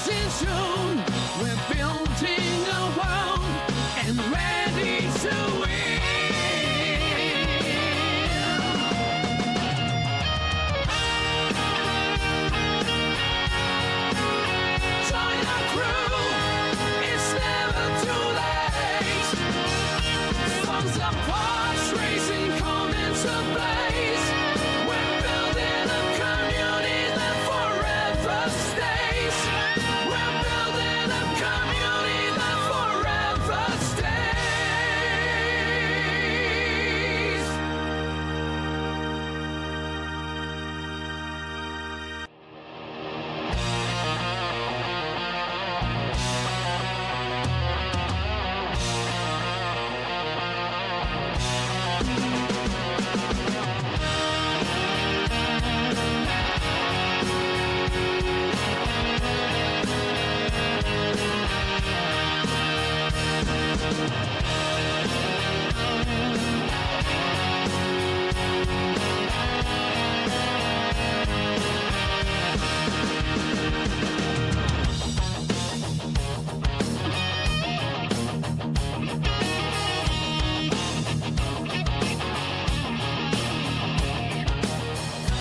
in June. We're building a world and ready to win. Join our crew, it's never too late. Songs of parts racing come into blaze. We're building a community that forever stays. We're building a community that forever stays.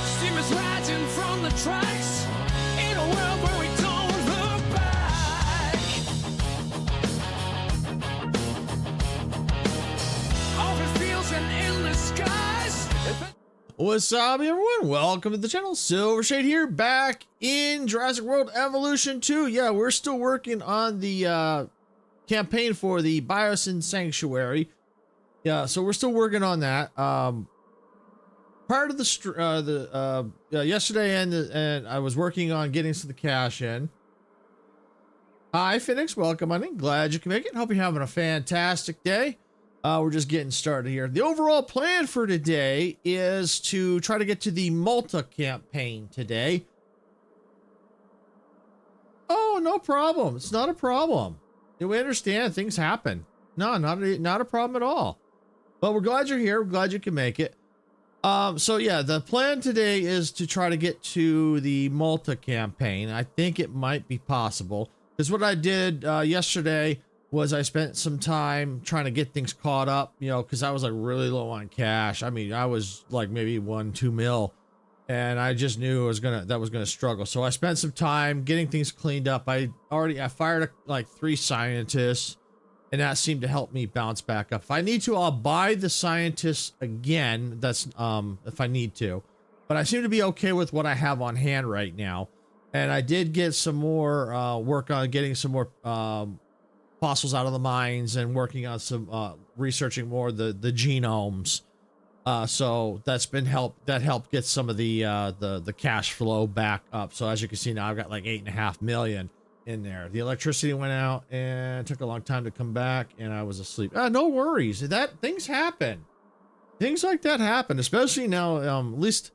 Steamers rising from the tracks in a world where we don't look back. Open fields and endless skies. What's up, everyone? Welcome to the channel. Silver Shade here, back in Jurassic World Evolution 2. Yeah, we're still working on the campaign for the Biosyn Sanctuary. Yeah, so we're still working on that. Part of the yesterday, and I was working on getting some of the cash in. Hi, Phoenix. Welcome, honey. Glad you can make it. Hope you're having a fantastic day. We're just getting started here. The overall plan for today is to try to get to the Modica campaign today. Oh, no problem. It's not a problem. We understand things happen. No, not a problem at all. But we're glad you're here. We're glad you can make it. So yeah, the plan today is to try to get to the Modica campaign. I think it might be possible because what I did yesterday was I spent some time trying to get things caught up, you know, because I was like really low on cash. I mean, I was like maybe 1-2 mil, and I just knew that was gonna struggle. So I spent some time getting things cleaned up. I fired like 3 scientists, and that seemed to help me bounce back up. If I need to, I'll buy the scientists again. That's if I need to, but I seem to be okay with what I have on hand right now. And I did get some more work on getting some more fossils out of the mines and working on some researching more the genomes. So that's been that helped get some of the cash flow back up. So as you can see now, I've got like 8.5 million in there. The electricity went out and it took a long time to come back, and I was asleep. No worries. Things happen. Things like that happen, especially now. At least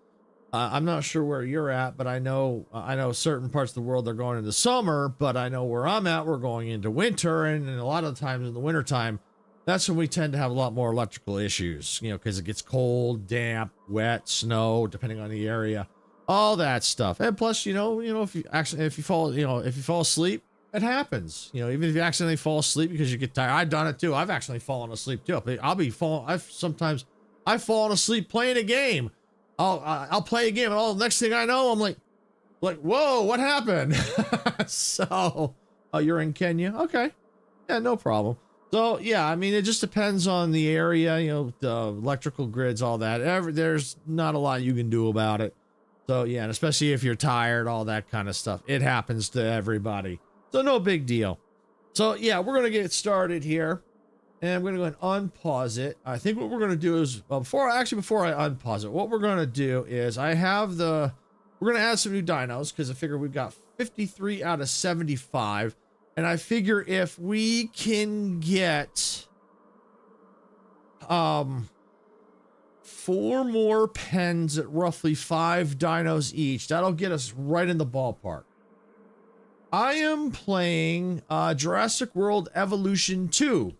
I'm not sure where you're at, but I know certain parts of the world are going into summer, but I know where I'm at, we're going into winter, and a lot of the times in the winter time, that's when we tend to have a lot more electrical issues, you know, because it gets cold, damp, wet, snow, depending on the area. All that stuff. And plus, you know, if you fall asleep, it happens. You know, even if you accidentally fall asleep because you get tired. I've done it too. I've actually fallen asleep too. I've fallen asleep playing a game. I'll play a game, and next thing I know, I'm like, whoa, what happened? So, you're in Kenya? Okay. Yeah, no problem. So yeah, I mean, it just depends on the area, you know, the electrical grids, all that. There's not a lot you can do about it. So yeah, and especially if you're tired, all that kind of stuff. It happens to everybody. So no big deal. So yeah, we're going to get started here. And I'm going to go and unpause it. I think what we're going to do is, before I unpause it, what we're going to do is we're going to add some new dinos, because I figure we've got 53 out of 75. And I figure if we can get 4 more pens at roughly 5 dinos each, that'll get us right in the ballpark. I am playing Jurassic World Evolution 2.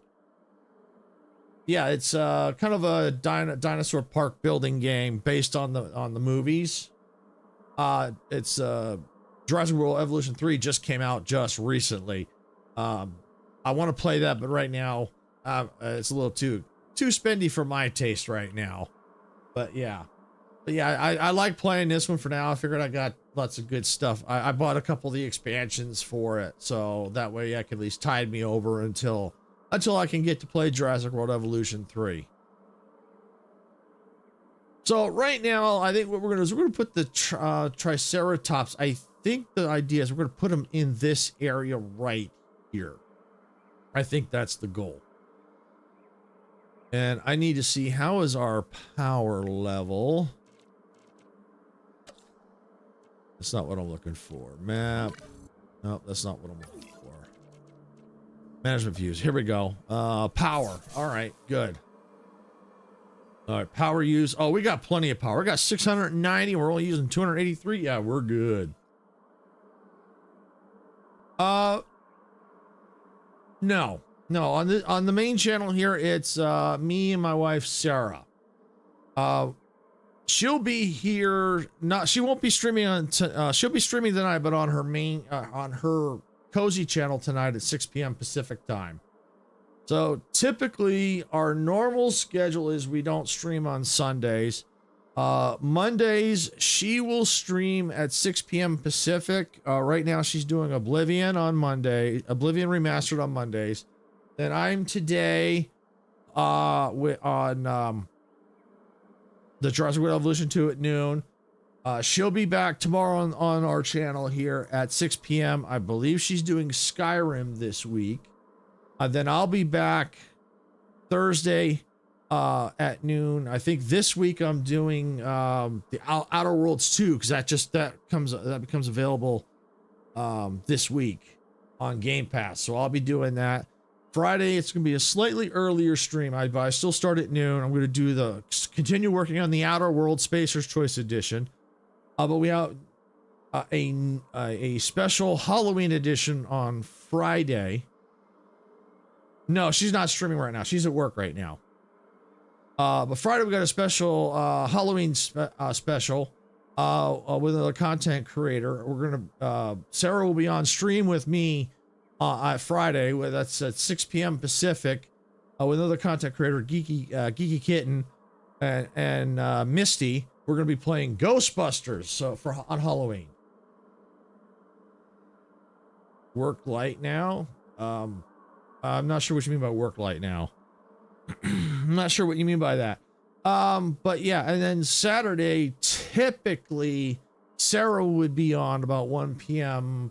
Yeah, it's kind of a dinosaur park building game based on the movies. It's Jurassic World Evolution 3 just came out just recently. I want to play that, but right now it's a little too spendy for my taste right now. But yeah, I like playing this one for now. I figured I got lots of good stuff. I bought a couple of the expansions for it, so that way I can at least tide me over until I can get to play Jurassic World Evolution 3. So right now, I think what we're gonna do is we're gonna put the Triceratops. I think the idea is we're gonna put them in this area right here. I think that's the goal. And I need to see, how is our power level? That's not what I'm looking for. Map. No, that's not what I'm looking for. Management views. Here we go. Power. All right, good. All right, power use. Oh, we got plenty of power. We got 690. We're only using 283. Yeah, we're good. No. On the main channel here, it's me and my wife Sarah. She'll be here. She won't be streaming on. She'll be streaming tonight, but on her main on her cozy channel tonight at 6 p.m. Pacific time. So typically our normal schedule is we don't stream on Sundays. Mondays she will stream at 6 p.m. Pacific. Right now she's doing Oblivion on Monday, Oblivion Remastered on Mondays. Then I'm today on the Jurassic World Evolution 2 at noon. She'll be back tomorrow on our channel here at 6 p.m. I believe she's doing Skyrim this week. Then I'll be back Thursday at noon. I think this week I'm doing the Outer Worlds 2 because that becomes available this week on Game Pass. So I'll be doing that. Friday it's going to be a slightly earlier stream. I still start at noon. I'm going to continue working on the Outer World Spacer's Choice Edition. But we have a special Halloween edition on Friday. No, she's not streaming right now. She's at work right now. But Friday we got a special Halloween special with another content creator. We're gonna Sarah will be on stream with me at Friday. That's at 6 p.m. Pacific with another content creator, Geeky Kitten, and Misty. We're gonna be playing Ghostbusters on Halloween. Work light now. I'm not sure what you mean by work light now. I'm not sure what you mean by that. But yeah, and then Saturday, typically Sarah would be on about 1 p.m.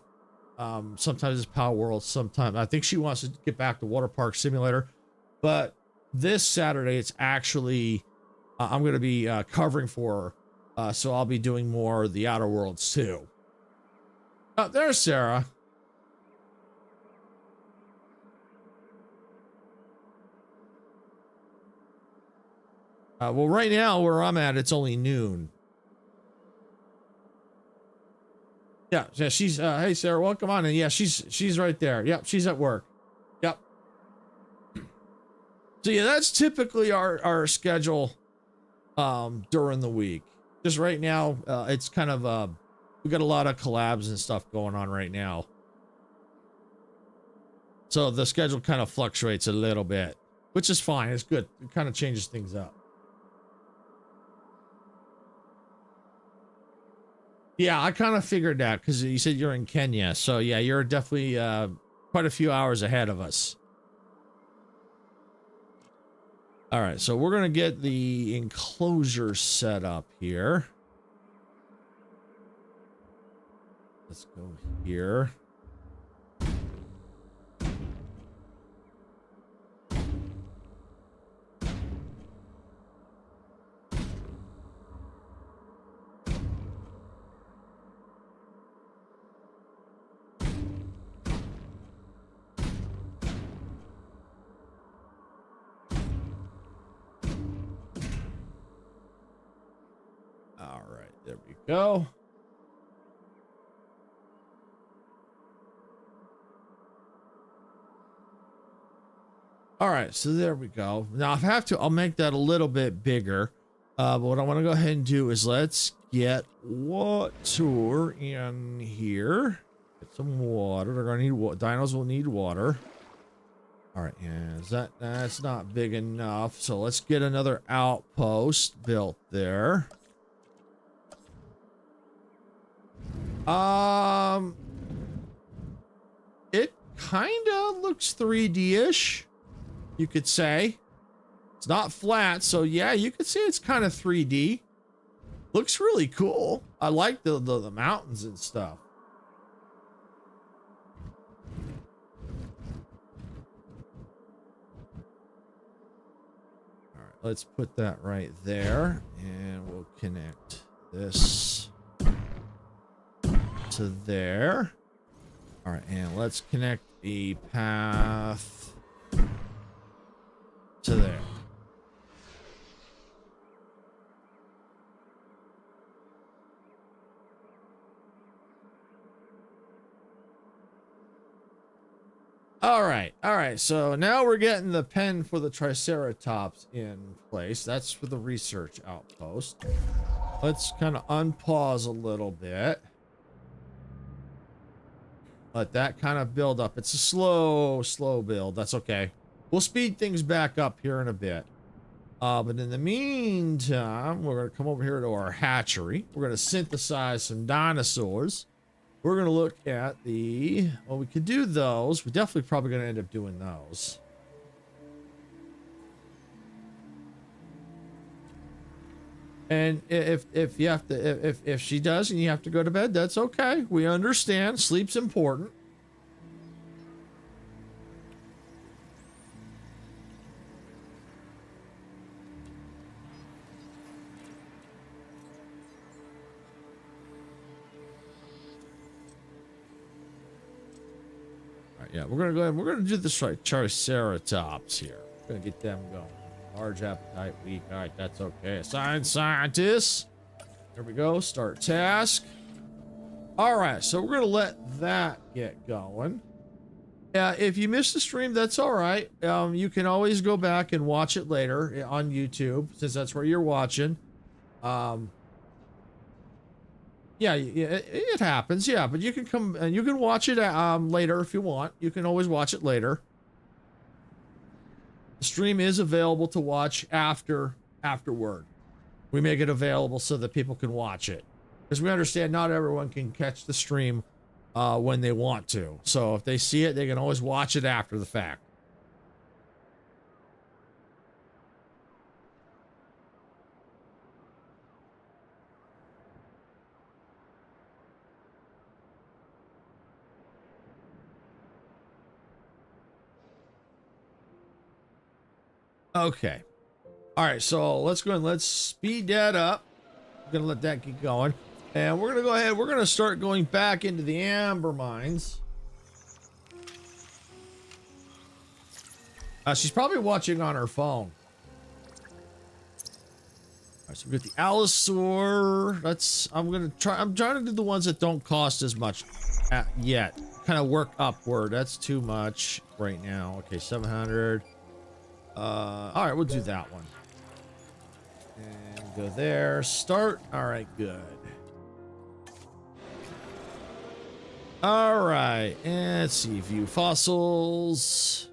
Sometimes it's Power World, sometimes I think she wants to get back to Water Park Simulator. But this Saturday, it's actually I'm going to be covering for her. So I'll be doing more of the Outer Worlds too. Oh, there's Sarah. Well, right now where I'm at, it's only noon. Yeah, she's hey Sarah, welcome on. And yeah, she's right there. Yep, she's at work. Yep. So yeah, that's typically our schedule during the week. Just right now, it's kind of we got a lot of collabs and stuff going on right now. So the schedule kind of fluctuates a little bit, which is fine. It's good. It kind of changes things up. Yeah, I kind of figured that because you said you're in Kenya. So yeah, you're definitely quite a few hours ahead of us. All right, so we're going to get the enclosure set up here. Let's go here. There we go. All right, so there we go. Now if I have to, I'll make that a little bit bigger. But what I want to go ahead and do is let's get water in here. Get some water. They're gonna need dinos will need water. All right, and that's not big enough. So let's get another outpost built there. It kind of looks 3D-ish, you could say. It's not flat, so yeah, you could say it's kind of 3D. Looks really cool. I like the mountains and stuff. All right, let's put that right there, and we'll connect this to there. All right, and let's connect the path to there. All right. So now we're getting the pen for the Triceratops in place. That's for the research outpost. Let's kind of unpause a little bit. Let that kind of build up. It's a slow build. That's okay. We'll speed things back up here in a bit. But in the meantime, we're going to come over here to our hatchery. We're going to synthesize some dinosaurs. We're going to look at well, we could do those. We're definitely probably going to end up doing those. And if you have to, if she does and you have to go to bed, that's okay. We understand. Sleep's important. Yeah, we're gonna go ahead and we're gonna do this right. Triceratops here. We're gonna get them going. Large appetite, weak. All right, that's okay. Assign scientists. There we go. Start task. All right, so we're gonna let that get going. If you missed the stream, that's all right. You can always go back and watch it later on YouTube, since that's where you're watching. Yeah, it happens. Yeah, but you can come and you can watch it later if you want. You can always watch it later. The stream is available to watch afterward. We make it available so that people can watch it, because we understand not everyone can catch the stream when they want to. So if they see it, they can always watch it after the fact. Okay. All right, so let's go and let's speed that up. I'm gonna let that get going, and we're gonna go ahead. We're gonna start going back into the amber mines. She's probably watching on her phone. All right, so we got the Allosaur. I'm trying to do the ones that don't cost as much yet. Kind of work upward. That's too much right now. Okay, 700. All right, we'll do that one. And go there. Start. All right, good. All right, and let's see. View fossils.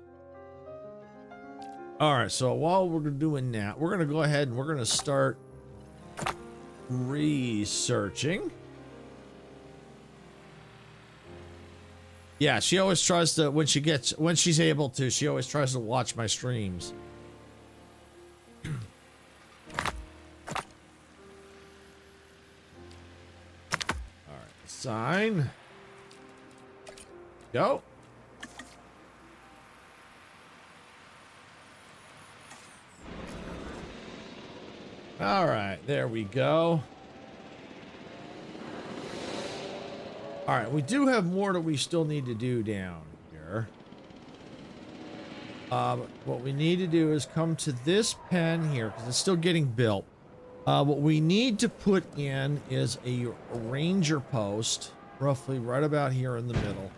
All right, so while we're doing that, we're going to go ahead and we're going to start researching. Yeah, she always tries to, when she's able to, she always tries to watch my streams. All right, sign. Go. All right, there we go. All right, we do have more that we still need to do down here. What we need to do is come to this pen here, because it's still getting built. What we need to put in is a ranger post, roughly right about here in the middle.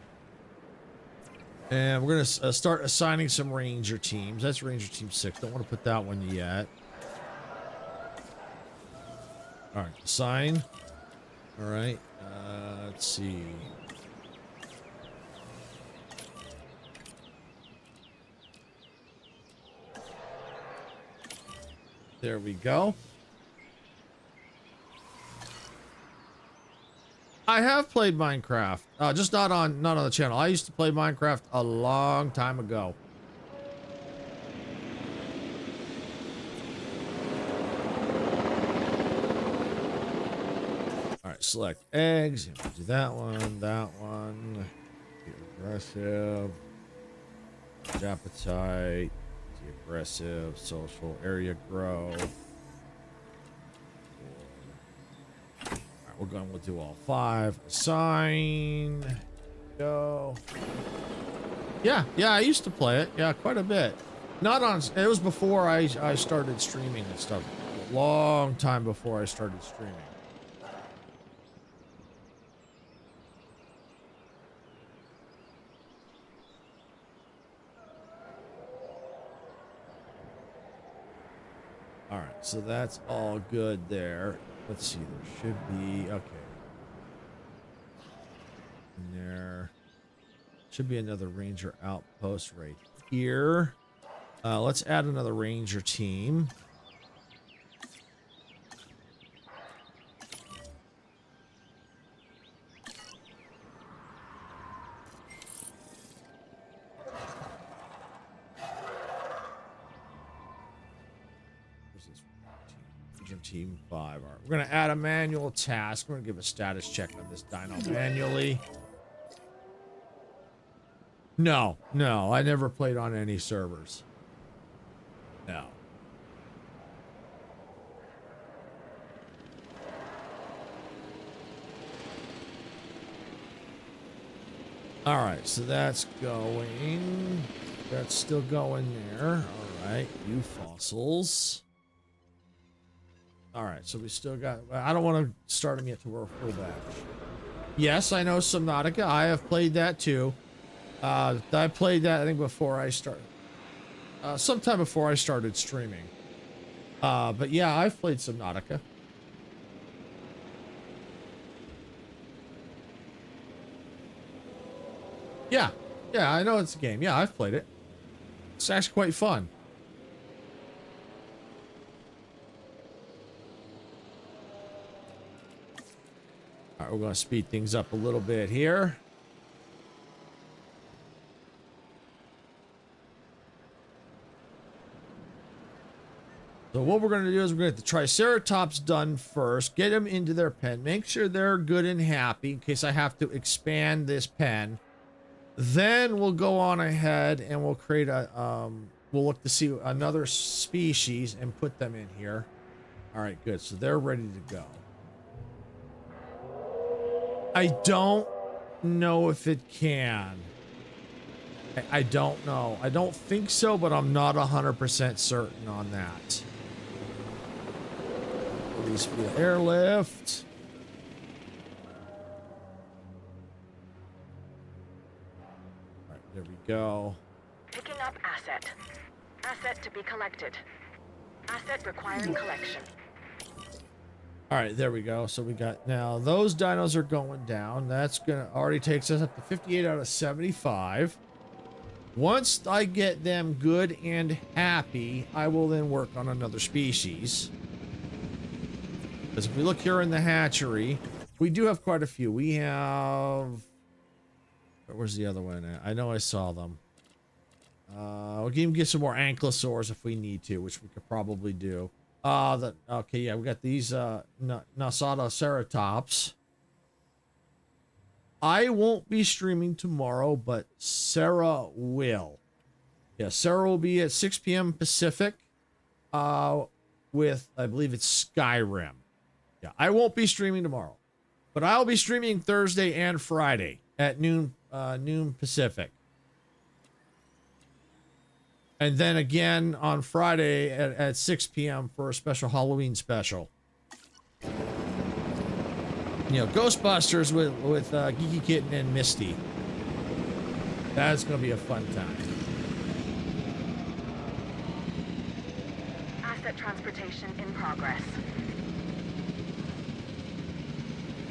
And we're going to start assigning some ranger teams. That's ranger team 6. Don't want to put that one yet. All right, sign. All right, let's see. There we go. I have played Minecraft, just not on the channel. I used to play Minecraft a long time ago. All right, select eggs. Do that one, that one. Be aggressive. Appetite. Be aggressive. Social area grow. We'll do all 5. Assign. Go. Yeah, I used to play it. Yeah, quite a bit. Not on. It was before I started streaming and stuff. A long time before I started streaming. All right, so that's all good there. Let's see, there should be, okay. And there should be another ranger outpost right here. Let's add another ranger team. Team 5. All right, we're going to add a manual task. We're going to give a status check on this dino manually. No, I never played on any servers. No. All right, so that's going. That's still going there. All right, you fossils. All right, so we still got. I don't want to start them yet to work full batch. Yes, I know some Modica. I have played that too. I played that I think before I started. Sometime before I started streaming. But yeah, I've played some Modica. Yeah, I know it's a game. Yeah, I've played it. It's actually quite fun. All right, we're going to speed things up a little bit here. So what we're going to do is we're going to get the Triceratops done first. Get them into their pen. Make sure they're good and happy in case I have to expand this pen. Then we'll go on ahead and we'll create a... we'll look to see another species and put them in here. All right, good. So they're ready to go. I don't know if it can. I don't know. I don't think so, but I'm not 100% certain on that. Release via airlift. All right, there we go. Picking up asset. Asset to be collected. Asset requiring collection. All right, there we go. So we got now those dinos are going down. That's gonna already takes us up to 58 out of 75. Once I get them good and happy, I will then work on another species. Because if we look here in the hatchery, we do have quite a few. We have... Where's the other one at? I know I saw them. We can even get some more ankylosaurs if we need to, which we could probably do. Okay, yeah, we got these Ceratops. I won't be streaming tomorrow, but Sarah will. Yeah, Sarah will be at 6 p.m. Pacific with, I believe it's Skyrim. Yeah, I won't be streaming tomorrow, but I'll be streaming Thursday and Friday at noon Pacific. And then again on Friday at 6 p.m. for a special Halloween special. You know, Ghostbusters with Geeky Kitten and Misty. That's going to be a fun time. Asset transportation in progress.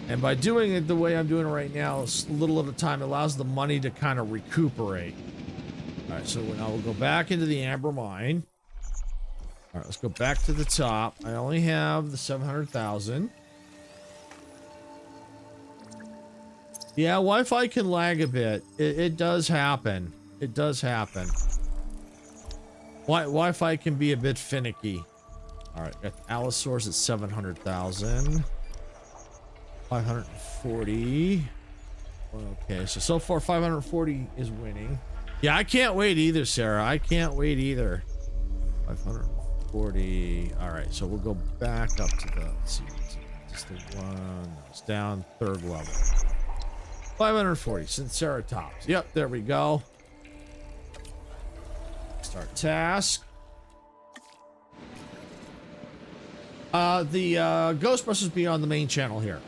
And by doing it the way I'm doing it right now, it's a little at a time, it allows the money to kind of recuperate. All right, so now we'll go back into the amber mine. All right, let's go back to the top. I only have the 700,000. Yeah, Wi-Fi can lag a bit. It does happen. It does happen. Wi-Fi can be a bit finicky. All right, got the Allosaurus at 700,000. 540. Okay, so far 540 is winning. Yeah, I can't wait either, Sarah. I can't wait either. 540. All right, so we'll go back up to the, let's see, just the one. No, it's down third level. 540 since Sarah tops. Yep, there we go. Start task. The Ghostbusters be on the main channel here.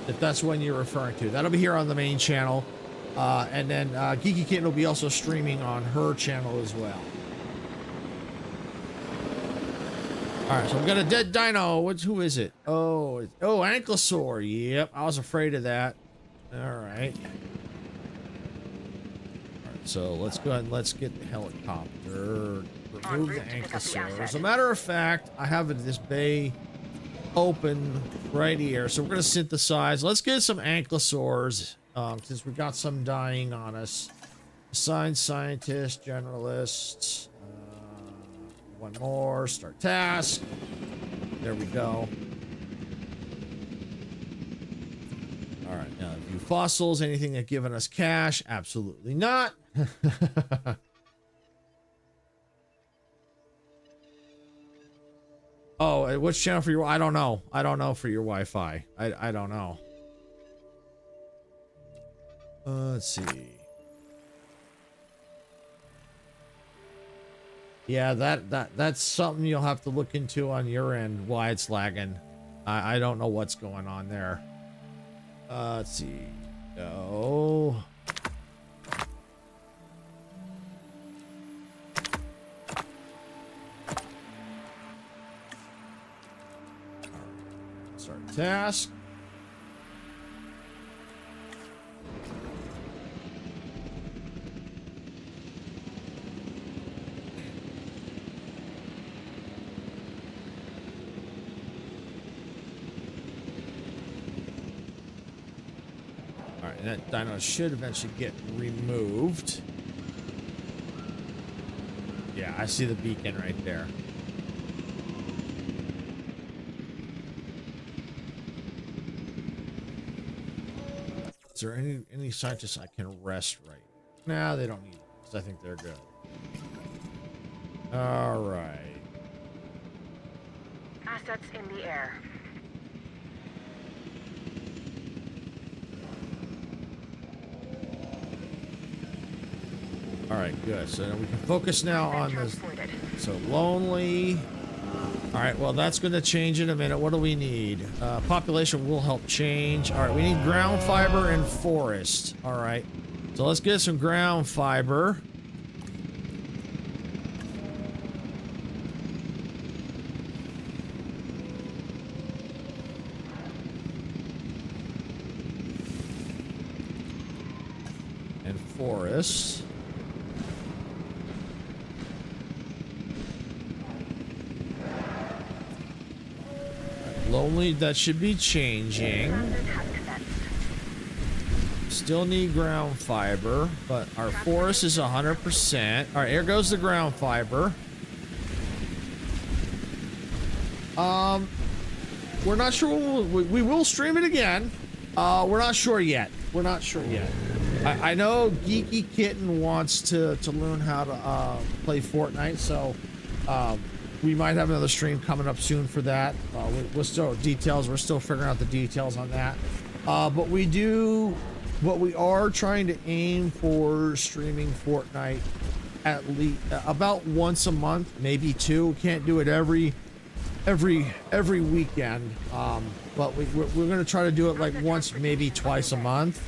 If that's one you're referring to. That'll be here on the main channel. And then Geeky Kitten will be also streaming on her channel as well. Alright, so we've got a dead dino. Who is it? Oh, Ankylosaur. Yep, I was afraid of that. Alright. So let's go ahead and let's get the helicopter. Remove the Ankylosaur. As a matter of fact, I have this bay open right here, so we're going to synthesize. Let's get some Ankylosaurs since we got some dying on us. Assigned scientist, generalist. One more. Start task. There we go. All right, now view fossils. Anything that given us cash? Absolutely not. Oh, which channel for your? I don't know. I don't know for your Wi-Fi. I don't know. Let's see. Yeah, that's something you'll have to look into on your end. Why it's lagging? I don't know what's going on there. Let's see. Go. Start task. All right, and that dino should eventually get removed. Yeah, I see the beacon right there. Is there any scientists I can rest right? Nah, they don't need it, because I think they're good. All right. Assets in the air. All right, good. So we can focus now on this. So lonely. All right, well, that's going to change in a minute. What do we need? Population will help change. All right, we need ground fiber and forest. All right, so let's get some ground fiber. And forest. Lonely, that should be changing. Still need ground fiber, but our forest is 100%. All right, here goes the ground fiber. We're not sure. We will stream it again. We're not sure yet. We're not sure yet. I know Geeky Kitten wants to learn how to play Fortnite, so we might have another stream coming up soon for that. We're still figuring out the details on that. But we are trying to aim for streaming Fortnite at least about once a month, maybe two. We can't do it every weekend. But we're going to try to do it like once, maybe twice a month.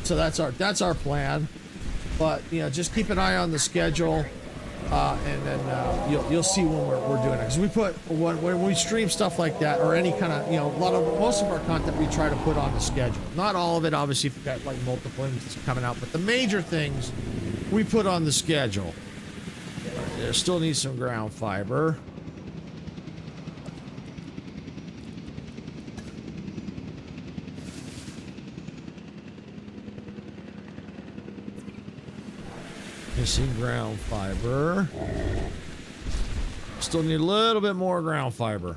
So that's our plan. But you know, just keep an eye on the schedule. And then you'll see when we're doing it, because we put when we stream stuff like that, or any kind of, you know, most of our content we try to put on the schedule. Not all of it, obviously, if you've got like multiple things coming out, but the major things we put on the schedule. There still needs some ground fiber. Missing ground fiber. Still need a little bit more ground fiber.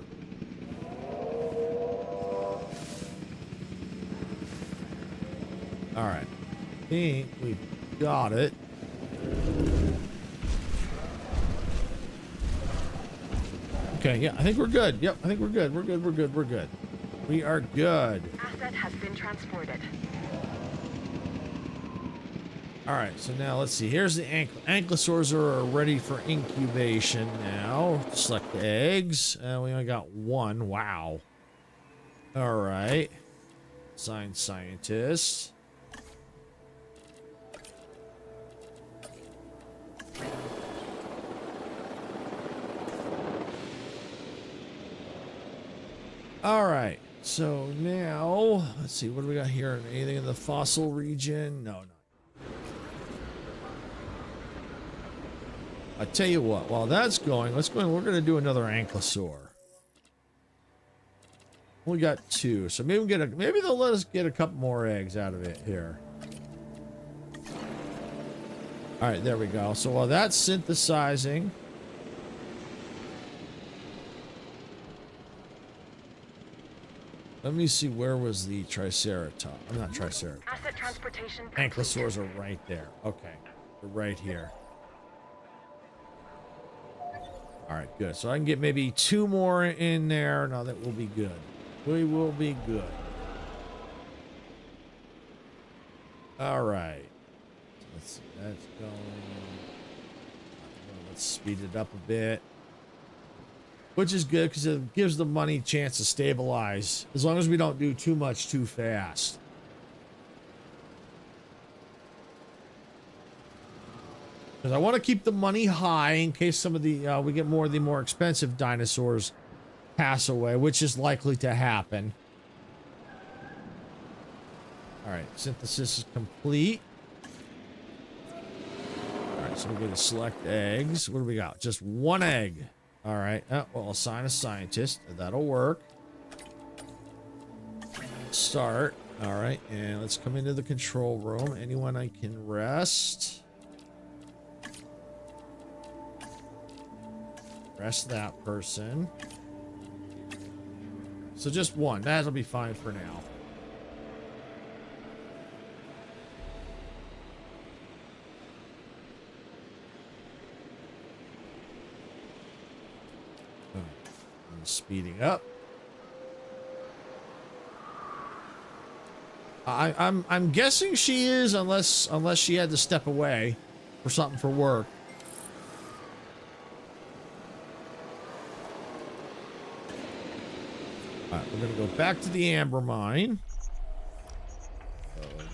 All right. I think we got it. Okay, yeah, I think we're good. Yep, I think we're good. We're good. We're good. We're good. We are good. Asset has been transported. All right, so now let's see. Here's the ankylosaurs are ready for incubation now. Select the eggs. We only got one. Wow. All right. Assign scientist. All right. So now, let's see. What do we got here? Anything in the fossil region? No, no. I tell you what, while that's going, let's go. We're going to do another ankylosaur. We got two, so maybe we get maybe they'll let us get a couple more eggs out of it here. All right, there we go. So while that's synthesizing, let me see, where was the triceratops? I'm not triceratops. Asset transportation. Ankylosaurs are right there. Okay, they're right here. All right, good. So I can get maybe two more in there. Now that will be good. We will be good. All right. Let's see. That's going. Let's speed it up a bit. Which is good because it gives the money a chance to stabilize. As long as we don't do too much too fast. Because I want to keep the money high in case some of the we get more of the more expensive dinosaurs pass away, which is likely to happen. All right, synthesis is complete. All right, so we're going to select eggs. What do we got? Just one egg. All right. Well, assign a scientist. That'll work. Start. All right, and let's come into the control room. Anyone I can rest. Rest that person. So just one. That'll be fine for now. I'm speeding up. I'm guessing she is, unless she had to step away for something for work. Alright, we're gonna go back to the amber mine.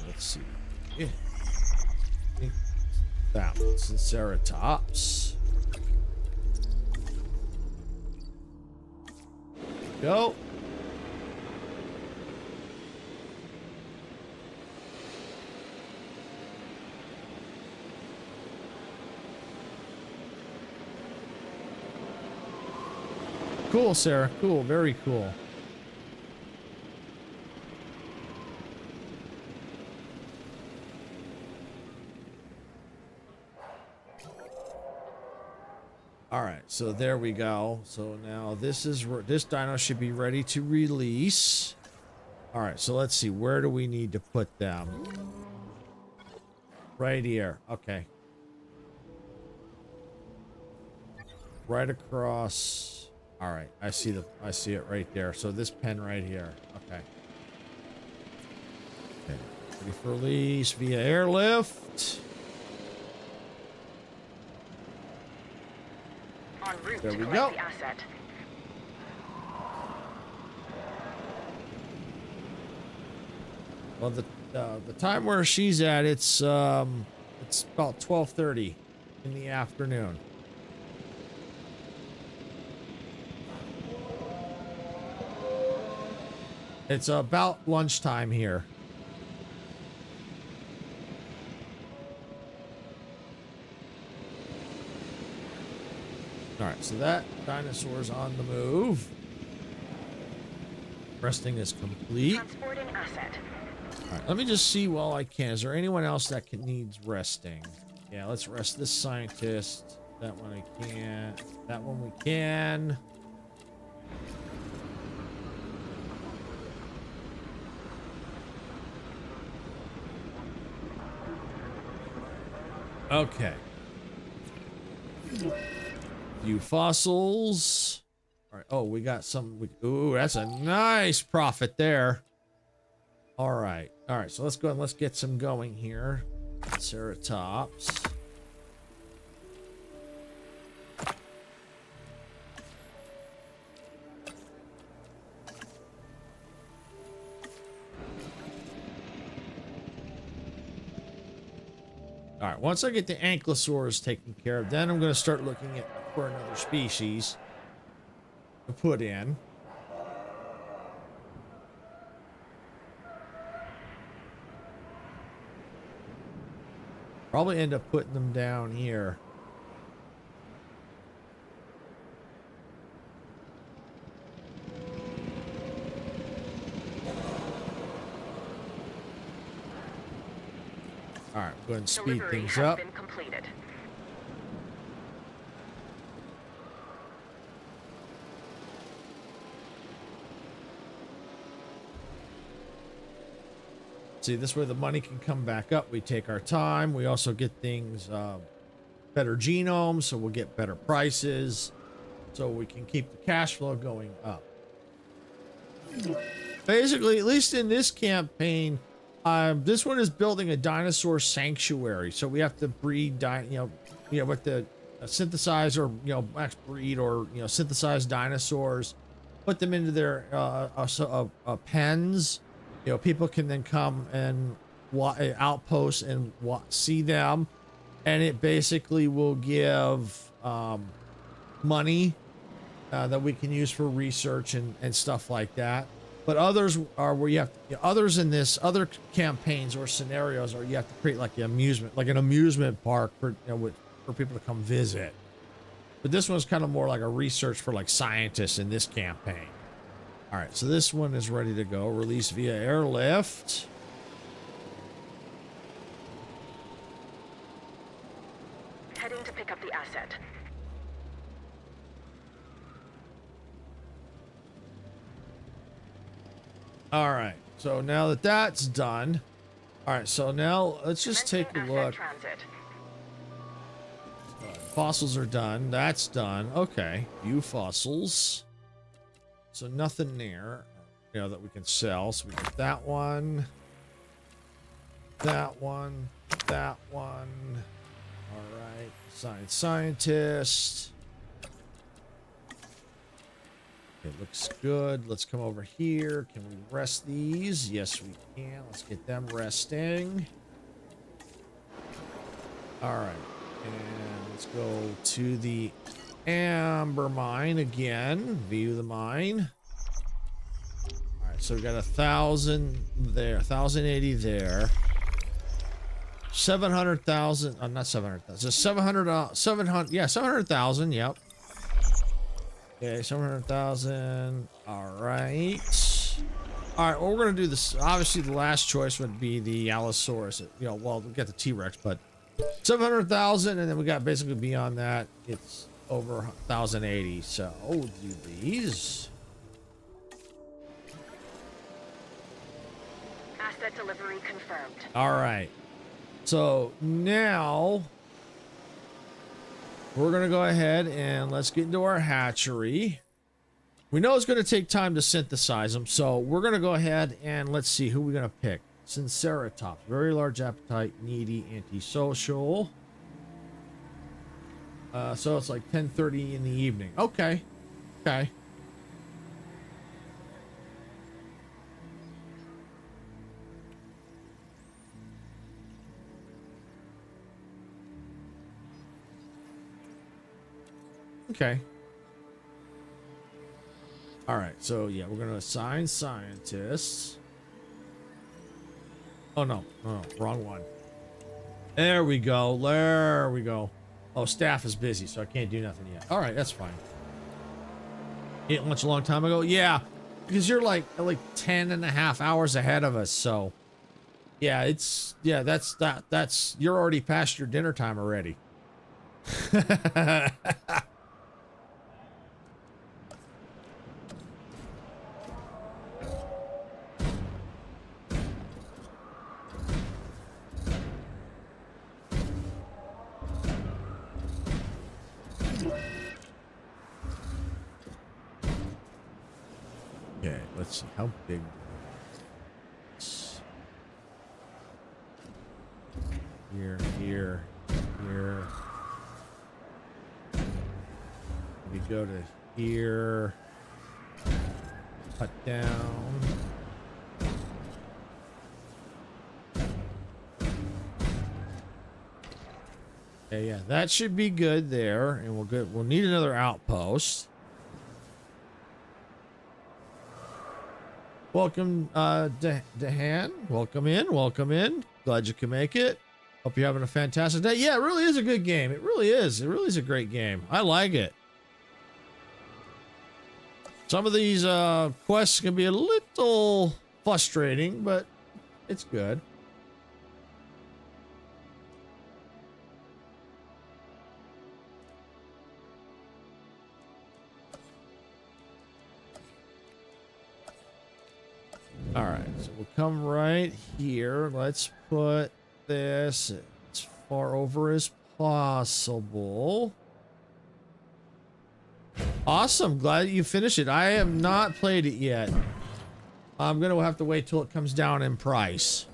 Let's see. Yeah. That one's the Ceratops. Go. Cool, Sarah. Cool. Very cool. All right, so there we go. So now this dino should be ready to release. All right, so let's see. Where do we need to put them? Right here. Okay. Right across. All right, I see it right there. So this pen right here. Okay. Okay. Ready for release via airlift. En route There to we collect go. the asset. Well, the time where she's at, it's about 12:30 in the afternoon. It's about lunchtime here. All right, so that dinosaur's on the move. Resting is complete. Transporting asset. All right, let me just see while I can. Is there anyone else that needs resting? Yeah, let's rest this scientist. That one I can't. That one we can. Okay. Few fossils. All right. Oh, we got some. Ooh, that's a nice profit there. All right. All right. So let's go and let's get some going here. Ceratops. All right, once I get the ankylosaurs taken care of, then I'm going to start looking for another species to put in. Probably end up putting them down here. All right, go ahead and speed Delivery things has up. been completed. See, this way the money can come back up. We take our time. We also get things, better genomes, so we'll get better prices. So we can keep the cash flow going up. Basically, at least in this campaign, this one is building a dinosaur sanctuary. So we have to breed, with the synthesize or, max breed or, synthesize dinosaurs, put them into their pens. People can then come and outposts and see them, and it basically will give money that we can use for research and stuff like that. But others are where you have others in this other campaigns or scenarios are you have to create like an amusement park for for people to come visit. But this one's kind of more like a research for like scientists in this campaign. All right, so this one is ready to go. Release via airlift. Heading to pick up the asset. All right, so now that that's done, all right, so now let's just take a Commencing look. asset transit. Fossils are done. That's done. Okay, view fossils. So nothing there, that we can sell. So we get that one, that one, that one. All right, science scientist. It looks good. Let's come over here. Can we rest these? Yes, we can. Let's get them resting. All right, and let's go to the amber mine again. View the mine. All right, so we got 1,000 there, 1,080 there. 700,000. Not 700,000. Just 700. Yeah, 700,000. Yep. Okay, 700,000. All right. All right. Well, we're gonna do this. Obviously, the last choice would be the Allosaurus. Well, we got the T-Rex, but 700,000, and then we got basically beyond that. It's over 1,080. So we'll do these. Asset delivery confirmed. All right. So now we're going to go ahead and let's get into our hatchery. We know it's going to take time to synthesize them. So we're going to go ahead and let's see who we're going to pick. Sinceratops, very large appetite, needy, antisocial. So it's like 10:30 in the evening. Okay. Okay. Okay. All right, so yeah, we're gonna assign scientists. Oh no, no, wrong one. There we go. There we go. Oh, staff is busy, so I can't do nothing yet. All right, that's fine. Ate lunch a long time ago. Yeah, because you're like 10 and a half hours ahead of us. So yeah, that's you're already past your dinner time already. Okay, let's see how big. Here, here, here. We go to here. Cut down. Okay, yeah, that should be good there, and we'll need another outpost. Welcome, Dehan. Welcome in. Welcome in. Glad you can make it. Hope you're having a fantastic day. Yeah, it really is a good game. It really is. It really is a great game. I like it. Some of these quests can be a little frustrating, but it's good. All right, so we'll come right here. Let's put this as far over as possible. Awesome. Glad you finished it. I have not played it yet. I'm going to have to wait till it comes down in price.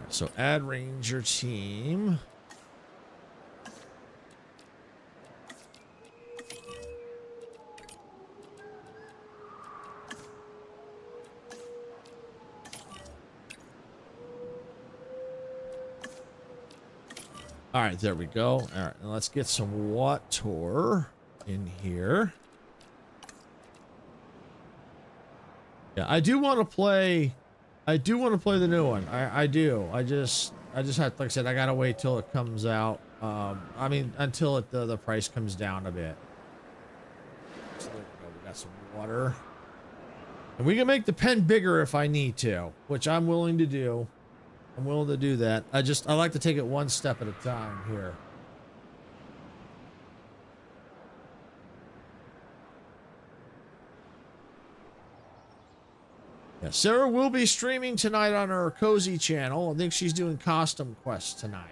So add ranger team. All right, there we go. All right, now let's get some water in here. Yeah, I do want to play the new one. I do. I just have, like I said, I gotta wait till it comes out. I mean, until the price comes down a bit. So there we go. We got some water, and we can make the pen bigger if I need to, which I'm willing to do. I'm willing to do that. I like to take it one step at a time here. Yeah, Sarah will be streaming tonight on her Cozy channel. I think she's doing costume quests tonight.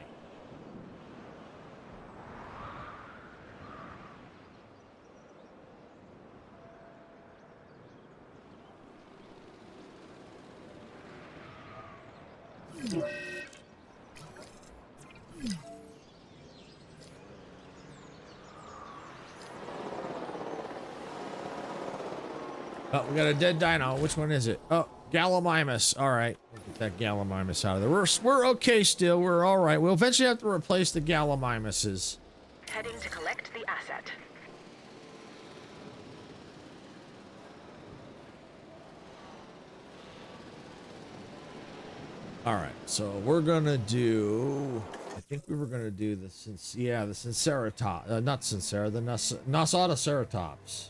Oh, we got a dead dino. Which one is it? Oh, Gallimimus. All right. We'll get that Gallimimus out of there. We're okay still. We're all right. We'll eventually have to replace the Gallimimuses. Heading to collect the asset. All right. So we're going to do... I think we were going to do the Sinceratops. Not Sincera, the Nosautoceratops.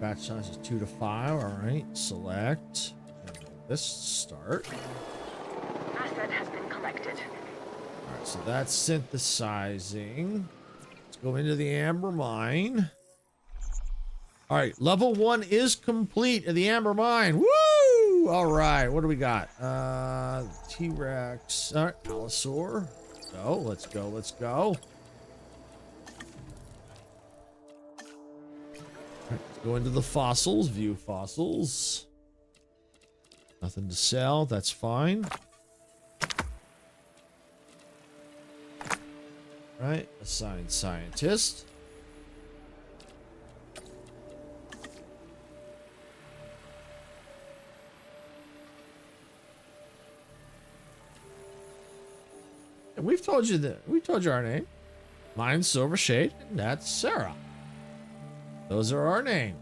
Batch size is 2 to 5. All right, select. This start. Asset has been collected. All right, so that's synthesizing. Let's go into the amber mine. All right, level 1 is complete of the amber mine. Woo! All right, what do we got? T-Rex. All right, Allosaur. Let's go. Let's go. Go into the fossils, view fossils. Nothing to sell, that's fine. Right, assign scientist. And we've told you that. We told you our name. Mine's Silver Shade, and that's Sarah. Those are our names.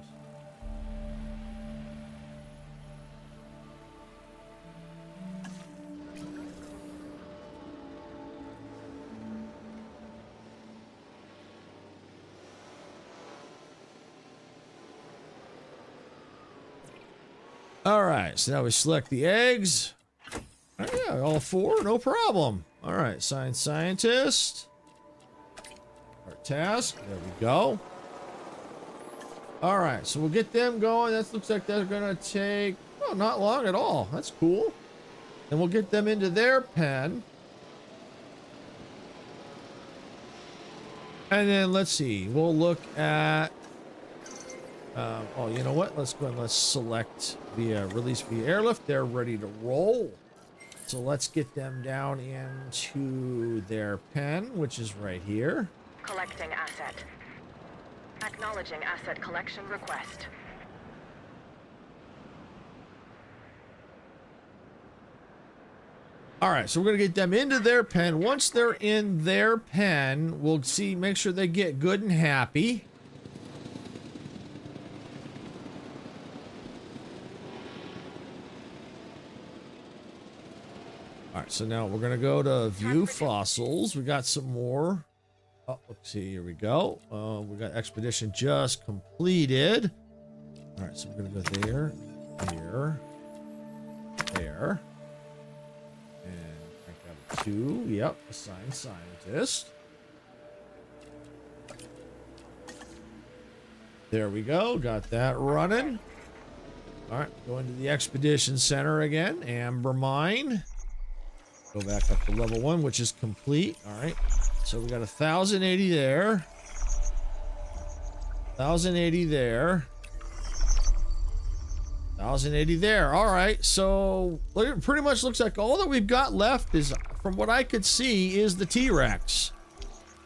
All right, so now we select the eggs. Oh, yeah, all 4, no problem. All right, science scientist. Our task, there we go. All right, so we'll get them going. That looks like they're gonna take, oh, not long at all. That's cool. And we'll get them into their pen. And then let's see, we'll look at, oh, you know what? Let's go and let's select via release via airlift. They're ready to roll. So let's get them down into their pen, which is right here. Collecting asset. Acknowledging asset collection request. All right, so we're gonna get them into their pen. Once they're in their pen, we'll see, make sure they get good and happy. All right, so now we're gonna go to view fossils. We got some more. Oh, let's see, here we go. We got expedition just completed. All right, so we're gonna go there, here, there. And I got 2, yep, assigned scientist. There we go, got that running. All right, go into the expedition center again, Amber Mine. Go back up to level 1, which is complete. All right, so we got 1,080 there, 1,080 there, 1,080 there. All right, so it pretty much looks like all that we've got left is, from what I could see, is the T-Rex.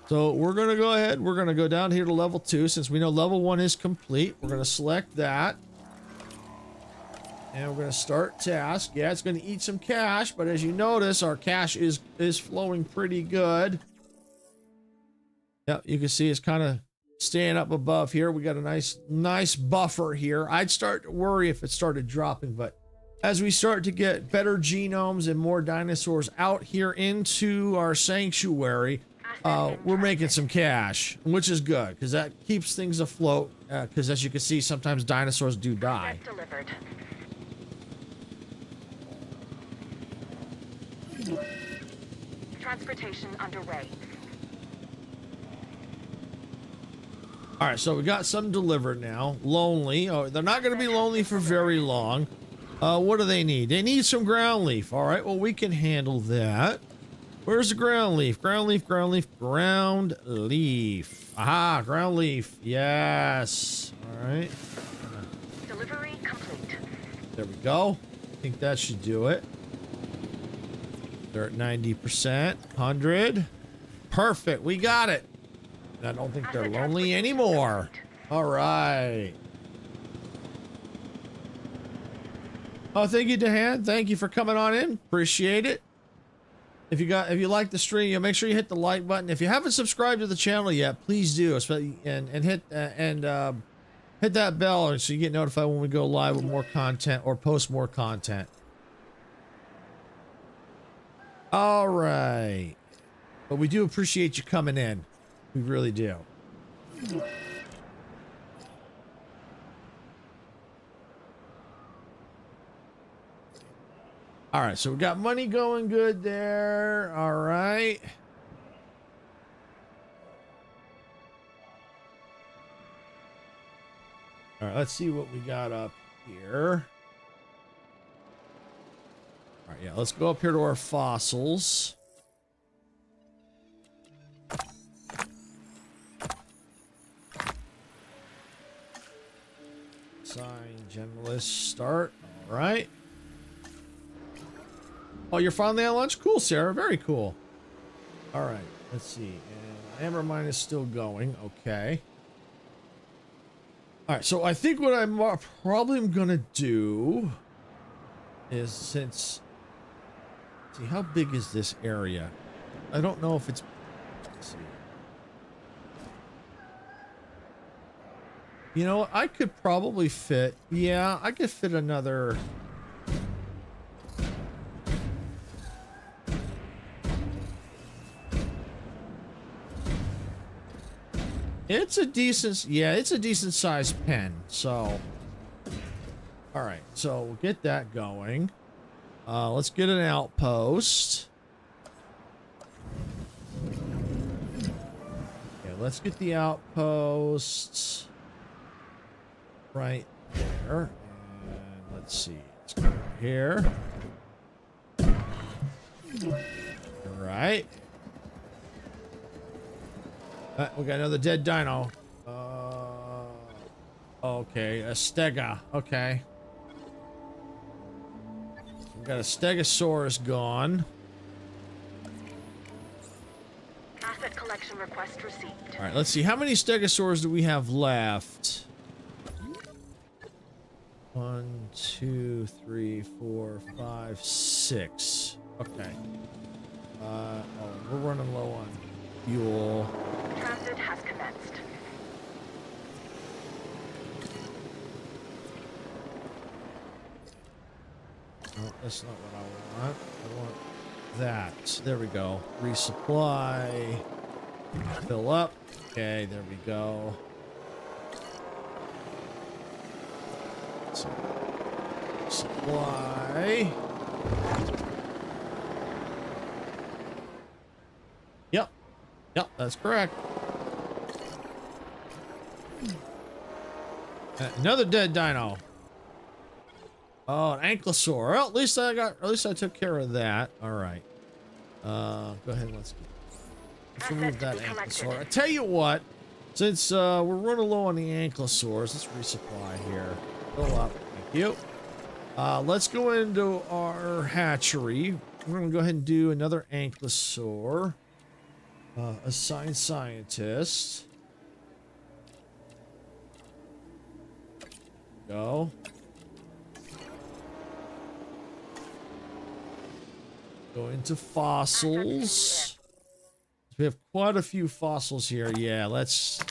So we're gonna go ahead, we're gonna go down here to level 2 since we know level 1 is complete. We're gonna select that. And we're going to start task. Yeah, it's going to eat some cash, but as you notice, our cash is flowing pretty good. Yep, you can see it's kind of staying up above here. We got a nice buffer here. I'd start to worry if it started dropping, but as we start to get better genomes and more dinosaurs out here into our sanctuary, we're making some cash, which is good because that keeps things afloat. Because as you can see, sometimes dinosaurs do die. Asset delivered. Transportation underway. All right, so we got some delivered now. Lonely. Oh, they're not going to be lonely for very long. What do they need? They need some ground leaf. All right, well, we can handle that. Where's the ground leaf? Ground leaf, ground leaf, ground leaf. Aha, ground leaf. Yes. All right. Delivery complete. There we go. I think that should do it. They're at 90%. 100. Perfect. We got it. And I don't think they're lonely anymore. All right. Oh, thank you, Dehan. Thank you for coming on in. Appreciate it. If you like the stream, make sure you hit the like button. If you haven't subscribed to the channel yet, please do. And hit hit that bell so you get notified when we go live with more content or post more content. All right. But we do appreciate you coming in. We really do. All right, so we got money going good there. All right. All right, let's see what we got up here. All right, yeah, let's go up here to our fossils. Sign generalist start. All right. Oh, you're finally at lunch? Cool, Sarah. Very cool. All right. Let's see. And Amber Mine is still going. Okay. All right. So I think what I'm probably going to do is see how big is this area? I don't know if it's... Let's see. You know, I could probably fit... Yeah, I could fit another... It's a decent... Yeah, it's a decent sized pen, so... Alright, so we'll get that going. Let's get an outpost. Okay, let's get the outposts right there. And let's see. Let's go here. Alright. We got another dead dino. Okay, a stega. Okay. We got a stegosaurus gone. Asset collection request received. All right, let's see. How many stegosaurs do we have left? 1, 2, 3, 4, 5, 6. Okay. Oh, we're running low on fuel. Transit has commenced. No, that's not what I want. I want that. There we go. Resupply. Fill up. Okay, there we go. So, supply. Yep. Yep, that's correct. Another dead dino. Oh, an ankylosaur. Well, at least I took care of that. All right. Go ahead and let's remove that ankylosaur. I tell you what, since we're running low on the ankylosaurs, let's resupply here. Fill up. Thank you. Let's go into our hatchery. We're going to go ahead and do another ankylosaur. Assign scientist. Go. Go into fossils. We have quite a few fossils here. Yeah, let's...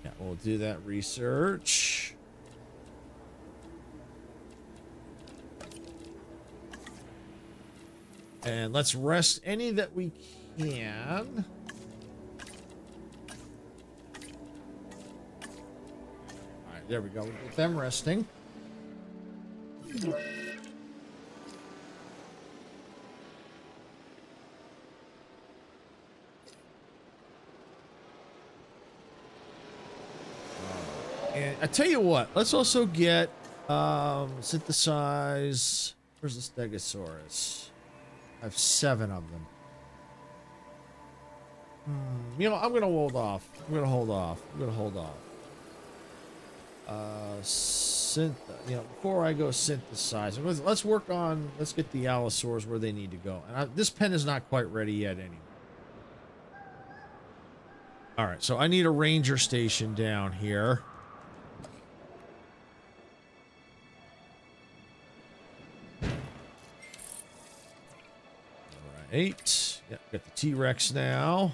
Yeah, we'll do that research. And let's rest any that we can. There we go. We'll get them resting. And I tell you what, let's also get synthesize. Where's the Stegosaurus? I have 7 of them. You know, I'm gonna hold off. I'm gonna hold off. Before I go synthesize, let's work on, let's get the allosaurs where they need to go. And this pen is not quite ready yet anyway. All right, so I need a ranger station down here. All right, yeah, got the T-Rex now.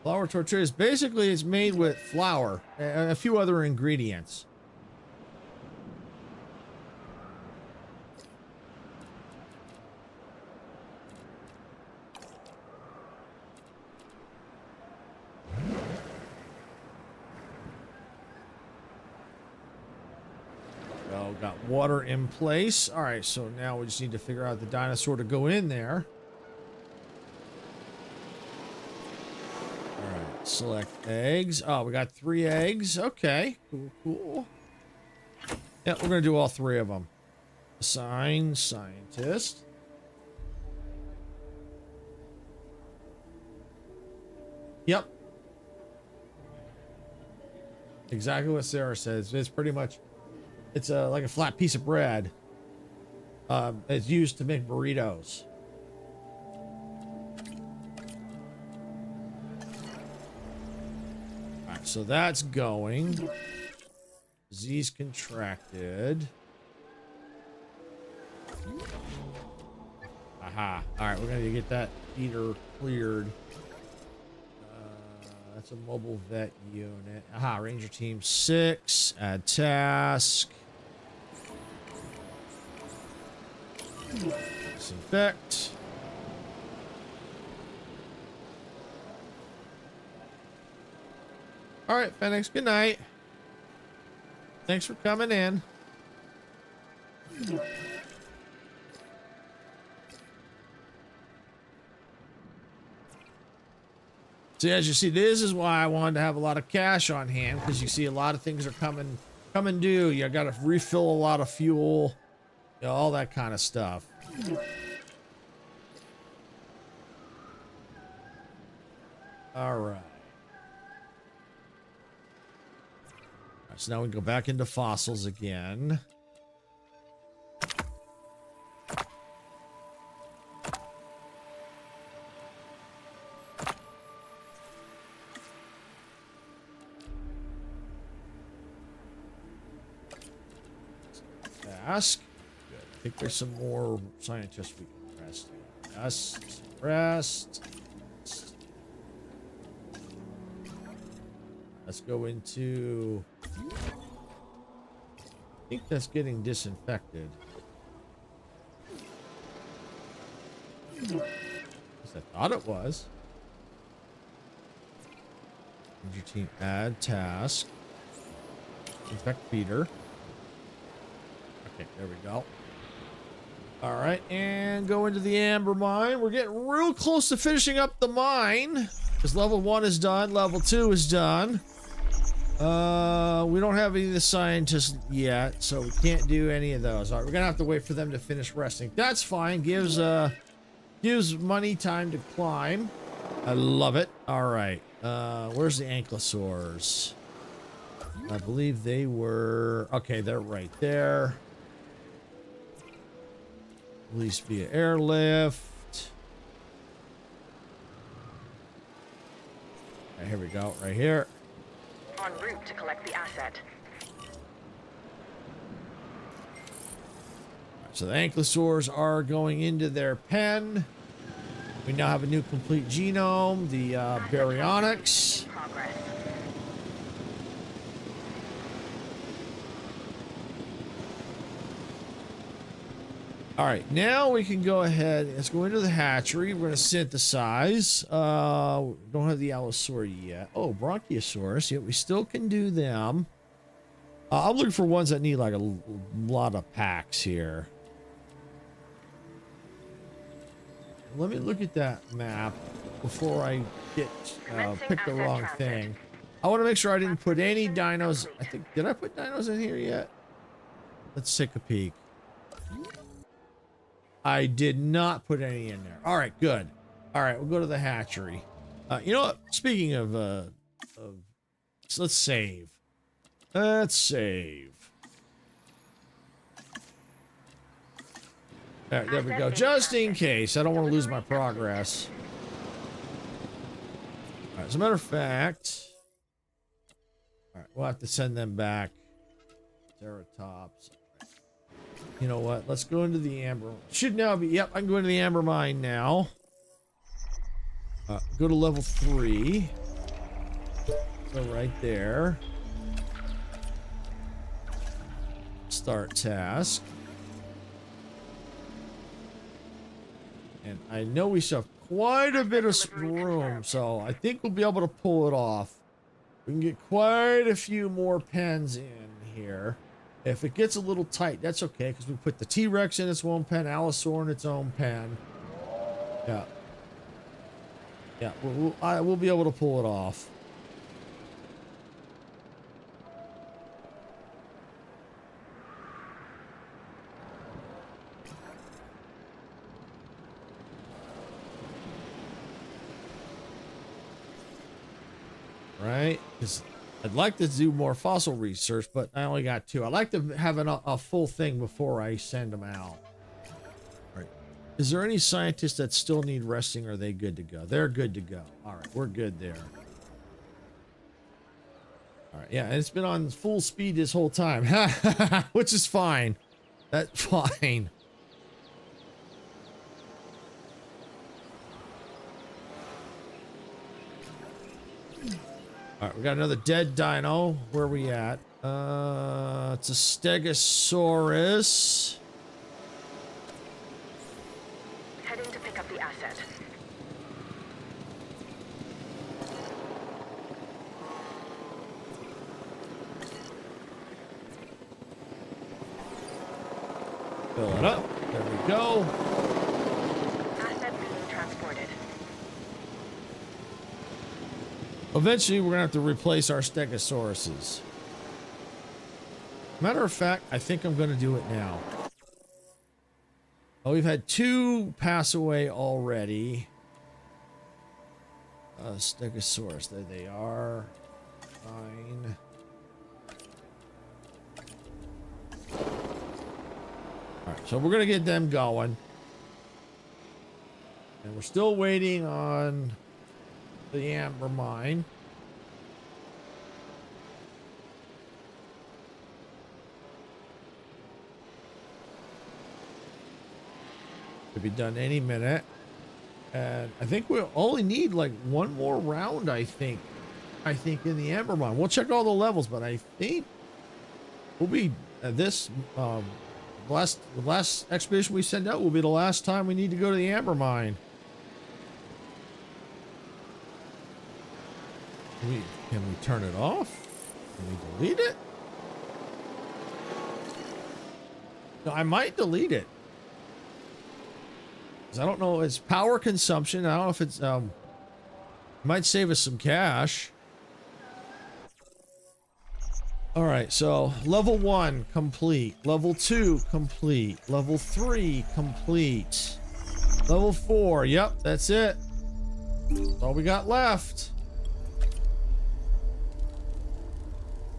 Flour tortillas, basically it's made with flour and a few other ingredients. Well, got water in place. All right, so now we just need to figure out the dinosaur to go in there. Select eggs. Oh, we got 3 eggs. Okay. Cool. Yeah, we're going to do all 3 of them. Assign scientist. Yep. Exactly what Sarah says. It's pretty much, it's like a flat piece of bread. It's used to make burritos. Alright, so that's going. Z's contracted. Aha. Alright, we're gonna get that eater cleared. That's a mobile vet unit. Aha, Ranger Team 6. Add task. Disinfect. Alright, Phoenix, good night. Thanks for coming in. See, as you see, this is why I wanted to have a lot of cash on hand, because you see a lot of things are coming due. You got to refill a lot of fuel, you know, all that kind of stuff. All right. So now we go back into fossils again. Ask. Good. I think there's some more scientists we can rest. Rest. Let's go into. I think that's getting disinfected. At least I thought it was. Ranger Team add task. Infect feeder. Okay, there we go. All right, and go into the amber mine. We're getting real close to finishing up the mine. Because level 1 is done, level 2 is done. We don't have any of the scientists yet, so we can't do any of those. All right, we're gonna have to wait for them to finish resting. That's fine. Gives money time to climb. I love it. All right, where's the ankylosaurs? I believe they were okay. They're right there. Release via airlift. Okay, here we go. Right here. En route to collect the asset. So the ankylosaurs are going into their pen. We now have a new complete genome, the baryonyx. Progress. All right, now we can go ahead. Let's go into the hatchery. We're going to synthesize. Don't have the allosaur yet. Oh, Bronchiosaurus. Yeah, we still can do them. I'm looking for ones that need like a lot of packs here. Let me look at that map before I get pick the wrong thing. I want to make sure I didn't put any dinos. I think, did I put dinos in here yet? Let's take a peek. I did not put any in there. All right, good. All right, we'll go to the hatchery. You know what? Speaking of let's save. Let's save. All right, there we go. Just in case. I don't want to lose my progress. All right, as a matter of fact, all right, we'll have to send them back. Ceratops. You know what? Let's go into the amber. Should now be. Yep, I can go into the amber mine now. Go to level 3. So right there. Start task. And I know we still have quite a bit of room, so I think we'll be able to pull it off. We can get quite a few more pens in here. If it gets a little tight, that's okay, because we put the T-Rex in its own pen, Allosaur in its own pen. Yeah. Yeah, we'll be able to pull it off. because I'd like to do more fossil research, but I only got 2. I like to have a full thing before I send them out. All right. Is there any scientists that still need resting? Or are they good to go? They're good to go. All right, we're good there. All right, yeah, and it's been on full speed this whole time, which is fine. That's fine. All right, we got another dead dino. Where are we at? It's a Stegosaurus. Heading to pick up the asset. Fill it up. There we go. Asset being transported. Eventually, we're gonna have to replace our Stegosauruses. Matter of fact, I think I'm gonna do it now. Oh, we've had 2 pass away already. Stegosaurus, there they are. Fine. Alright, so we're gonna get them going. And we're still waiting on the amber mine. Could be done any minute. And I think we'll only need like 1 more round, I think in the amber mine. We'll check all the levels, but I think we'll be this the last expedition we send out will be the last time we need to go to the amber mine. Can we turn it off? Can we delete it? No, I might delete it. 'Cause I don't know, it's power consumption. I don't know if it's might save us some cash. All right, so level 1 complete, level 2 complete, level 3 complete, level 4. Yep, that's it. That's all we got left.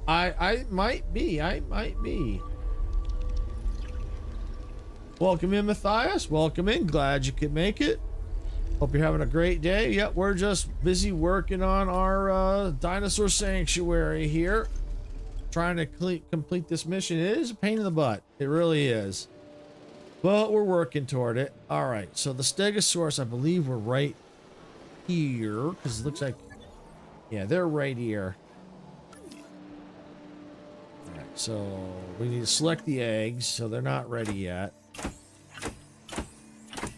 I might be. Welcome in, Matthias. Welcome in. Glad you could make it. Hope you're having a great day. Yep, we're just busy working on our dinosaur sanctuary here. Trying to complete this mission. It is a pain in the butt. It really is. But we're working toward it. All right, so the Stegosaurus, I believe we're right here. Because it looks like, yeah, they're right here. All right, so we need to select the eggs. So they're not ready yet.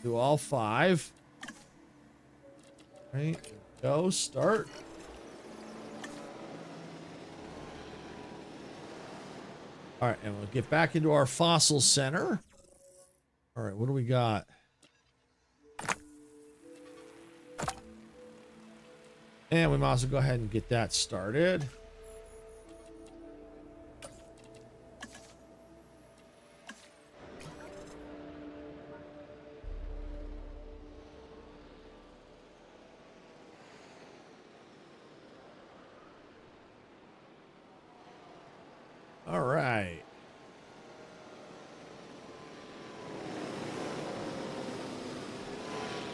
Do all 5. Right, go, start. All right, and we'll get back into our fossil center. All right, what do we got? And we might as well go ahead and get that started. All right.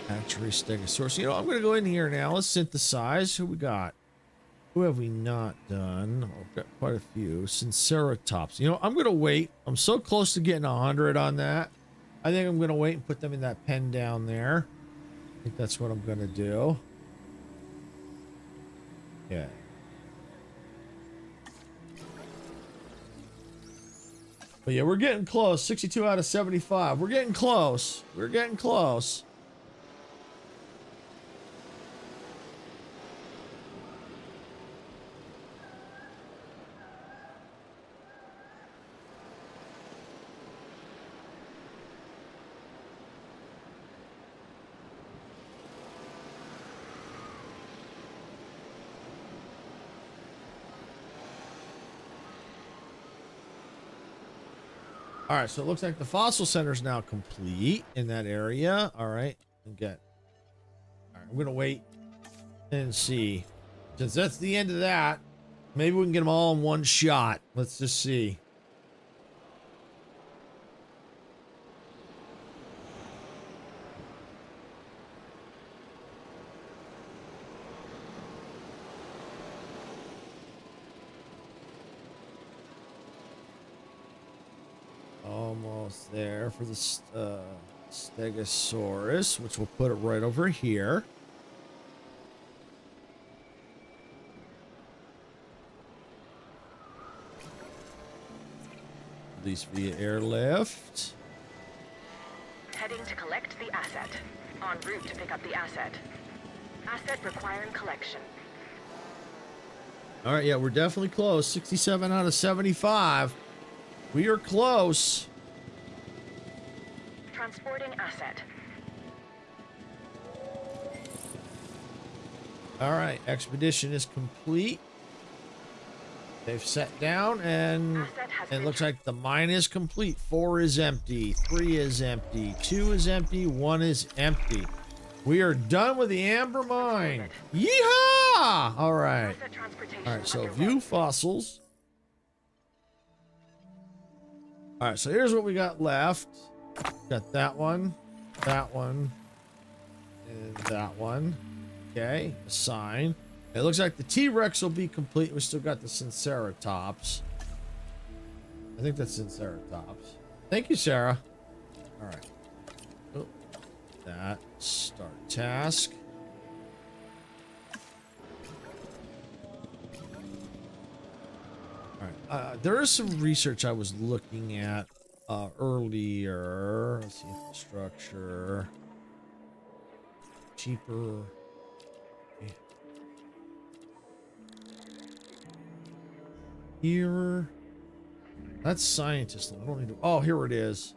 Hatchery Stegosaurus. You know, I'm going to go in here now. Let's synthesize. Who we got? Who have we not done? Oh, we've got quite a few. Sinceratops. You know, I'm going to wait. I'm so close to getting 100 on that. I think I'm going to wait and put them in that pen down there. I think that's what I'm going to do. Yeah. But yeah, we're getting close. 62 out of 75. We're getting close. We're getting close. All right, so it looks like the fossil center is now complete in that area. All right, all right, I'm gonna wait and see, since that's the end of that. Maybe we can get them all in one shot. Let's just see. Almost there for the Stegosaurus, which we'll put it right over here. At least via airlift. Heading to collect the asset. En route to pick up the asset. Asset requiring collection. All right, yeah, we're definitely close. 67 out of 75. We are close. Transporting asset. All right, expedition is complete. They've sat down and it looks like the mine is complete. 4 is empty, 3 is empty, 2 is empty, 1 is empty. We are done with the amber mine. Yeehaw! All right. All right, so view fossils. All right, so here's what we got left. Got that one, and that one. Okay, assign. It looks like the T-Rex will be complete. We still got the Sinceratops. I think that's Sinceratops. Thank you, Sarah. All right. Oh, that. Start task. All right. There is some research I was looking at earlier. Let's see, infrastructure. Cheaper. Here. That's scientist. I don't need to. Oh, here it is.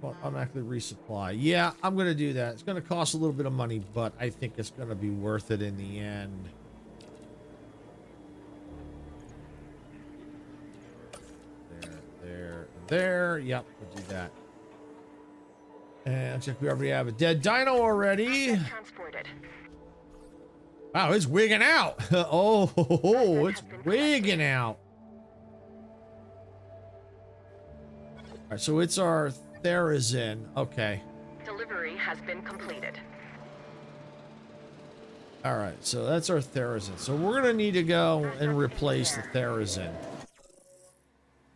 Automatically resupply. Yeah, I'm going to do that. It's going to cost a little bit of money, but I think it's going to be worth it in the end. There. Yep, we'll do that. And looks like we already have a dead dino already. Transported. Wow, it's wigging out. Oh, it's wigging out. All right, so it's our Therizin. Okay. Delivery has been completed. All right, so that's our Therizin. So we're going to need to go and replace the Therizin.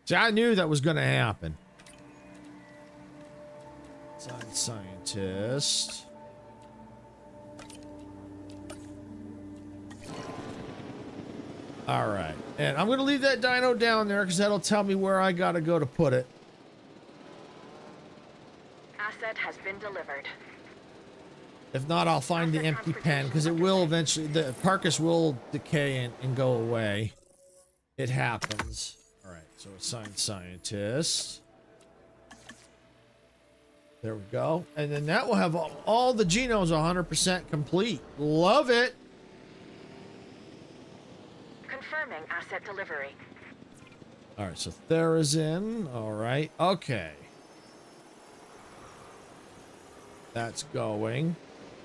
See, I knew that was going to happen. Scientist. All right, and I'm going to leave that dino down there because that'll tell me where I got to go to put it. Asset has been delivered. If not, I'll find the empty pen because it will eventually, the carcass will decay and go away. It happens. All right, so assign scientist. There we go. And then that will have all the genomes 100% complete. Love it. Confirming asset delivery. All right, so Therizin. All right, okay. That's going.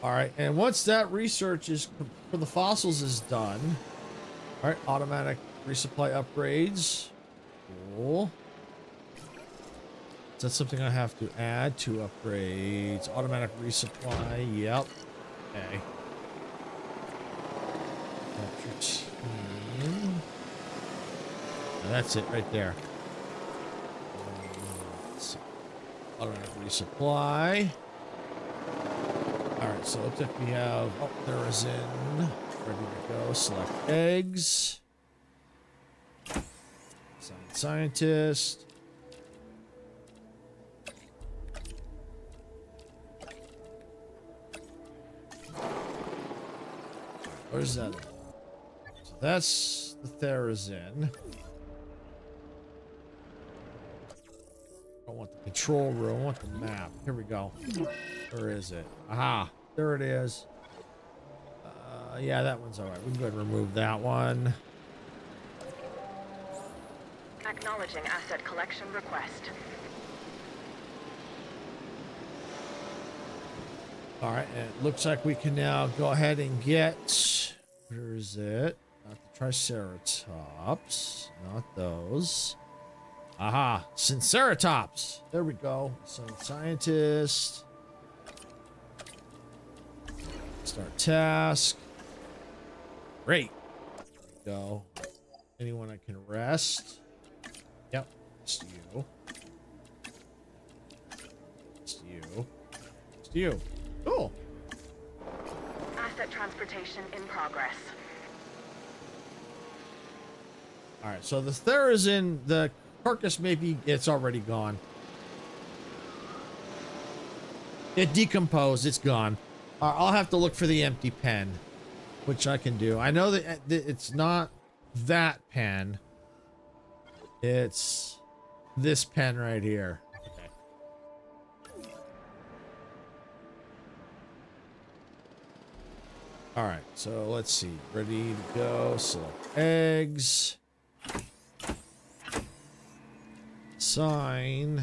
All right, and once that research is for the fossils is done, all right, automatic resupply upgrades. Cool. Is that something I have to add to upgrades? Automatic resupply. Yep. Okay. Capture team. Now that's it right there. Automatic resupply. All right, so it looks like we have, oh, Therizin, ready to go. Select eggs. Assign scientist. Where's that? So that's the Therizin. I don't want the control room, I want the map. Here we go. Where is it? Aha, there it is. Yeah, that one's all right. We can go ahead and remove that one. Acknowledging asset collection request. All right, and it looks like we can now go ahead and get, where is it? Not the Triceratops. Not those. Aha. Sinceratops. There we go. So scientist. Start task. Great. There we go. Anyone I can rest. Yep. It's you. It's you. It's you. Cool. Asset transportation in progress. All right, so the Therizin, the carcass, maybe it's already gone. It decomposed. It's gone. I'll have to look for the empty pen, which I can do. I know that it's not that pen. It's this pen right here. Okay. All right, so let's see. Ready to go. Select eggs. Sign.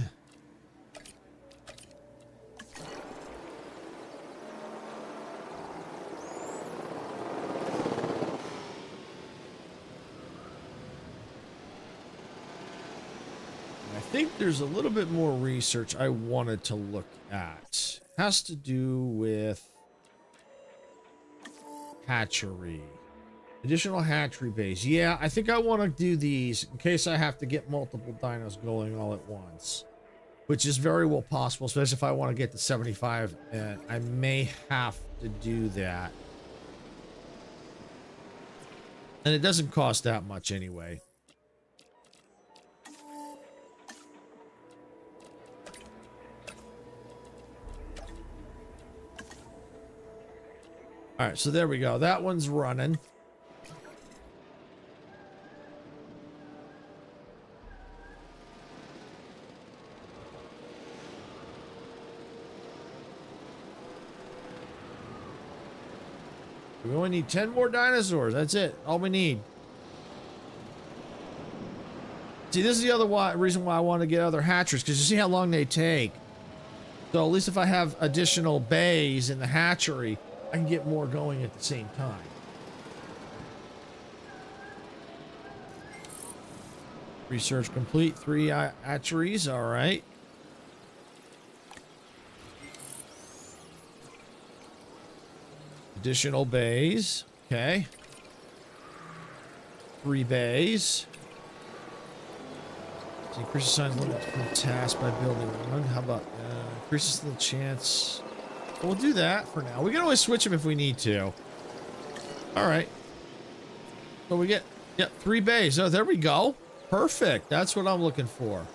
I think there's a little bit more research I wanted to look at. Has to do with hatchery. Additional hatchery base. Yeah, I think I want to do these in case I have to get multiple dinos going all at once, which is very well possible, especially if I want to get to 75, and I may have to do that. And it doesn't cost that much anyway. All right, so there we go. That one's running. We only need 10 more dinosaurs. That's it. All we need. See, this is the other reason why I want to get other hatcheries, because you see how long they take. So at least if I have additional bays in the hatchery, I can get more going at the same time. Research complete. 3 hatcheries. All right. Additional bays. Okay. 3 bays. So increases signs limit from task by building one. How about increases the chance? We'll do that for now. We can always switch them if we need to. All right. So we get 3 bays. Oh, there we go. Perfect. That's what I'm looking for.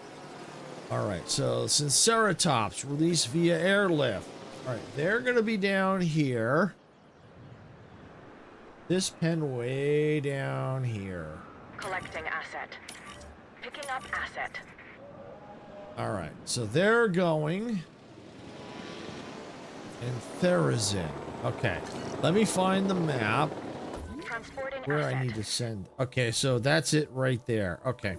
All right. So Sinceratops released via airlift. All right. They're going to be down here. This pen way down here. Collecting asset. Picking up asset. All right. So they're going. And Therizin. Okay. Let me find the map. Transporting Where asset. I need to send. Okay, so that's it right there. Okay.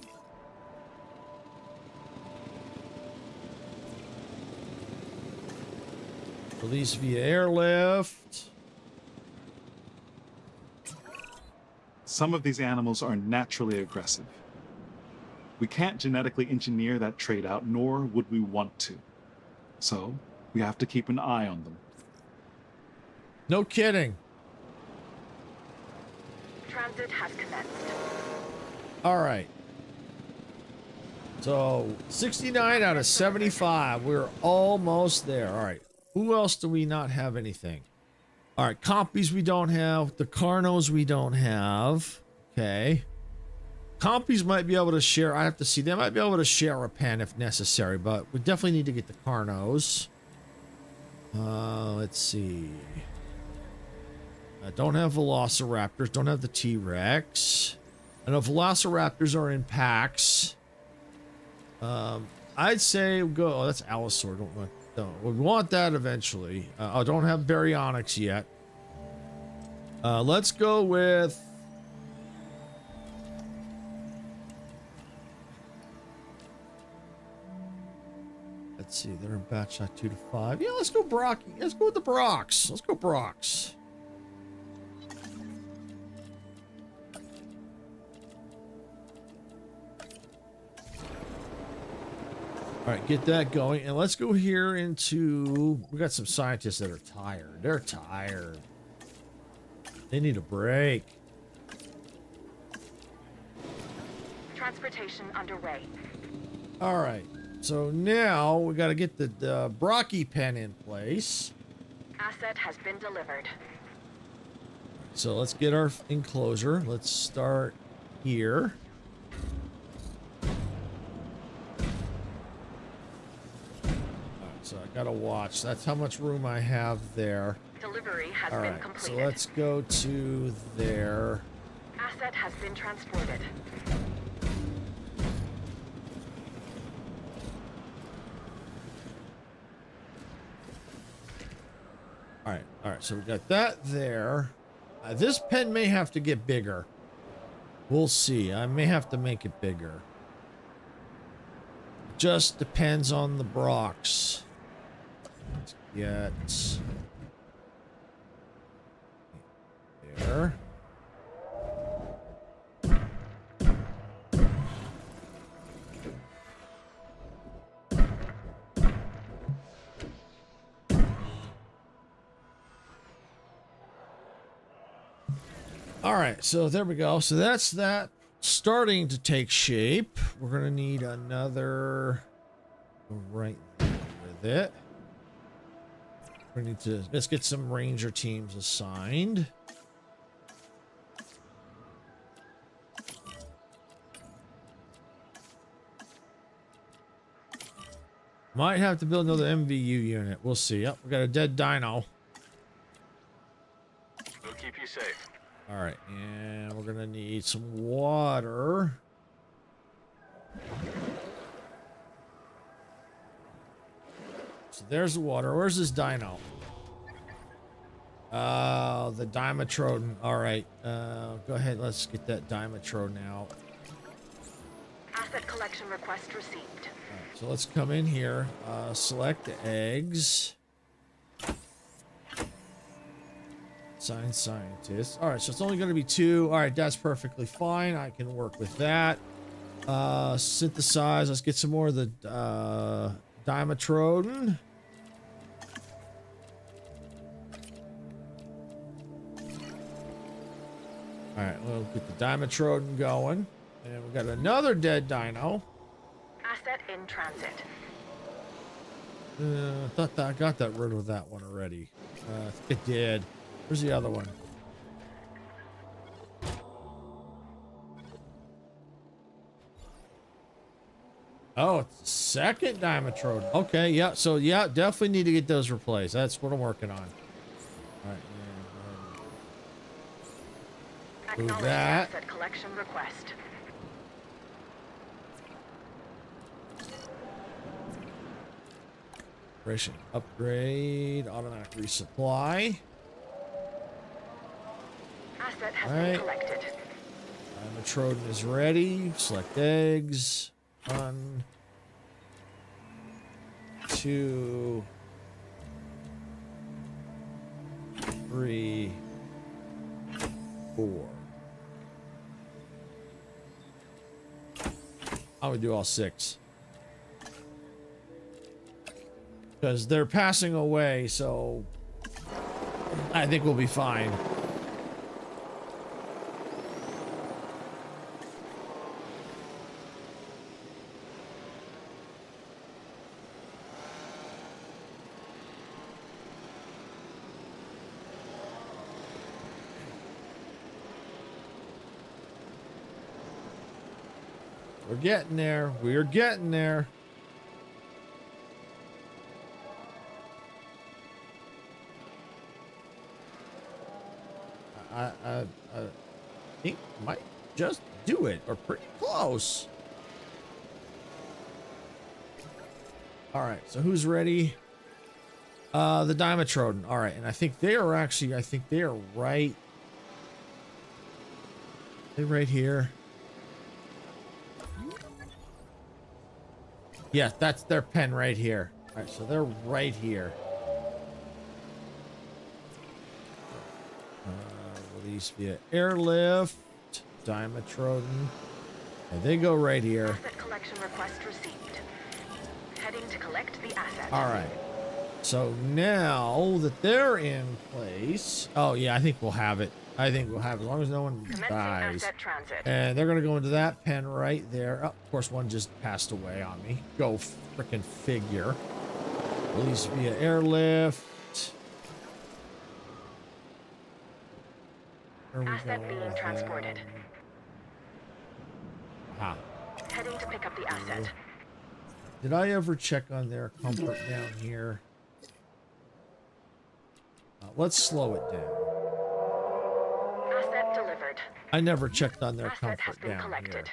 Release via airlift. Some of these animals are naturally aggressive. We can't genetically engineer that trait out, nor would we want to. So, we have to keep an eye on them. No kidding. Transit has commenced. All right. So 69 out of 75. We're almost there. All right. Who else do we not have anything? All right. Compies we don't have. The Carnos we don't have. Okay. Compies might be able to share. I have to see. They might be able to share a pen if necessary, but we definitely need to get the Carnos. Let's see. I don't have Velociraptors. Don't have the T-Rex. I know Velociraptors are in packs. I'd say go. Oh, that's Allosaur. We want that eventually. I don't have Baryonyx yet. Let's go with. Let's see. They're in batch 2 to 5. Yeah, let's go Brocky. Let's go with the Brox. Let's go Brox. All right, get that going. And let's go here into... We got some scientists that are tired. They're tired. They need a break. Transportation underway. All right. So now we got to get the Brocky pen in place. Asset has been delivered. So let's get our enclosure. Let's start here. All right, so I gotta watch. That's how much room I have there. Delivery has All been right, so completed. let's go to there. Asset has been transported. All right, so we got that there. This pen may have to get bigger. We'll see. I may have to make it bigger. Just depends on the Brocs. Let's get there. All right, so there we go. So that's that starting to take shape. We're gonna need another right there with it. We need to let's get some ranger teams assigned. Might have to build another MVU unit. We'll see. Yep, we got a dead dino. We'll keep you safe. All right, and we're gonna need some water. So there's the water. Where's this dino? The Dimetrodon. All right, go ahead. Let's get that Dimetrodon out. Asset collection request received. All right, so let's come in here. Select the eggs. Assign scientists. All right, so it's only going to be 2. All right, that's perfectly fine. I can work with that. Synthesize. Let's get some more of the Dimetrodon. All right, we'll get the Dimetrodon going. And we got another dead dino. Asset in transit. I thought that I got that rid of that one already. It did. Where's the other one? Oh, it's the second Dimetrodon. Okay, yeah. So yeah, definitely need to get those replaced. That's what I'm working on. All right. Move Acknowledge that. asset collection request. Ration upgrade. Automatic resupply. Asset has Right. been collected. Dimetrodon is ready. Select eggs. 1, 2, 3, 4. I would do all 6. Because they're passing away, so I think we'll be fine. We're getting there. We're getting there. I think might just do it, or pretty close. All right, so who's ready? The Dimetrodon. All right, and I think they are actually. I think they are right. They're right here. Yeah, that's their pen right here. All right, so they're right here. Release via airlift. Dimetrodon. And they go right here. Asset collection request received. Heading to collect the asset. All right. So now that they're in place, oh yeah, I think we'll have it. I think we'll have it as long as no one Commencing dies. asset transit. And they're gonna go into that pen right there. Oh, of course, one just passed away on me. Go frickin' figure. Release via airlift. There we Asset go. being transported. Ah. Heading to pick up the asset. Did I ever check on their comfort down here? Let's slow it down. Asset delivered. I never checked on their Asset has comfort been down collected.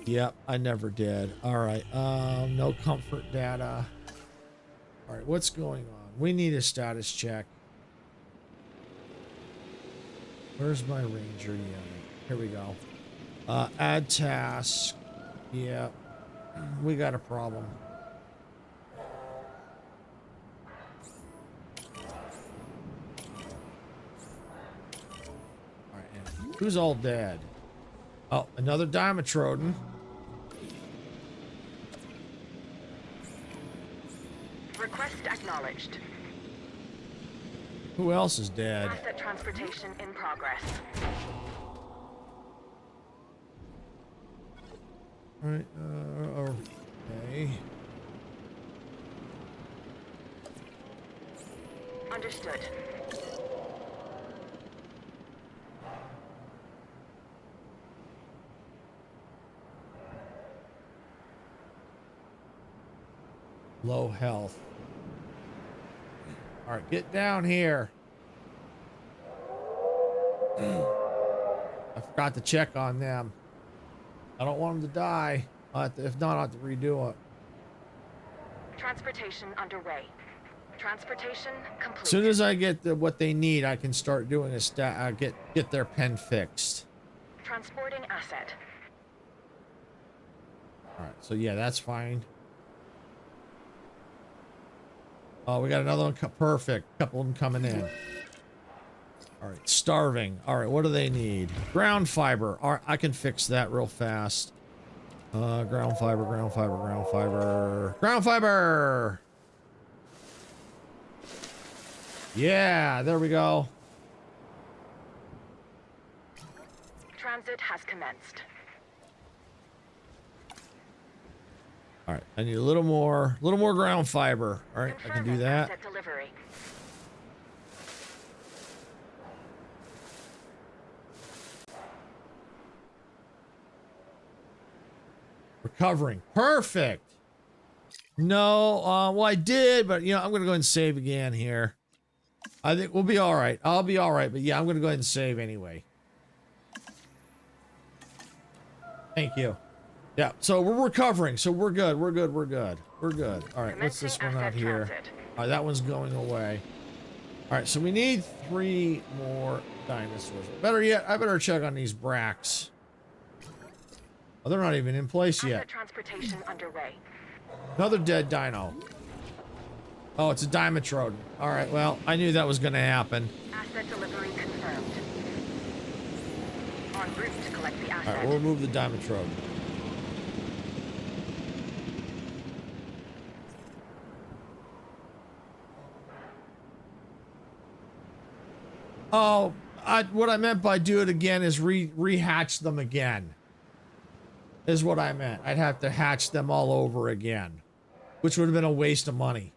here. Yep, I never did. All right, no comfort data. All right, what's going on? We need a status check. Where's my ranger unit? Here we go. Add task. Yeah, we got a problem. All right, and who's all dead? Oh, another Dimetrodon. Request acknowledged. Who else is dead? Asset transportation in progress. All right, okay. Understood. Low health. All right, get down here. I forgot to check on them. I don't want them to die. If not, I'll have to redo it. Transportation underway. Transportation complete. As soon as I get what they need, I can start doing a get their pen fixed. Transporting asset. All right, so yeah, that's fine. Oh, we got another one. Perfect. Couple of them coming in. All right, starving. All right, what do they need? Ground fiber. All right, I can fix that real fast. Ground fiber, ground fiber, ground fiber. Ground fiber! Yeah, there we go. Transit has commenced. All right, I need a little more ground fiber. All right, I can do Confirming that. asset delivery. Recovering. Perfect. No, well, I did, but you know, I'm going to go ahead and save again here. I think we'll be all right. I'll be all right, but yeah, I'm going to go ahead and save anyway. Thank you. Yeah, so we're recovering, so we're good. We're good. We're good. We're good. All right, what's this one out here? All right, that one's going away. All right, so we need 3 more dinosaurs. Better yet, I better check on these bracks. Oh, they're not even in place yet. Asset transportation underway. Another dead dino. Oh, it's a Dimetrodon. All right, well, I knew that was going to happen. Asset delivery confirmed. En route to collect the asset. All right, we'll remove the Dimetrodon. Oh, what I meant by do it again is rehatch them again. Is what I meant. I'd have to hatch them all over again, which would have been a waste of money.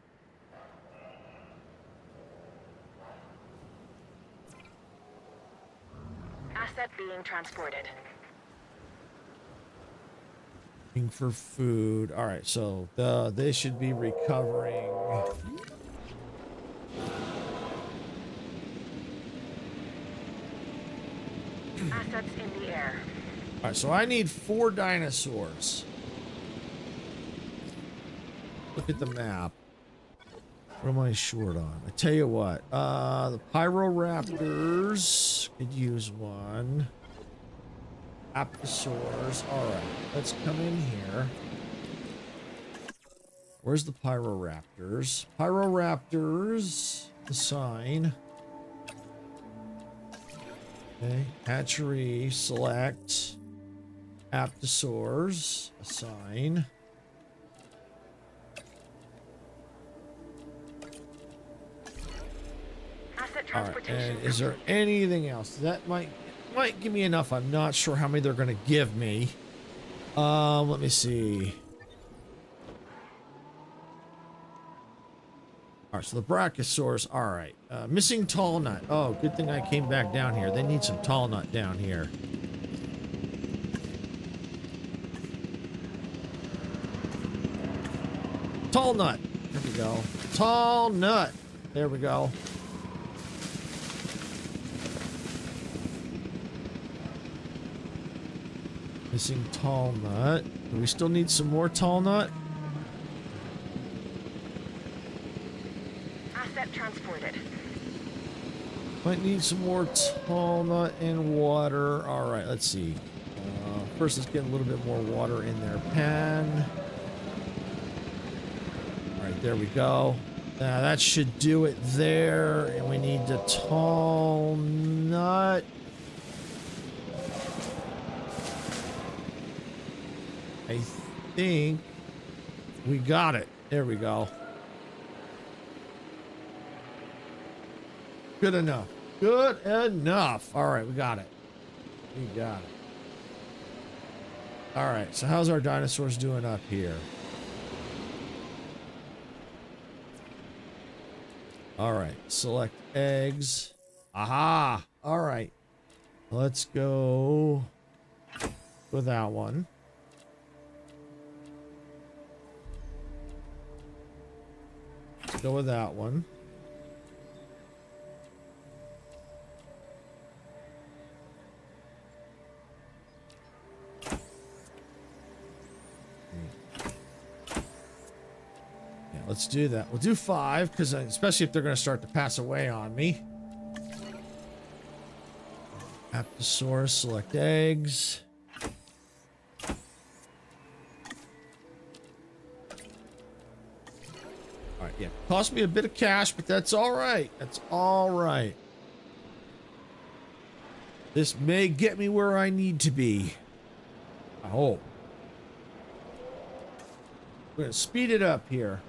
Asset being transported. Looking for food. All right, so they should be recovering. Assets in the air. All right, so I need 4 dinosaurs. Look at the map. What am I short on? I tell you what, the Pyroraptors could use one. Apatosaurs. All right, let's come in here. Where's the Pyroraptors? Pyroraptors, assign. Okay, hatchery, select. Apatosaurs, assign. Asset All right, transportation. and is there anything else? That might give me enough. I'm not sure how many they're going to give me. Let me see. All right, so the Brachiosaurus. All right, missing tall nut. Oh, good thing I came back down here. They need some tall nut down here. Tall nut. There we go. Tall nut. There we go. Missing tall nut. Do we still need some more tall nut? Asset transported. Might need some more tall nut and water. All right, let's see. First, let's get a little bit more water in their pan. All right, there we go. That should do it there. And we need the tall nut. I think we got it. There we go. Good enough. Good enough. All right, we got it. We got it. All right, so how's our dinosaurs doing up here? All right, select eggs. Aha! All right, let's go with that one. Let's go with that one. Let's do that. We'll do 5, because especially if they're going to start to pass away on me. Apatosaurus, select eggs. All right, yeah. Cost me a bit of cash, but that's all right. That's all right. This may get me where I need to be. I hope. We're going to speed it up here.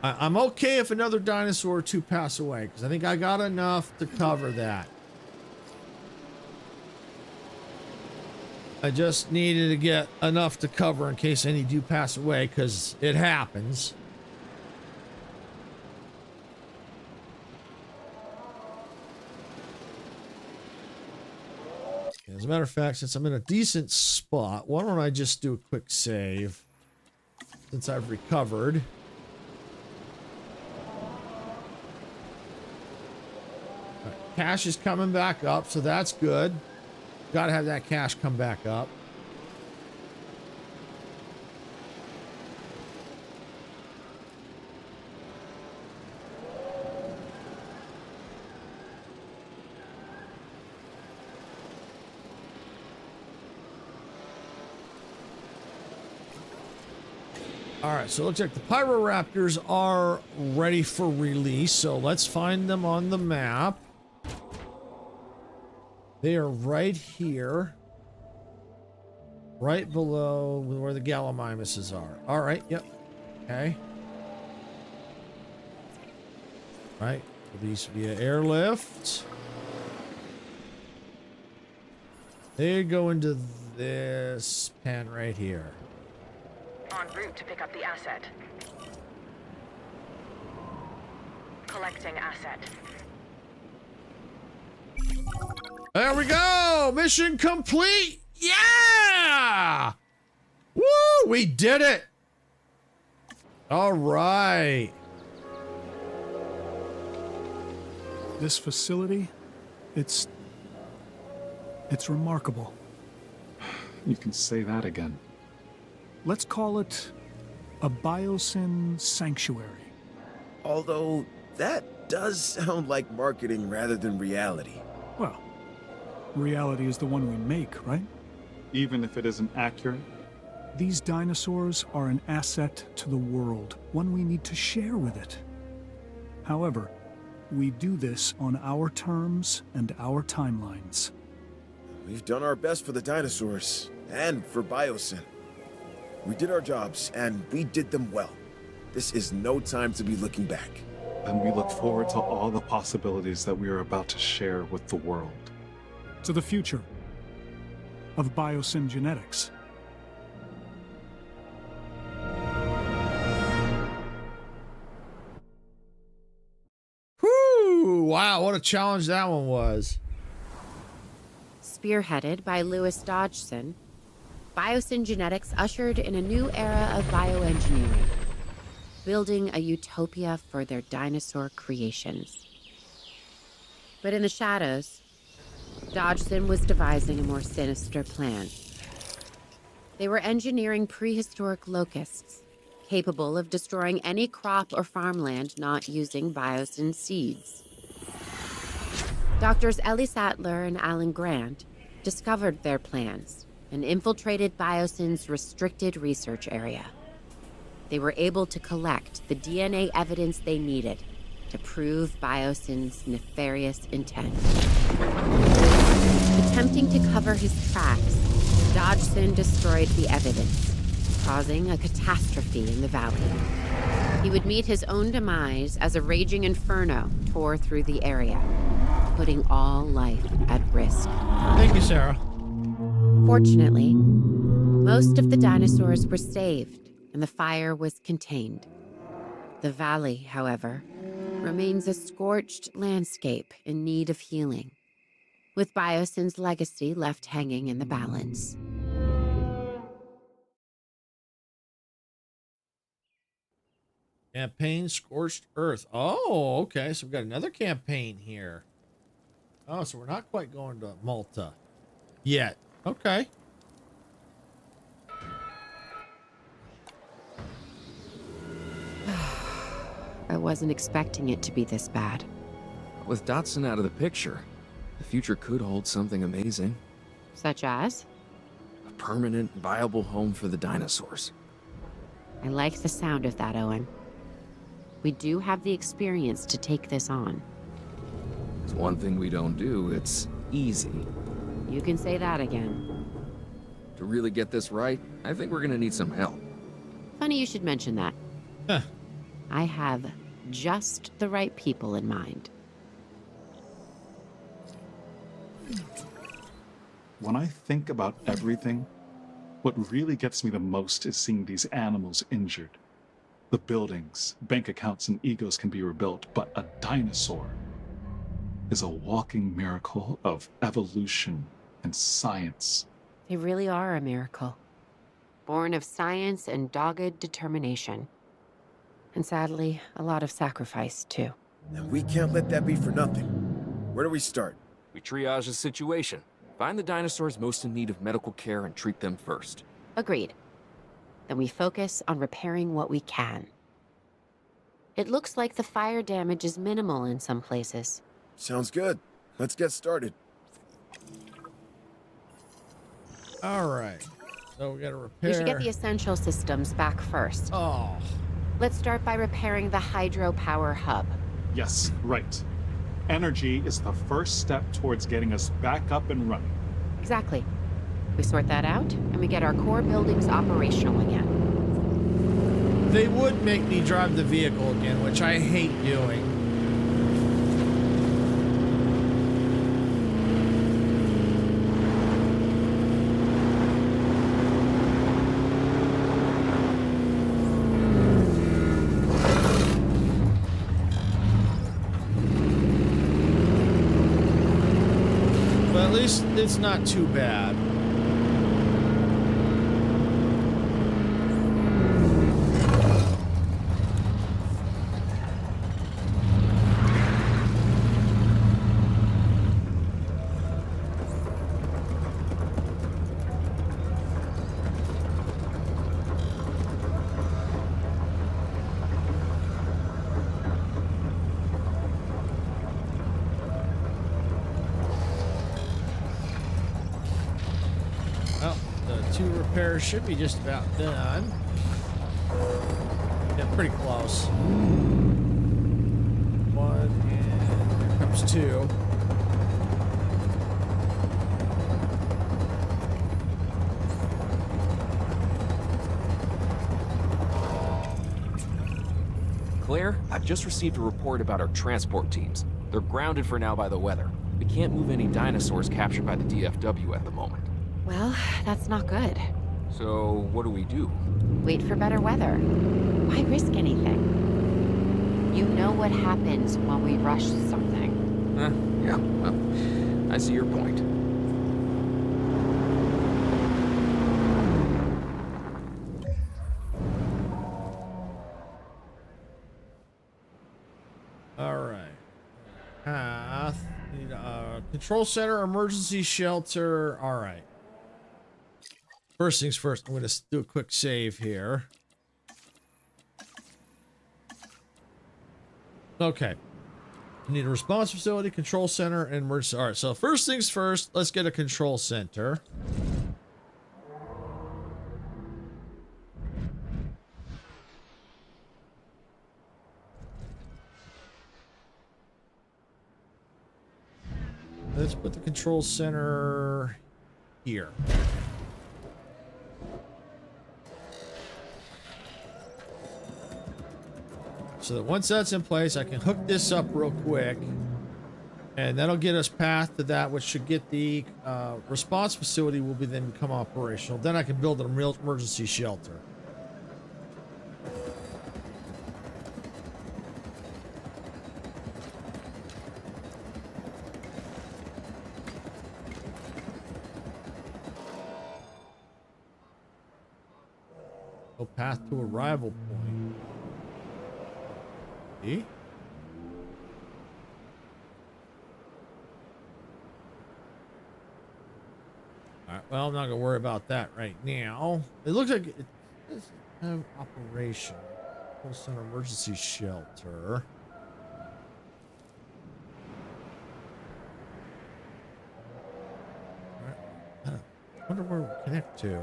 I'm okay if another dinosaur or two pass away, because I think I got enough to cover that. I just needed to get enough to cover in case any do pass away, because it happens. As a matter of fact, since I'm in a decent spot, why don't I just do a quick save since I've recovered. Cash is coming back up, so that's good. Got to have that cash come back up. All right, so it looks like the Pyroraptors are ready for release, so let's find them on the map. They are right here. Right below where the Gallimimuses are. All right, yep. Okay. Right, release via airlift. They go into this pan right here. En route to pick up the asset. Collecting asset. There we go! Mission complete! Yeah! Woo! We did it! All right. This facility, it's remarkable. You can say that again. Let's call it a Biosyn sanctuary. Although, that does sound like marketing rather than reality. Well, reality is the one we make, right? Even if it isn't accurate, These dinosaurs are an asset to the world, one we need to share with it. However, we do this on our terms and our timelines. We've done our best for the dinosaurs, and for Biosyn. We did our jobs, and we did them well. This is no time to be looking back. then we look forward to all the possibilities that we are about to share with the world. To the future of Biosyn genetics. Whew! Wow, what a challenge that one was. Spearheaded by Louis Dodgson, Biosyn genetics ushered in a new era of bioengineering, building a utopia for their dinosaur creations. But in the shadows, Dodgson was devising a more sinister plan. They were engineering prehistoric locusts, capable of destroying any crop or farmland not using Biosyn seeds. Doctors Ellie Sattler and Alan Grant discovered their plans and infiltrated Biosyn's restricted research area. They were able to collect the DNA evidence they needed to prove Biosyn's nefarious intent. Attempting to cover his tracks, Dodgson destroyed the evidence, causing a catastrophe in the valley. He would meet his own demise as a raging inferno tore through the area, putting all life at risk. Thank you, Sarah. Fortunately, most of the dinosaurs were saved and the fire was contained. The valley, however, remains a scorched landscape in need of healing, with Biosyn's legacy left hanging in the balance. Campaign Scorched Earth. Oh, okay. So we've got another campaign here. Oh, so we're not quite going to Malta yet. Okay. I wasn't expecting it to be this bad. With Dodgson out of the picture, the future could hold something amazing. Such as? A permanent, viable home for the dinosaurs. I like the sound of that, Owen. We do have the experience to take this on. It's one thing we don't do, it's easy. You can say that again. To really get this right, I think we're gonna need some help. Funny you should mention that. Huh. I have just the right people in mind. When I think about everything, what really gets me the most is seeing these animals injured. The buildings, bank accounts, and egos can be rebuilt, but a dinosaur is a walking miracle of evolution and science. They really are a miracle. Born of science and dogged determination. And sadly, a lot of sacrifice, too. And we can't let that be for nothing. Where do we start? We triage the situation. Find the dinosaurs most in need of medical care and treat them first. Agreed. Then we focus on repairing what we can. It looks like the fire damage is minimal in some places. Sounds good. Let's get started. All right. So we got to repair. We should get the essential systems back first. Oh. Let's start by repairing the hydropower hub. Yes, right. Energy is the first step towards getting us back up and running. Exactly. We sort that out, and we get our core buildings operational again. They would make me drive the vehicle again, which I hate doing. But at least it's not too bad. Well, the 2 repairs should be just about done. Yeah, pretty close. 1 and here comes 2. Claire, I've just received a report about our transport teams. They're grounded for now by the weather. We can't move any dinosaurs captured by the DFW at the moment. Well, that's not good. So, what do we do? Wait for better weather. Why risk anything? You know what happens when we rush something. Yeah, well, I see your point. All right. Path. Need control center, emergency shelter. All right. First things first, I'm going to do a quick save here. Okay. I need a response facility, control center, and emergency. All right, so first things first, let's get a control center. Let's put the control center here. So that once that's in place, I can hook this up real quick. And that'll get us path to that, which should get the response facility will then become operational. Then I can build a real emergency shelter. Oh, path to arrival point. See? Alright, well, I'm not going to worry about that right now. It looks like it does have operation. Full center emergency shelter. Alright, I wonder where we connect to.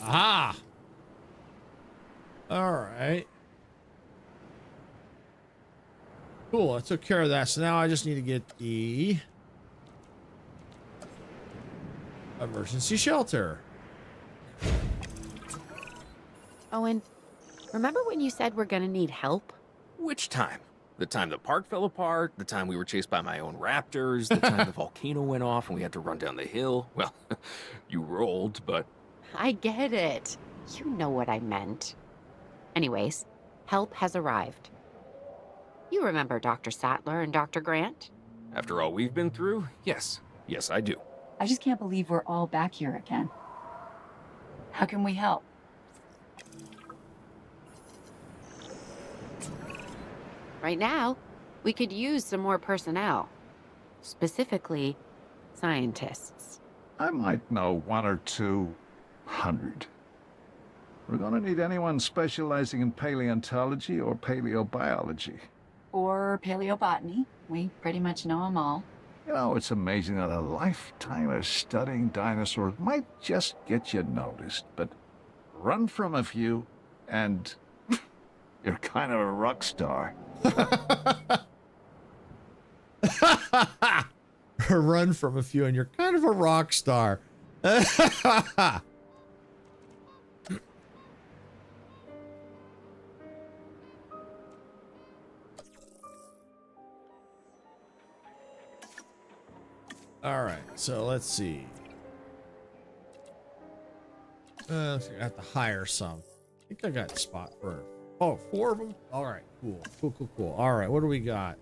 Aha! All right. Cool, I took care of that. So now I just need to get the emergency shelter. Owen, remember when you said we're gonna need help? Which time? The time the park fell apart, the time we were chased by my own raptors, the time the volcano went off and we had to run down the hill. Well, you rolled, but... I get it. You know what I meant. Anyways, help has arrived. You remember Dr. Sattler and Dr. Grant? After all we've been through, yes. Yes, I do. I just can't believe we're all back here again. How can we help? Right now, we could use some more personnel. Specifically, scientists. I might know 1 or 200. We're gonna need anyone specializing in paleontology or paleobiology. Or paleobotany. We pretty much know them all. You know, it's amazing that a lifetime of studying dinosaurs might just get you noticed, but run from a few and you're kind of a rock star. Run from a few and you're kind of a rock star. All right, so let's see. I have to hire some. I think I got a spot for 4 of them. All right, cool. All right, what do we got?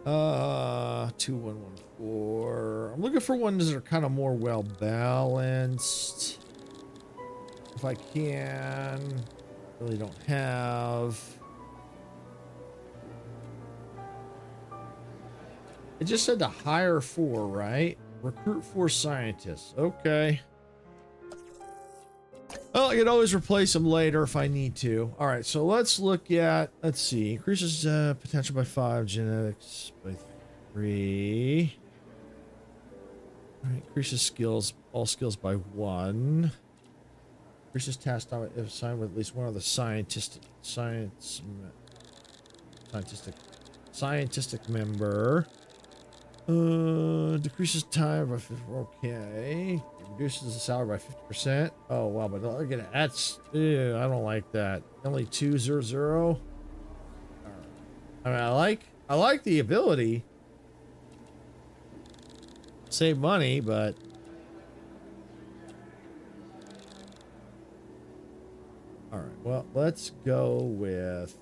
2114. I'm looking for ones that are kind of more well balanced. If I can, really don't have. It just said to hire 4, right? Recruit 4 scientists. Okay. Well, I can always replace them later if I need to. All right, so let's look at, let's see. Increases potential by 5, genetics by 3. All right, increases skills, all skills by 1. Increases task time if assigned with at least one of the scientific member. Decreases time by 50. Okay. Reduces the salary by 50%. Oh wow, but look at that's. Ew, I don't like that. Only 200. I mean, I like the ability. Save money, but. All right. Well, let's go with.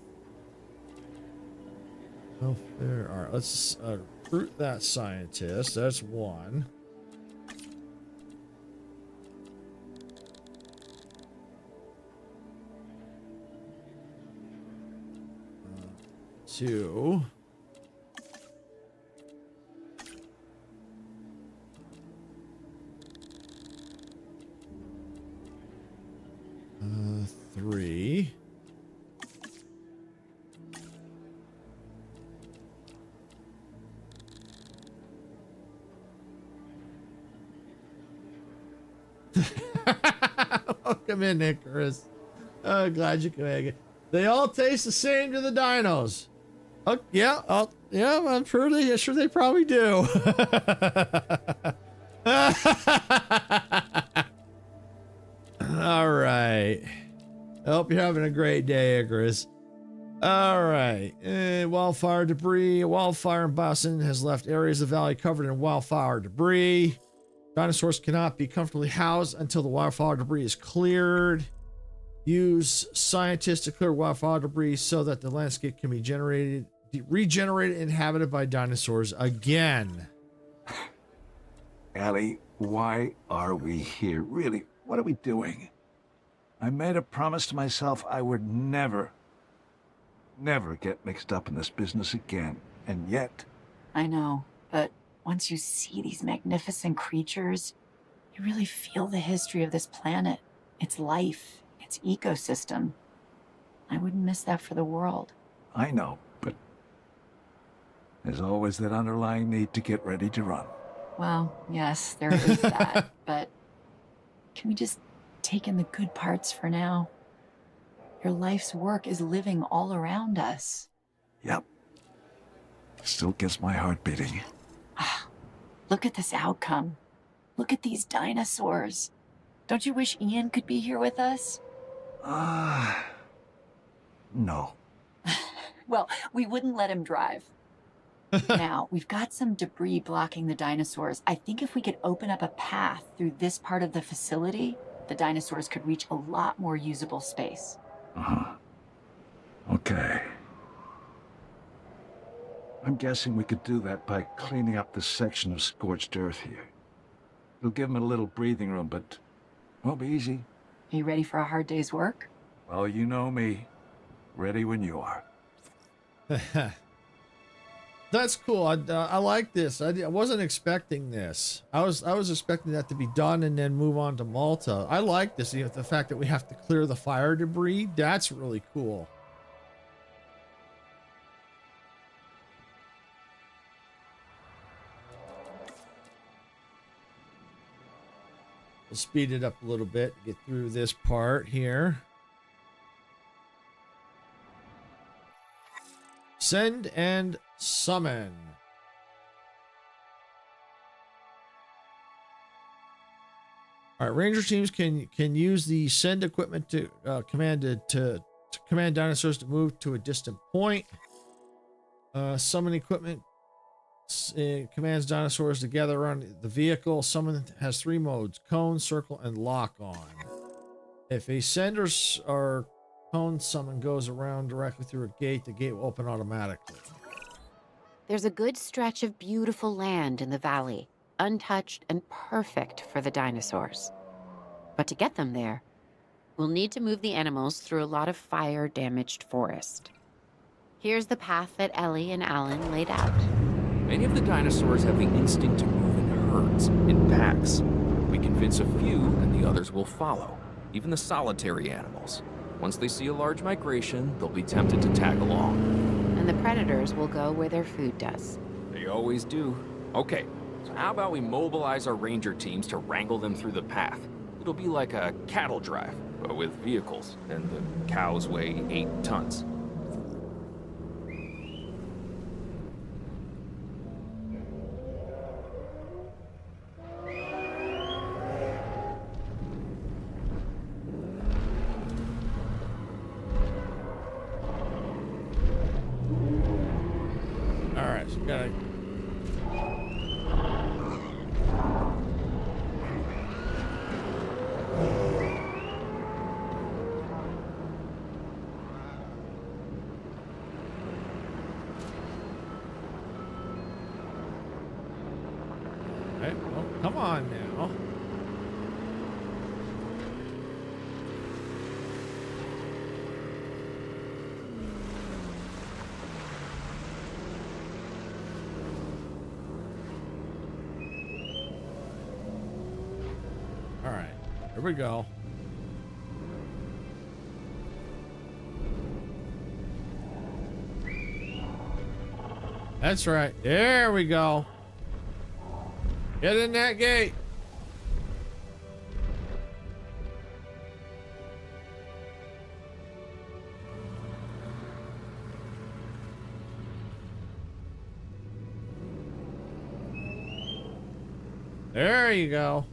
Oh, there. All right. Let's recruit that scientist. That's one. Two. Three. Welcome in, Icarus. Oh, glad you can make it. They all taste the same to the dinos. Oh, yeah. Oh, yeah. I'm sure they probably do. All right. I hope you're having a great day, Icarus. All right. Wildfire debris. A wildfire in Biosyn has left areas of the valley covered in wildfire debris. Dinosaurs cannot be comfortably housed until the wildfire debris is cleared. Use scientists to clear wildfire debris so that the landscape can be regenerated and inhabited by dinosaurs again. Ellie, why are we here? Really, what are we doing? I made a promise to myself I would never get mixed up in this business again. And yet... I know, but once you see these magnificent creatures, you really feel the history of this planet, its life, its ecosystem. I wouldn't miss that for the world. I know, but there's always that underlying need to get ready to run. Well, yes, there is that, but can we just take in the good parts for now? Your life's work is living all around us. Yep. Still gets my heart beating. Look at this outcome. Look at these dinosaurs. Don't you wish Ian could be here with us? No. Well, we wouldn't let him drive. Now, we've got some debris blocking the dinosaurs. I think if we could open up a path through this part of the facility, the dinosaurs could reach a lot more usable space. Okay. I'm guessing we could do that by cleaning up this section of scorched earth here. It'll give them a little breathing room, but won't be easy. Are you ready for a hard day's work? Well, you know me. Ready when you are. That's cool. I like this. I wasn't expecting this. I was expecting that to be done and then move on to Malta. I like this. The fact that we have to clear the fire debris. That's really cool. We'll speed it up a little bit. Get through this part here. Send and summon. All right, ranger teams can use the send equipment to command dinosaurs to move to a distant point. Summon equipment commands dinosaurs to gather around the vehicle. Summon has 3 modes: cone, circle, and lock on. If a sender or cone summon goes around directly through a gate, the gate will open automatically. There's a good stretch of beautiful land in the valley, untouched and perfect for the dinosaurs. But to get them there, we'll need to move the animals through a lot of fire-damaged forest. Here's the path that Ellie and Alan laid out. Many of the dinosaurs have the instinct to move in herds, in packs. We convince a few, and the others will follow, even the solitary animals. Once they see a large migration, they'll be tempted to tag along. And the predators will go where their food does. They always do. Okay, so how about we mobilize our ranger teams to wrangle them through the path? It'll be like a cattle drive, but with vehicles, and the cows weigh 8 tons. All right, so we gotta. Right, well, come on now. All right, here we go. That's right. There we go. Get in that gate. There you go.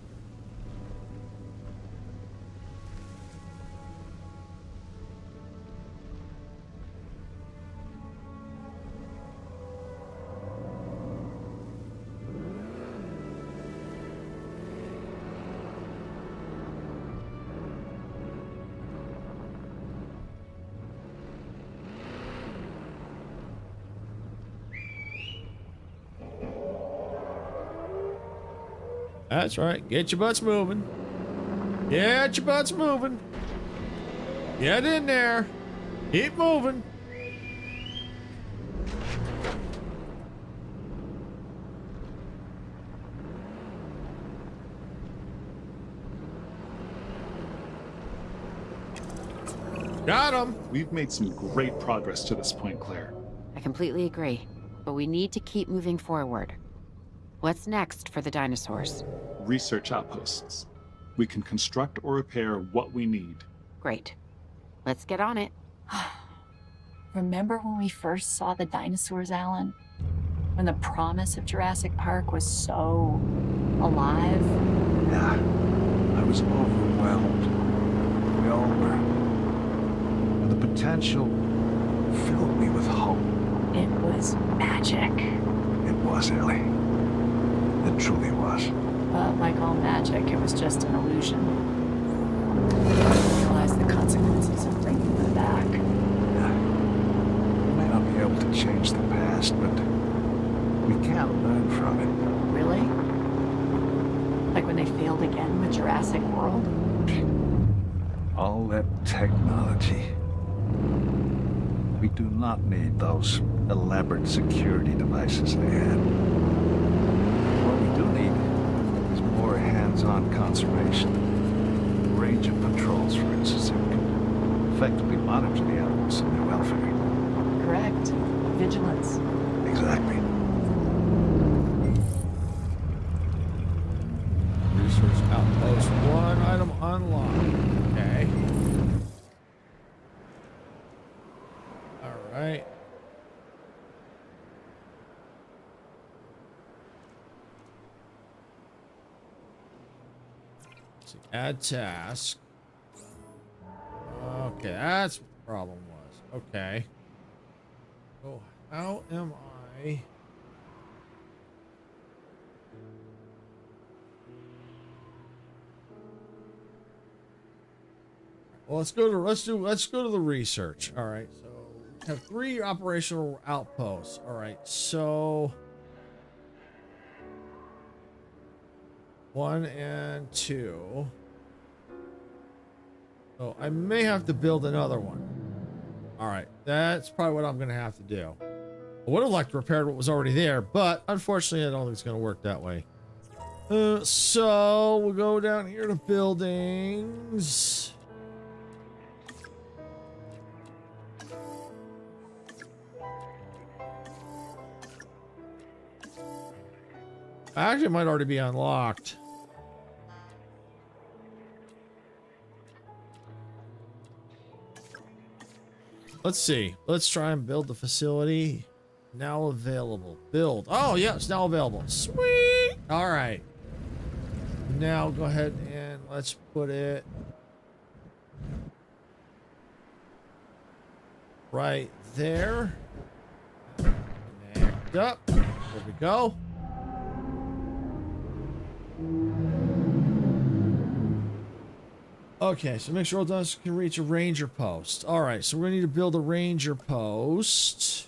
That's right. Get your butts moving. Get your butts moving. Get in there. Keep moving. Got him. We've made some great progress to this point, Claire. I completely agree, but we need to keep moving forward. What's next for the dinosaurs? Research outposts. We can construct or repair what we need. Great. Let's get on it. Remember when we first saw the dinosaurs, Alan? When the promise of Jurassic Park was so alive? Yeah, I was overwhelmed. We all were. And the potential filled me with hope. It was magic. It was, Ellie. It truly was. But like all magic, it was just an illusion. I didn't realize the consequences of bringing them back. Yeah. We may not be able to change the past, but we can learn from it. Really? Like when they failed again with Jurassic World? All that technology. We do not need those elaborate security devices they had. What we do need is more hands-on conservation. A range of patrols, for instance, that can effectively monitor the animals and their welfare. Correct. Vigilance. Exactly. Research outpost. One item unlocked. Okay. All right. Let's see. Add task. Okay, that's what the problem was. Okay. So how am I? Well, let's go to the research. All right, so we have 3 operational outposts. All right, so 1 and 2. So I may have to build another one. All right, that's probably what I'm gonna have to do. I would have liked to repair what was already there, but unfortunately, I don't think it's gonna work that way. So we'll go down here to buildings. Actually, it might already be unlocked. Let's see. Let's try and build the facility. Now available. Build. Oh, yeah, it's now available. Sweet. All right. Now go ahead and let's put it right there. Connect up. There we go. Okay, so make sure all done can reach a ranger post. All right, so we're gonna need to build a ranger post.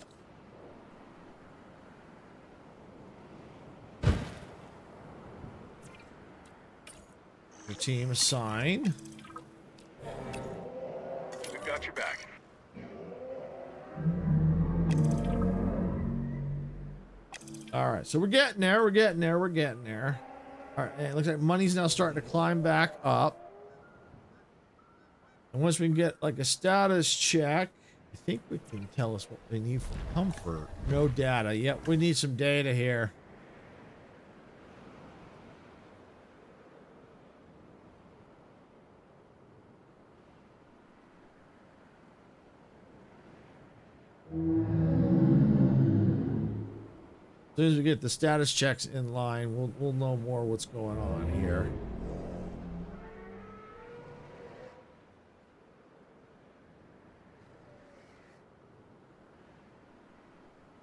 Your team assigned. We've got your back. All right, so we're getting there. We're getting there. We're getting there. All right, and it looks like money's now starting to climb back up. And once we can get like a status check, I think we can tell us what we need for comfort. No data. Yep, we need some data here. As soon as we get the status checks in line, we'll know more what's going on here.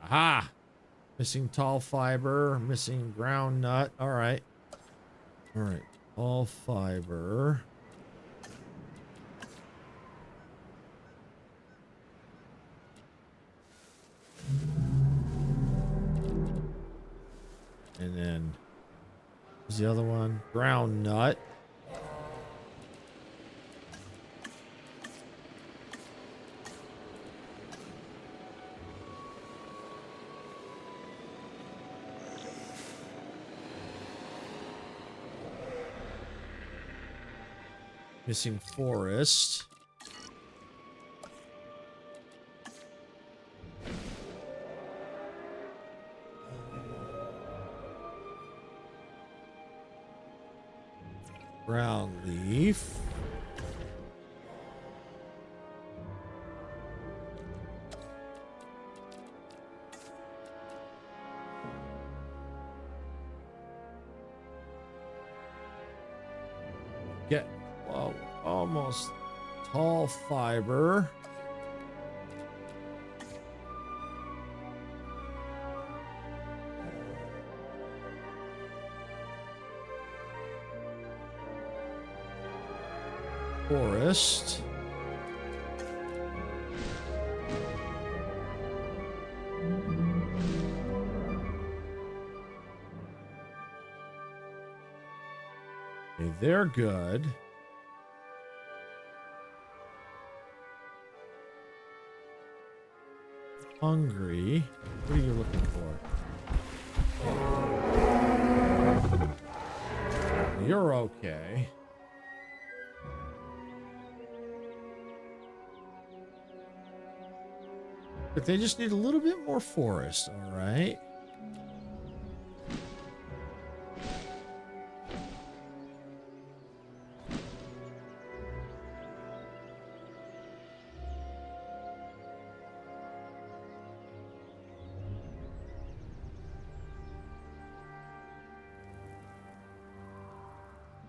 Aha! Missing tall fiber, missing ground nut. All right. All right. Tall fiber. And then what's the other one? Ground nut. Missing forest. Brown leaf. Get, well, almost tall fiber. Forest. Okay, they're good. Hungry. What are you looking for? You're okay. But they just need a little bit more forest, all right?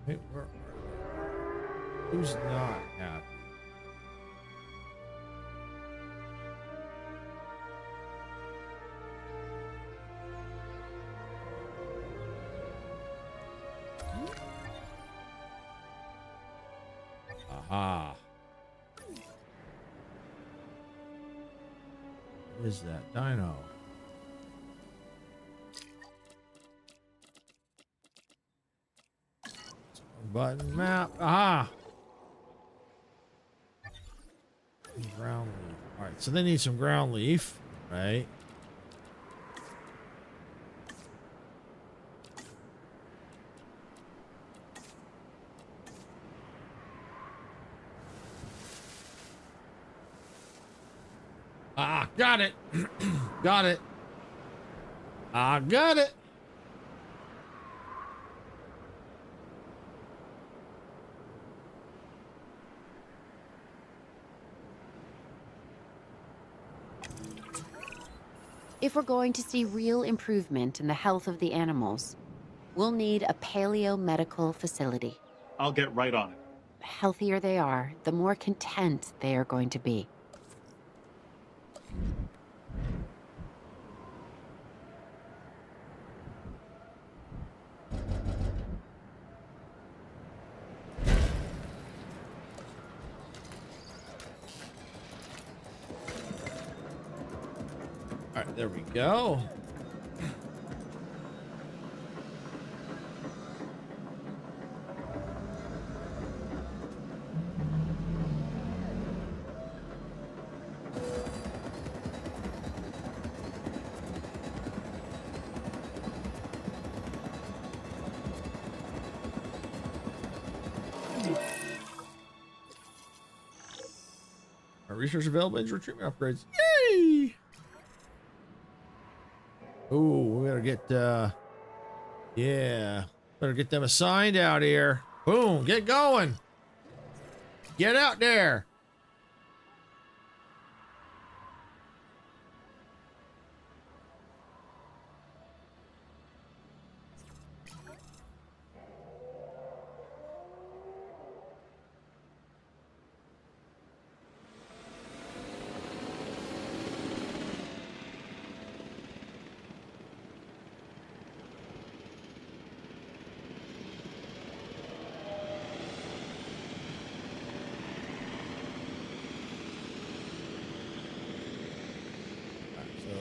Wait, where are they? Who's not happy? Aha. What is that? Dino. Button map. Aha. Ground leaf. All right, so they need some ground leaf, right? Ah, got it. Got it. I got it. If we're going to see real improvement in the health of the animals, we'll need a paleo-medical facility. I'll get right on it. The healthier they are, the more content they are going to be. All right, there we go. Our research available injury treatment upgrades. Yay! Oh, we gotta get, yeah. Better get them assigned out here. Boom, get going. Get out there.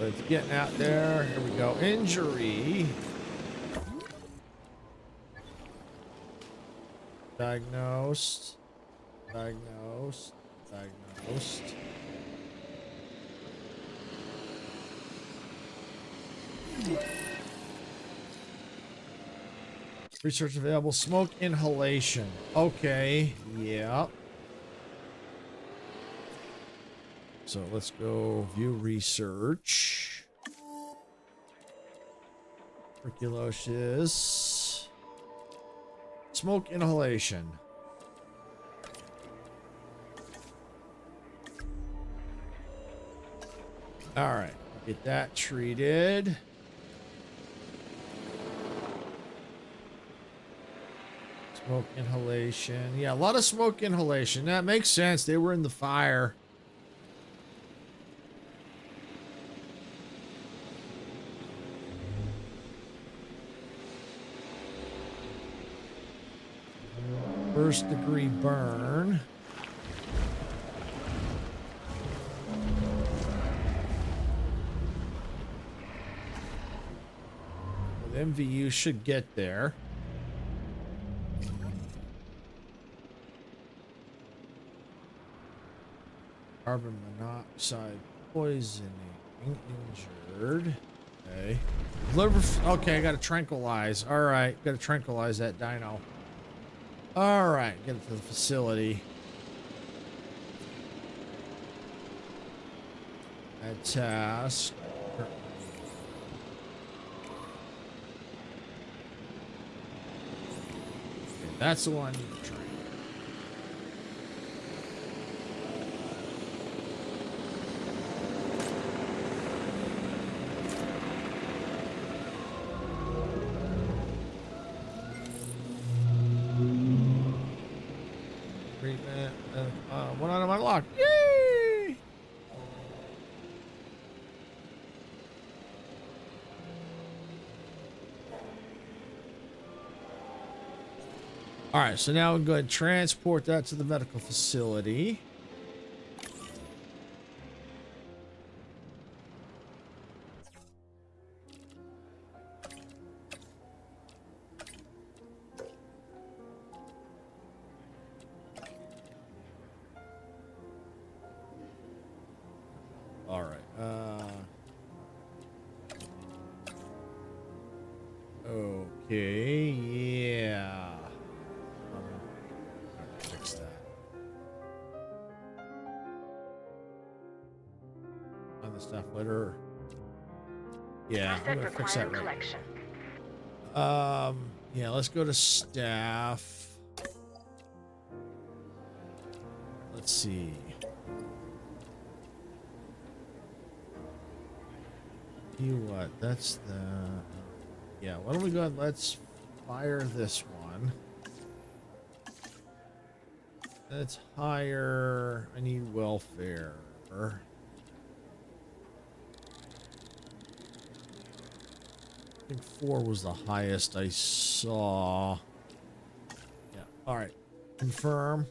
So it's getting out there. Here we go. Injury. Diagnosed. Diagnosed. Diagnosed. Research available. Smoke inhalation. Okay. Yeah. So let's go view research. Tuberculosis. Smoke inhalation. All right. Get that treated. Smoke inhalation. Yeah, a lot of smoke inhalation. That makes sense. They were in the fire. First degree burn. Well, MVU should get there. Carbon monoxide poisoning. Injured. Okay. Liver. Okay, I gotta tranquilize. All right, gotta tranquilize that dino. All right, get it to the facility. Add task. Okay, that's the one I need to train. One out of my lock. Yay! All right, so now we'll go ahead and transport that to the medical facility. All right. Okay. Yeah. Fix that. On the staff letter. Yeah, I'm gonna fix that right. Yeah, let's go to staff. Let's see. You what? That's the... Yeah, why don't we go and let's fire this one. Let's hire... I need welfare. I think 4 was the highest I saw. Yeah, alright. Confirm.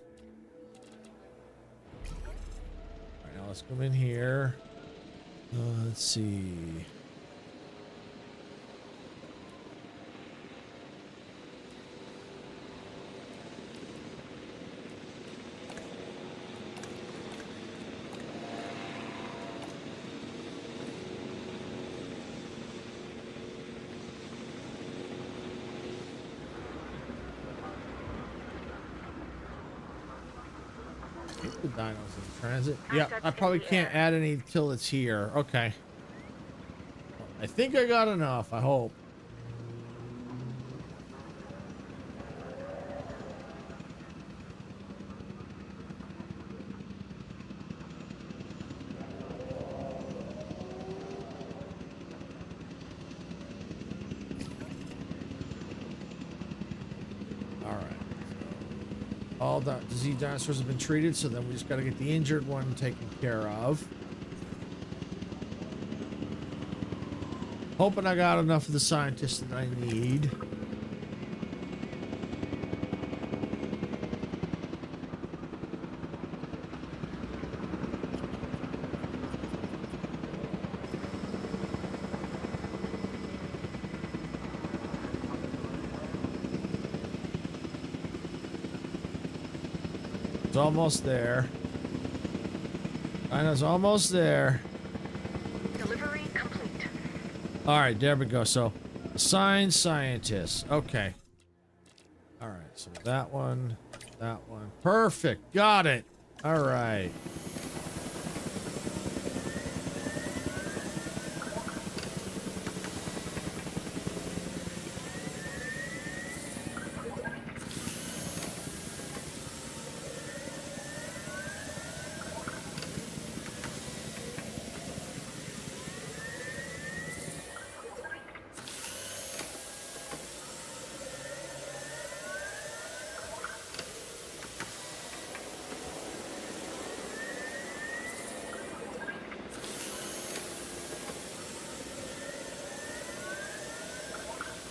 Alright, now let's come in here. Let's see. The dinos in transit. Yeah, I probably can't add any till it's here. Okay. I think I got enough, I hope. All the disease dinosaurs have been treated, so then we just got to get the injured one taken care of. Hoping I got enough of the scientists that I need. It's almost there. Dino's almost there. Delivery complete. All right, there we go. So, assigned scientists. Okay. All right, so that one. Perfect. Got it. All right.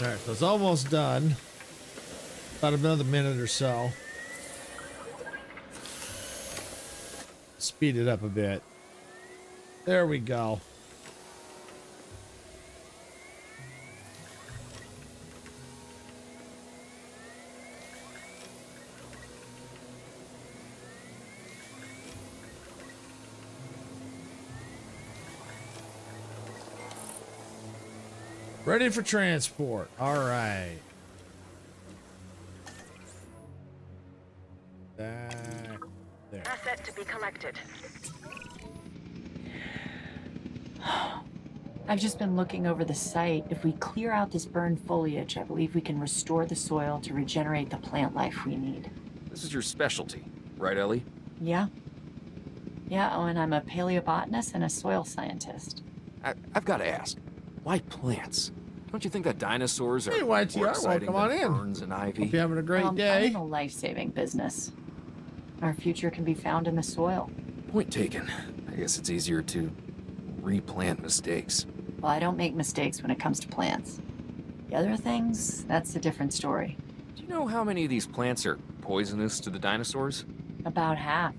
All right, so it's almost done. About another minute or so. Speed it up a bit. There we go. Ready for transport. All right. Back there. Asset to be collected. I've just been looking over the site. If we clear out this burned foliage, I believe we can restore the soil to regenerate the plant life we need. This is your specialty, right, Ellie? Yeah. Yeah, oh, and I'm a paleobotanist and a soil scientist. I've got to ask, why plants? Don't you think that dinosaurs are Hey, more YTR, exciting welcome on than in. ferns and ivy? Hope you're having a great I'm day. in the life-saving business. Our future can be found in the soil. Point taken. I guess it's easier to replant mistakes. Well, I don't make mistakes when it comes to plants. The other things, that's a different story. Do you know how many of these plants are poisonous to the dinosaurs? About half.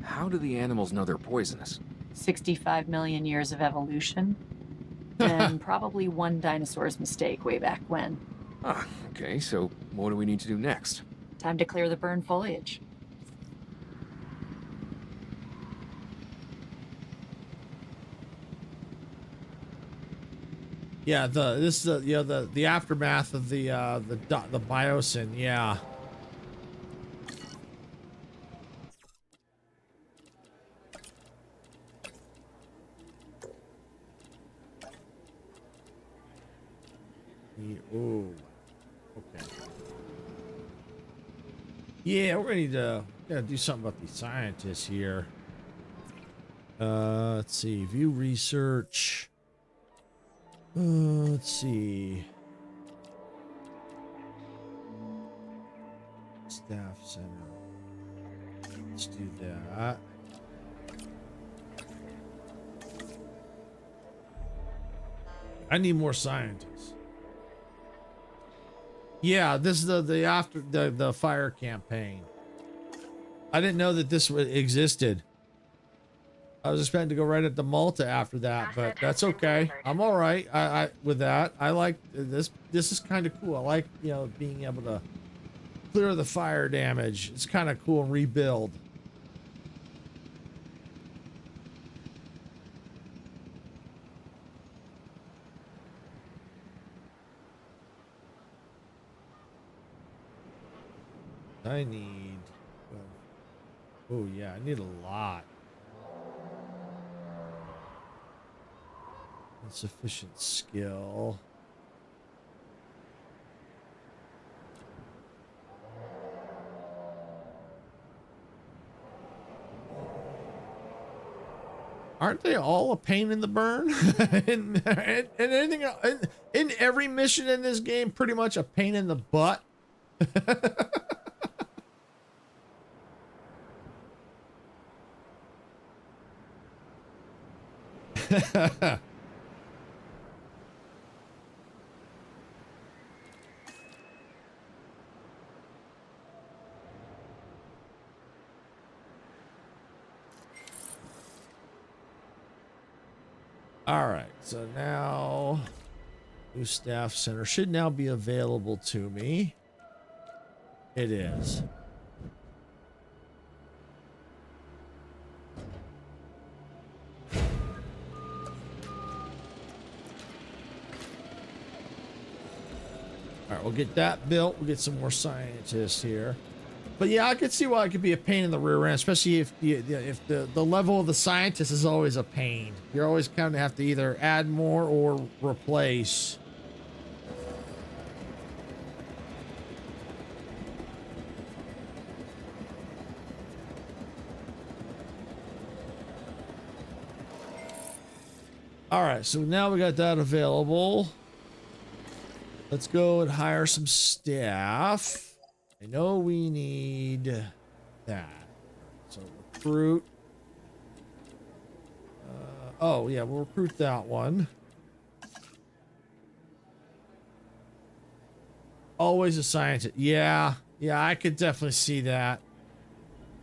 How do the animals know they're poisonous? 65 million years of evolution. And probably one dinosaur's mistake way back when. Ah, okay, so what do we need to do next? Time to clear the burned foliage. Yeah, the aftermath of the Biosyn, yeah. Ooh. Okay. Yeah, we're ready to gotta do something about these scientists here. Let's see. View research. Let's see. Staff center. Let's do that. I need more scientists. Yeah, this is the after the fire campaign. I didn't know that this existed. I was expecting to go right at the Malta after that, but that's okay. I'm all right. I with that. I like this. This is kind of cool. I like, you know, being able to clear the fire damage. It's kind of cool and rebuild. I need. Oh yeah, I need a lot. Insufficient skill. Aren't they all a pain in the burn? and anything else, in every mission in this game, pretty much a pain in the butt. All right, so now new staff center should now be available to me. It is. All right, we'll get that built. We'll get some more scientists here. But yeah, I could see why it could be a pain in the rear end, especially if the level of the scientist is always a pain. You're always kind of have to either add more or replace. All right, so now we got that available. Let's go and hire some staff. I know we need that. So recruit. Oh yeah, we'll recruit that one. Always a scientist. Yeah, I could definitely see that.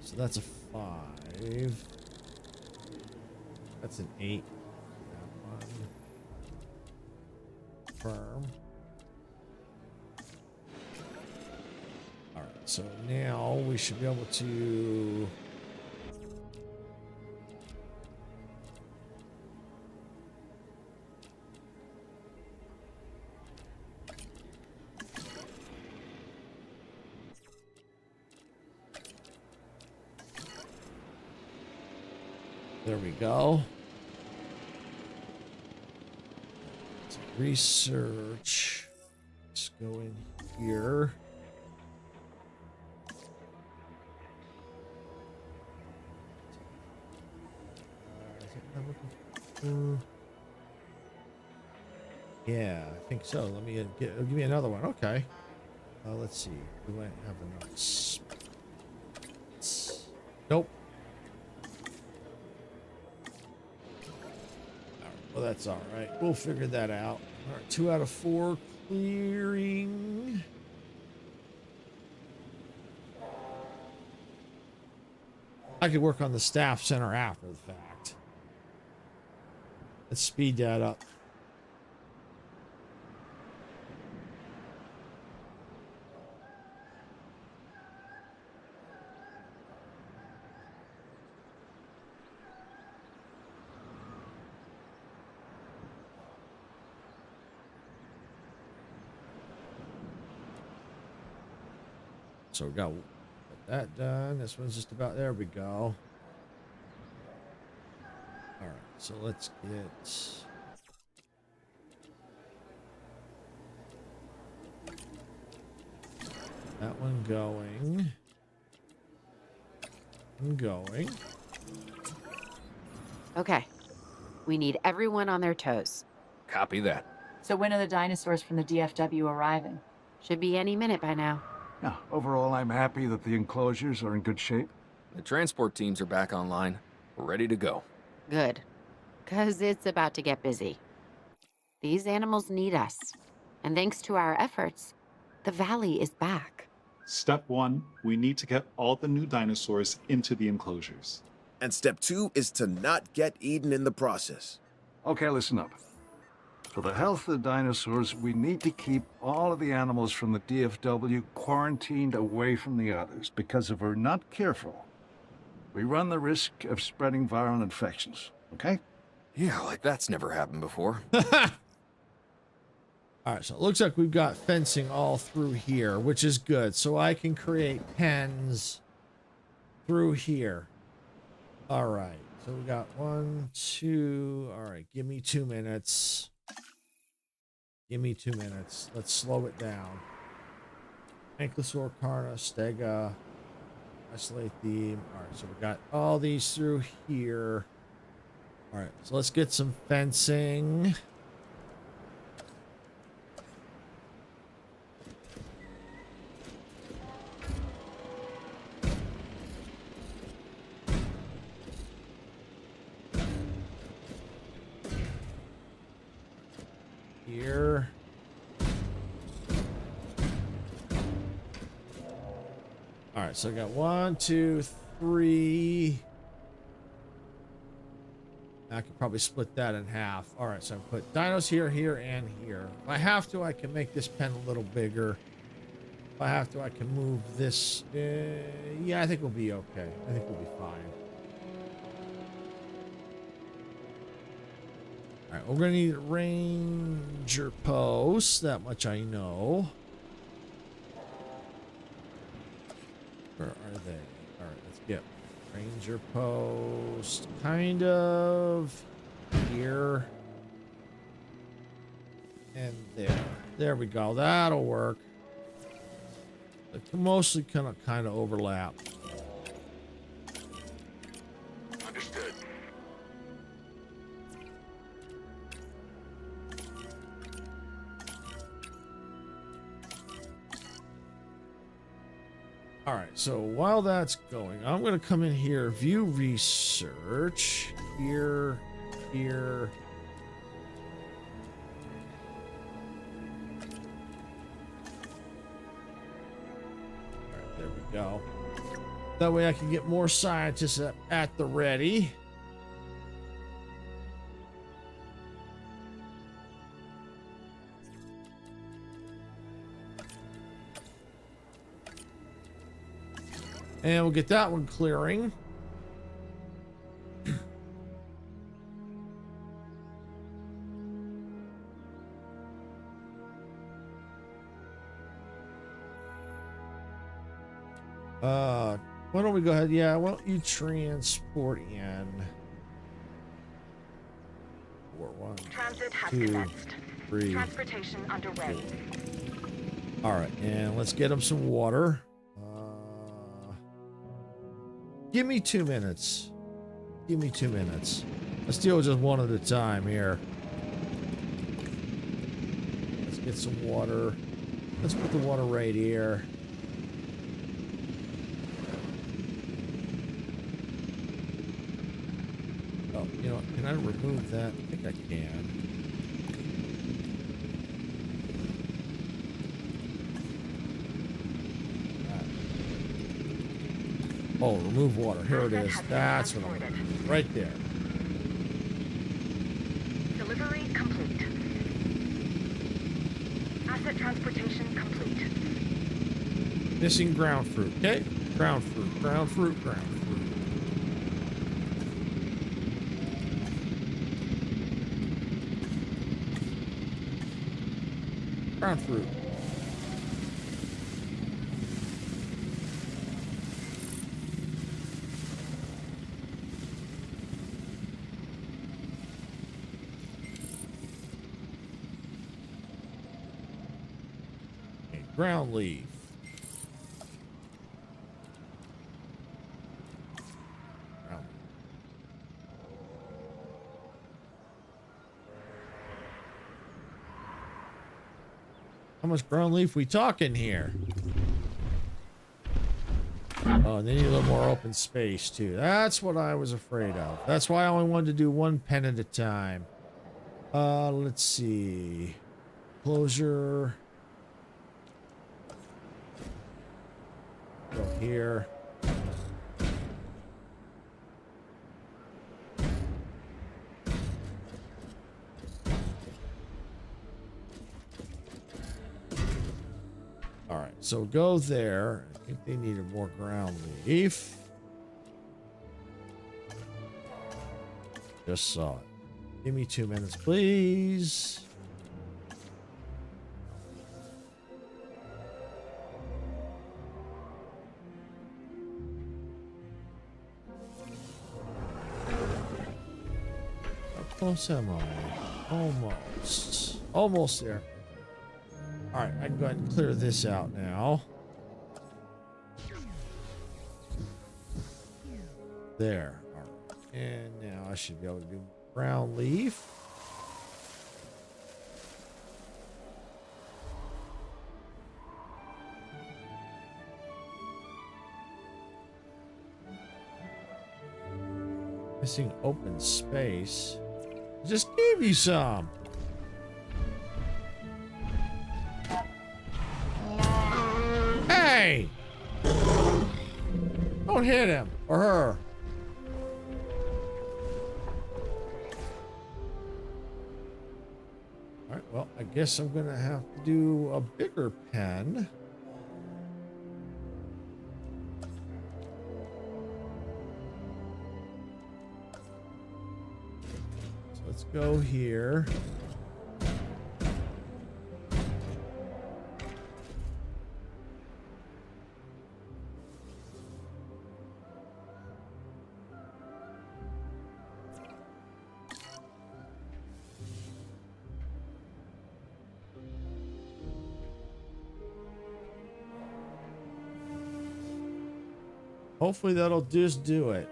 So that's a 5. That's an 8. That one. Firm. So now we should be able to there we go. So research. Let's go in here. Yeah, I think so. Let me give me another one. Okay. Let's see. Do I have enough spots? Nope. All right, well, that's all right. We'll figure that out. All right, 2 out of 4 clearing. I could work on the staff center after the fact. Let's speed that up. So we got that done. This one's just about, there we go. All right, so let's get that one going. Going. Okay. We need everyone on their toes. Copy that. So when are the dinosaurs from the DFW arriving? Should be any minute by now. Yeah, overall, I'm happy that the enclosures are in good shape. The transport teams are back online. We're ready to go. Good. 'Cause it's about to get busy. These animals need us. And thanks to our efforts, the valley is back. Step 1, we need to get all the new dinosaurs into the enclosures. And step 2 is to not get eaten in the process. Okay, listen up. For the health of the dinosaurs, we need to keep all of the animals from the DFW quarantined away from the others, because if we're not careful, we run the risk of spreading viral infections, okay? Yeah, like that's never happened before. All right, so it looks like we've got fencing all through here, which is good. So I can create pens through here. All right, so we got 1, 2. All right, give me 2 minutes. Give me 2 minutes. Let's slow it down. Ankylosaur, Carna, Stega, Isolate Theme. All right, so we got all these through here. All right, so let's get some fencing. Here. All right, so I got 1, 2, 3. I could probably split that in half. All right, so I put dinos here, here, and here. If I have to, I can make this pen a little bigger. If I have to, I can move this. Yeah, I think we'll be okay. I think we'll be fine. All right, we're gonna need ranger posts. That much I know. Where are they? All right, let's get ranger post kind of here and there. There we go. That'll work. They can mostly kind of overlap. Understood. All right, so while that's going, I'm going to come in here, view research, here, here. All right, there we go. That way I can get more scientists at the ready. And we'll get that one clearing. Why don't we go ahead? Yeah, why don't you transport in? 4, 1, Transit has 2, commenced. 3. Transportation underway. All right, and let's get them some water. Give me 2 minutes. Give me 2 minutes. Let's deal with just one at a time here. Let's get some water. Let's put the water right here. Oh, you know what? Can I remove that? I think I can. Oh, remove water. Here it is. That's what I'm looking for. Right there. Delivery complete. Asset transportation complete. Missing ground fruit. Okay. Ground fruit. Ground fruit. Ground fruit. Ground fruit. Ground leaf. Ground. How much ground leaf we talking here? Oh, and they need a little more open space too. That's what I was afraid of. That's why I only wanted to do one pen at a time. Let's see. Closure. Go here. All right, so go there. I think they needed more ground leaf. Just saw it. Give me 2 minutes, please. How close am I? Almost. Almost there. All right, I can go ahead and clear this out now. There. All right. And now I should be able to do brown leaf. Missing open space. Just gave you some. Hey! Don't hit him or her. All right, well, I guess I'm gonna have to do a bigger pen. So let's go here. Hopefully that'll just do it.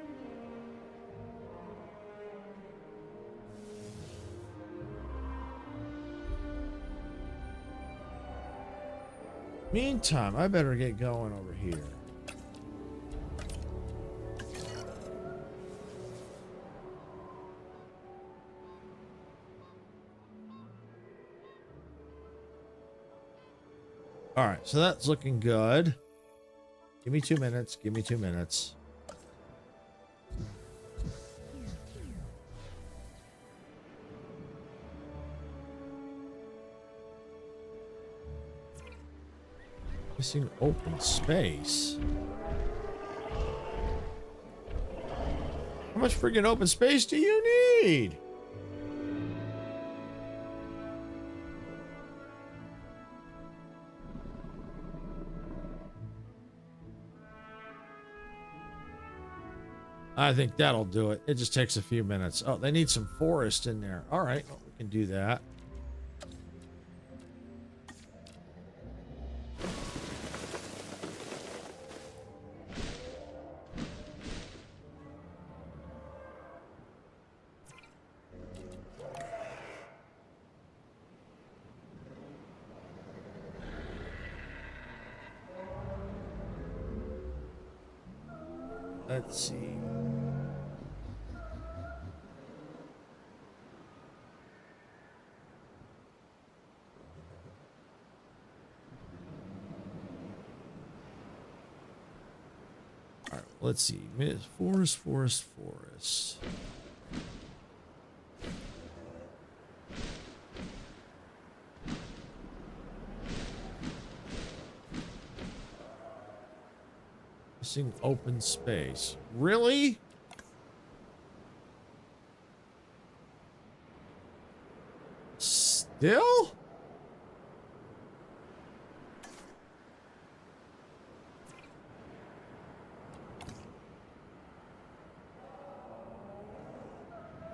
Meantime, I better get going over here. All right, so that's looking good. Give me 2 minutes. Give me 2 minutes. Missing open space. How much freaking open space do you need? I think that'll do it. It just takes a few minutes. Oh, they need some forest in there. All right, well, we can do that. Let's see. All right, let's see. Forest, forest, forest. Missing open space. Really? Still?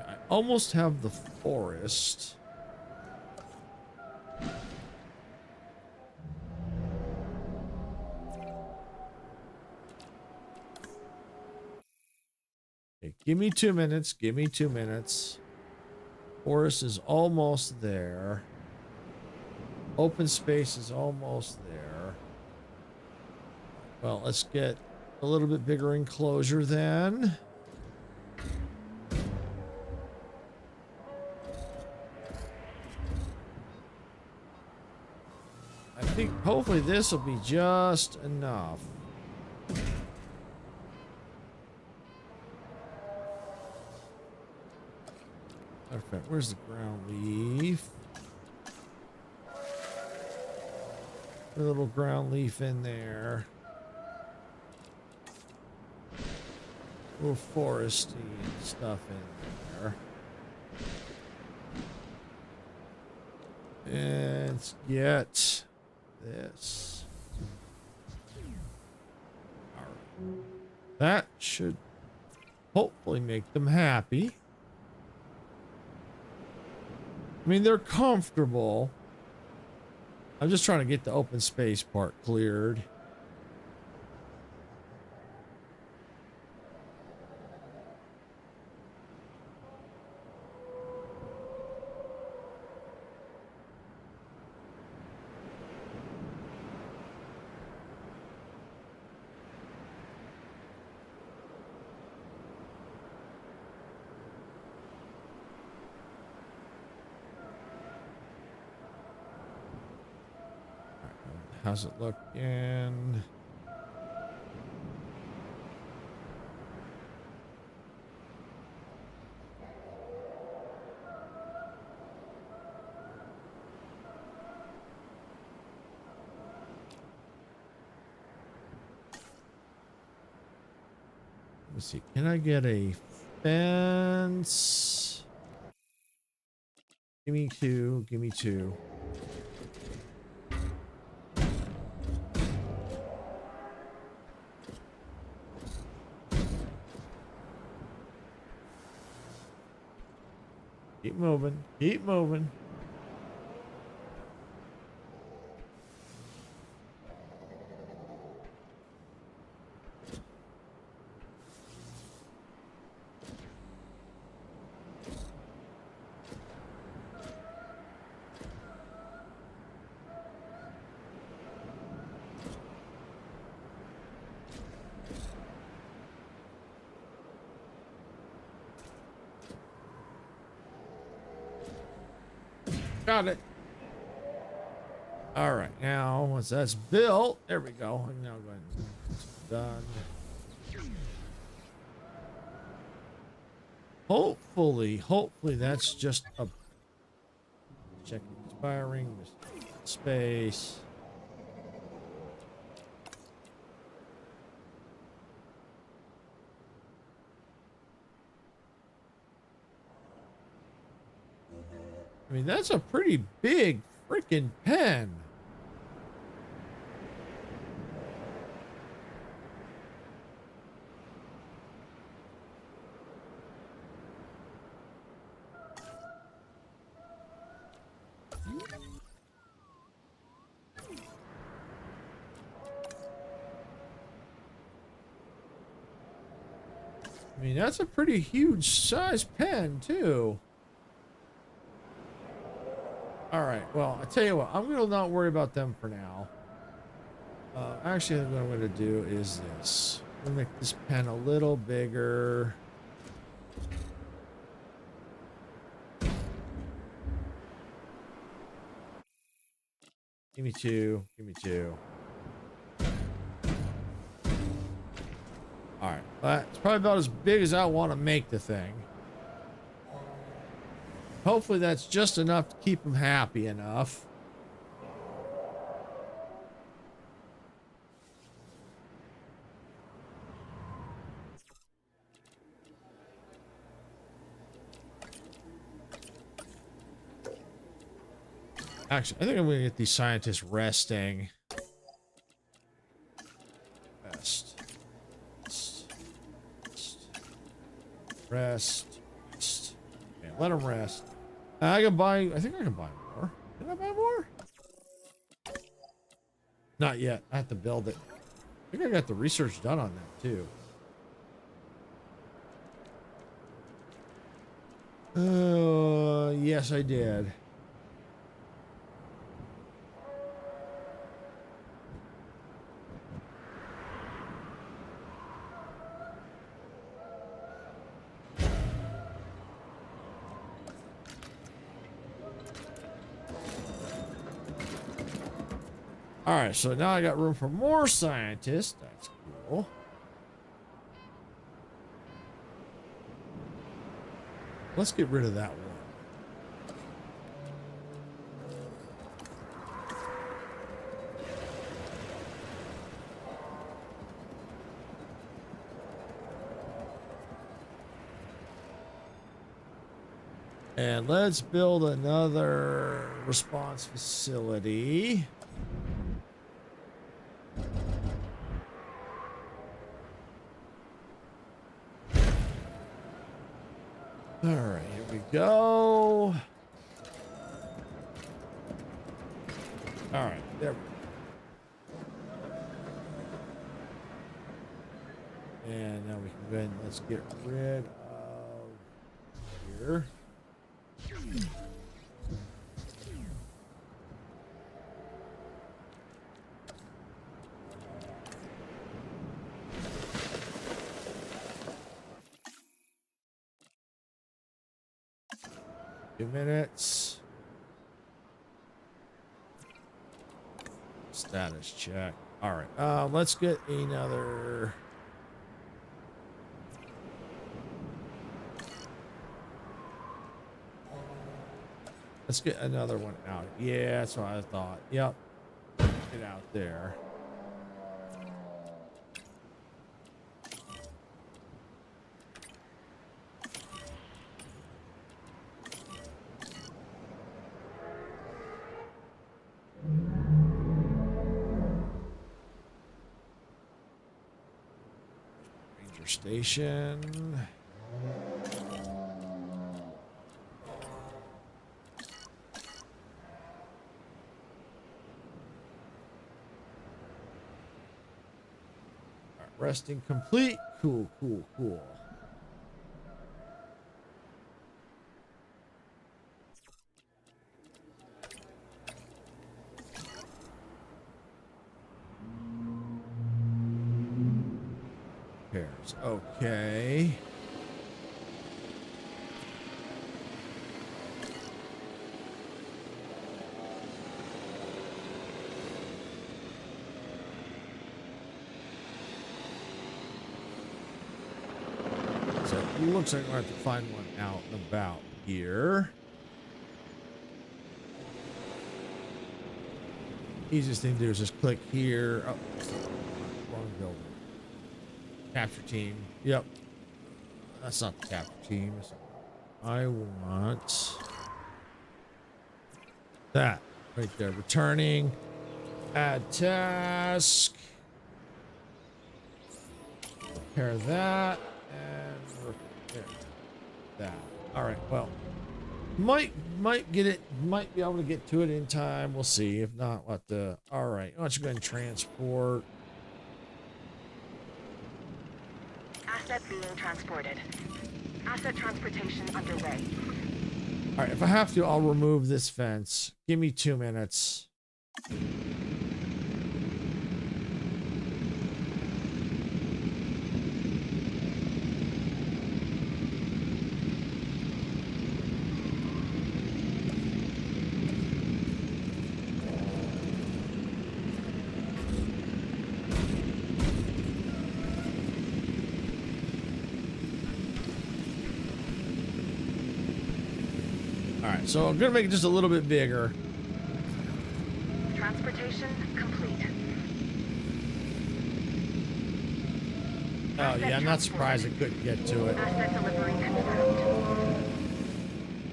I almost have the forest. Okay, give me 2 minutes. Give me 2 minutes. Forest is almost there. Open space is almost there. Well, let's get a little bit bigger enclosure then. I think hopefully this will be just enough. Perfect. Where's the ground leaf? A little ground leaf in there. A little foresty and stuff in there. And let's get this. All right. That should hopefully make them happy. I mean, they're comfortable. I'm just trying to get the open space part cleared. How's it looking? Let's see. Can I get a fence? Give me two. Give me two. Keep moving. Keep moving. Got it. All right, now once that's built, there we go. I'm now going done. Hopefully that's just a checking expiring space. I mean, that's a pretty big freaking pen. I mean, that's a pretty huge size pen, too. All right, well, I tell you what, I'm going to not worry about them for now. Actually, what I'm going to do is this. I'm going to make this pen a little bigger. Give me two. Give me two. All right, that's probably about as big as I want to make the thing. Hopefully that's just enough to keep them happy enough. Actually, I think I'm going to get these scientists resting. Rest. Rest. Okay, let them rest. I think I can buy more. Can I buy more? Not yet. I have to build it. I think I got the research done on that too. Yes, I did. All right, so now I got room for more scientists. That's cool. Let's get rid of that one. And let's build another response facility. All right, here we go. All right, there we go. And now we can go ahead and let's get rid of here. Minutes. Status check. All right. Let's get another. Let's get another one out. Yeah, that's what I thought. Yep. Get out there. Station. All right, resting complete. Cool, cool, cool. Okay. So it looks like we're going to have to find one out and about here. Easiest thing to do is just click here. Oh, wrong building. Capture team. Yep. That's not the capture team. I want that right there. Returning. Add task. Repair that. And repair that. All right. Well, might get it. Might be able to get to it in time. We'll see. If not, what the. All right. Why don't you go ahead and transport. Asset being transported. Asset transportation underway. All right, if I have to, I'll remove this fence. Give me 2 minutes. So I'm gonna make it just a little bit bigger. Transportation complete. Oh yeah, I'm not surprised I couldn't get to it. Asset delivery confirmed.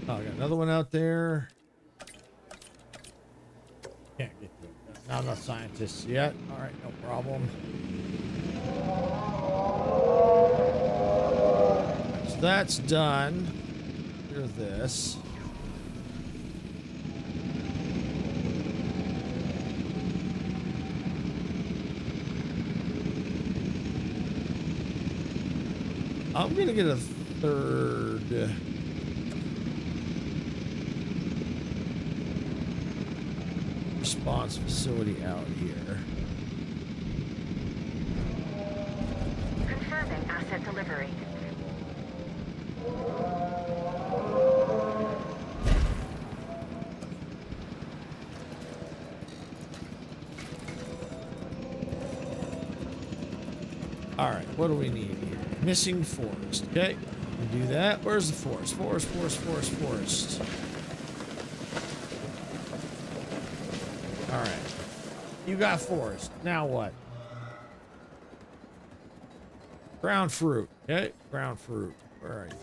Oh, I got another one out there. Can't get to it. No, I'm not scientists yet. All right, no problem. So that's done. Here's this. I'm gonna get a third response facility out here. Confirming asset delivery. All right, what do we need here? Missing forest. Okay, we do that. Where's the forest? Forest. All right, you got forest. Now what? Ground fruit. Okay, ground fruit. Where are you?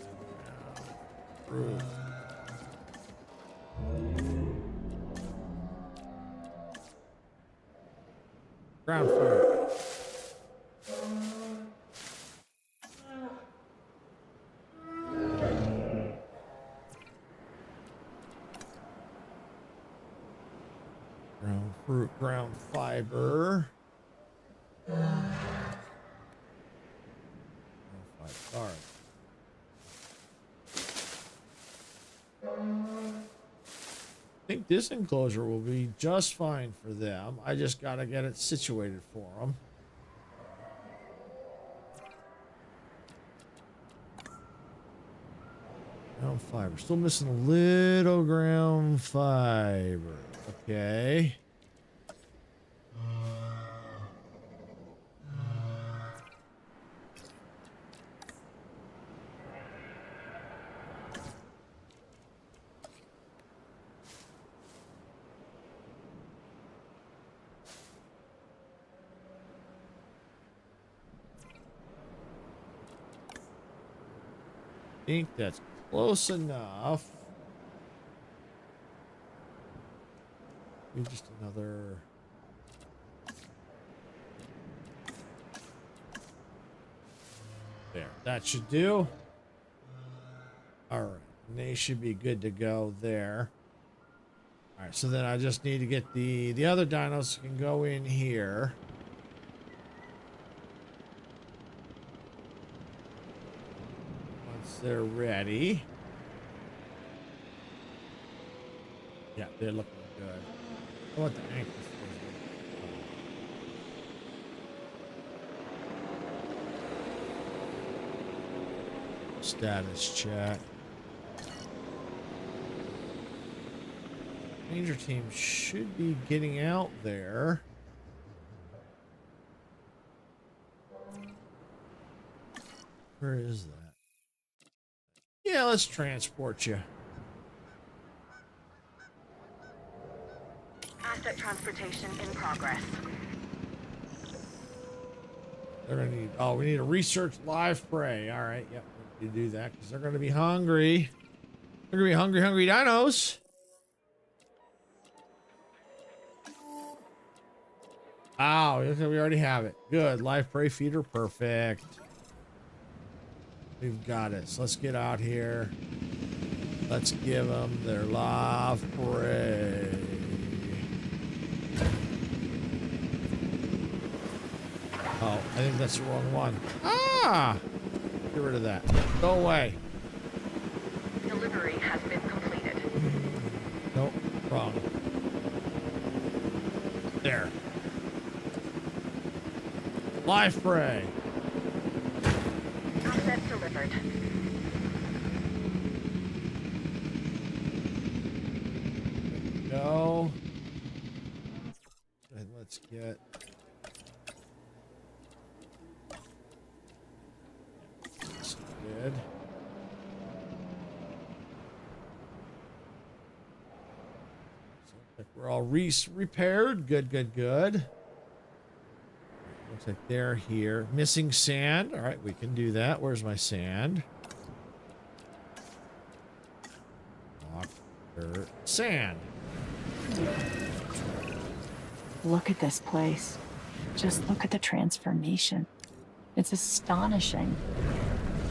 Ground fruit. Ground fruit. Ground fruit, ground fiber. Ground fiber. All right. I think this enclosure will be just fine for them. I just gotta get it situated for them. Ground fiber. Still missing a little ground fiber. Okay. I think that's close enough. Maybe just another. There, that should do. All right, and they should be good to go there. All right, so then I just need to get the other dinos can go in here. Once they're ready. Yeah, they're looking good. I want the ankles. Status chat. Ranger team should be getting out there. Where is that? Yeah, let's transport you. Asset transportation in progress. They're gonna need. Oh, we need to research live prey. All right, yep, we need to do that because they're gonna be hungry. They're gonna be hungry dinos. Oh, okay, we already have it. Good. Live prey feeder. Perfect. We've got it. So let's get out here. Let's give them their live prey. Oh, I think that's the wrong one. Ah! Get rid of that. Go away. Delivery has been completed. Nope. Wrong. There. Live prey. Asset delivered. Go. And let's get. That's good. So we're all repaired. Good. Looks like they're here. Missing sand. All right, we can do that. Where's my sand? Rock, dirt, sand. Look at this place. Just look at the transformation. It's astonishing.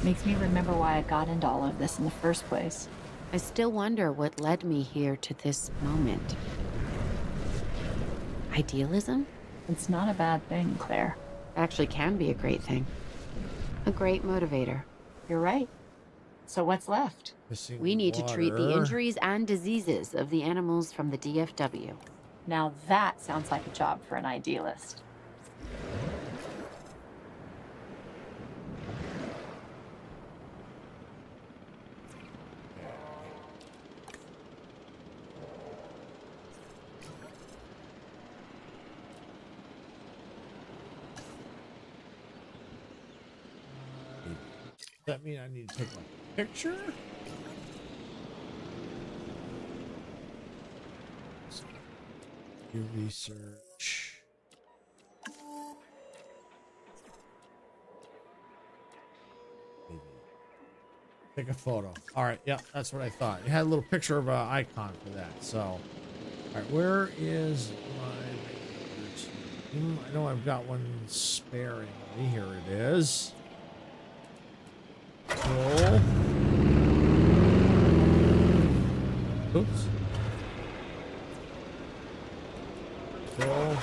Makes me remember why I got into all of this in the first place. I still wonder what led me here to this moment. Idealism? It's not a bad thing, Claire. Actually can be a great thing. A great motivator. You're right. So what's left? Missing We need to treat the water. injuries and diseases of the animals from the DFW. Now that sounds like a job for an idealist. That mean I need to take a picture? Do research. Maybe. Take a photo. All right, yeah, that's what I thought. It had a little picture of an icon for that. So, all right, where is my? I know I've got one sparingly. Here it is. Cool. Oops. Cool.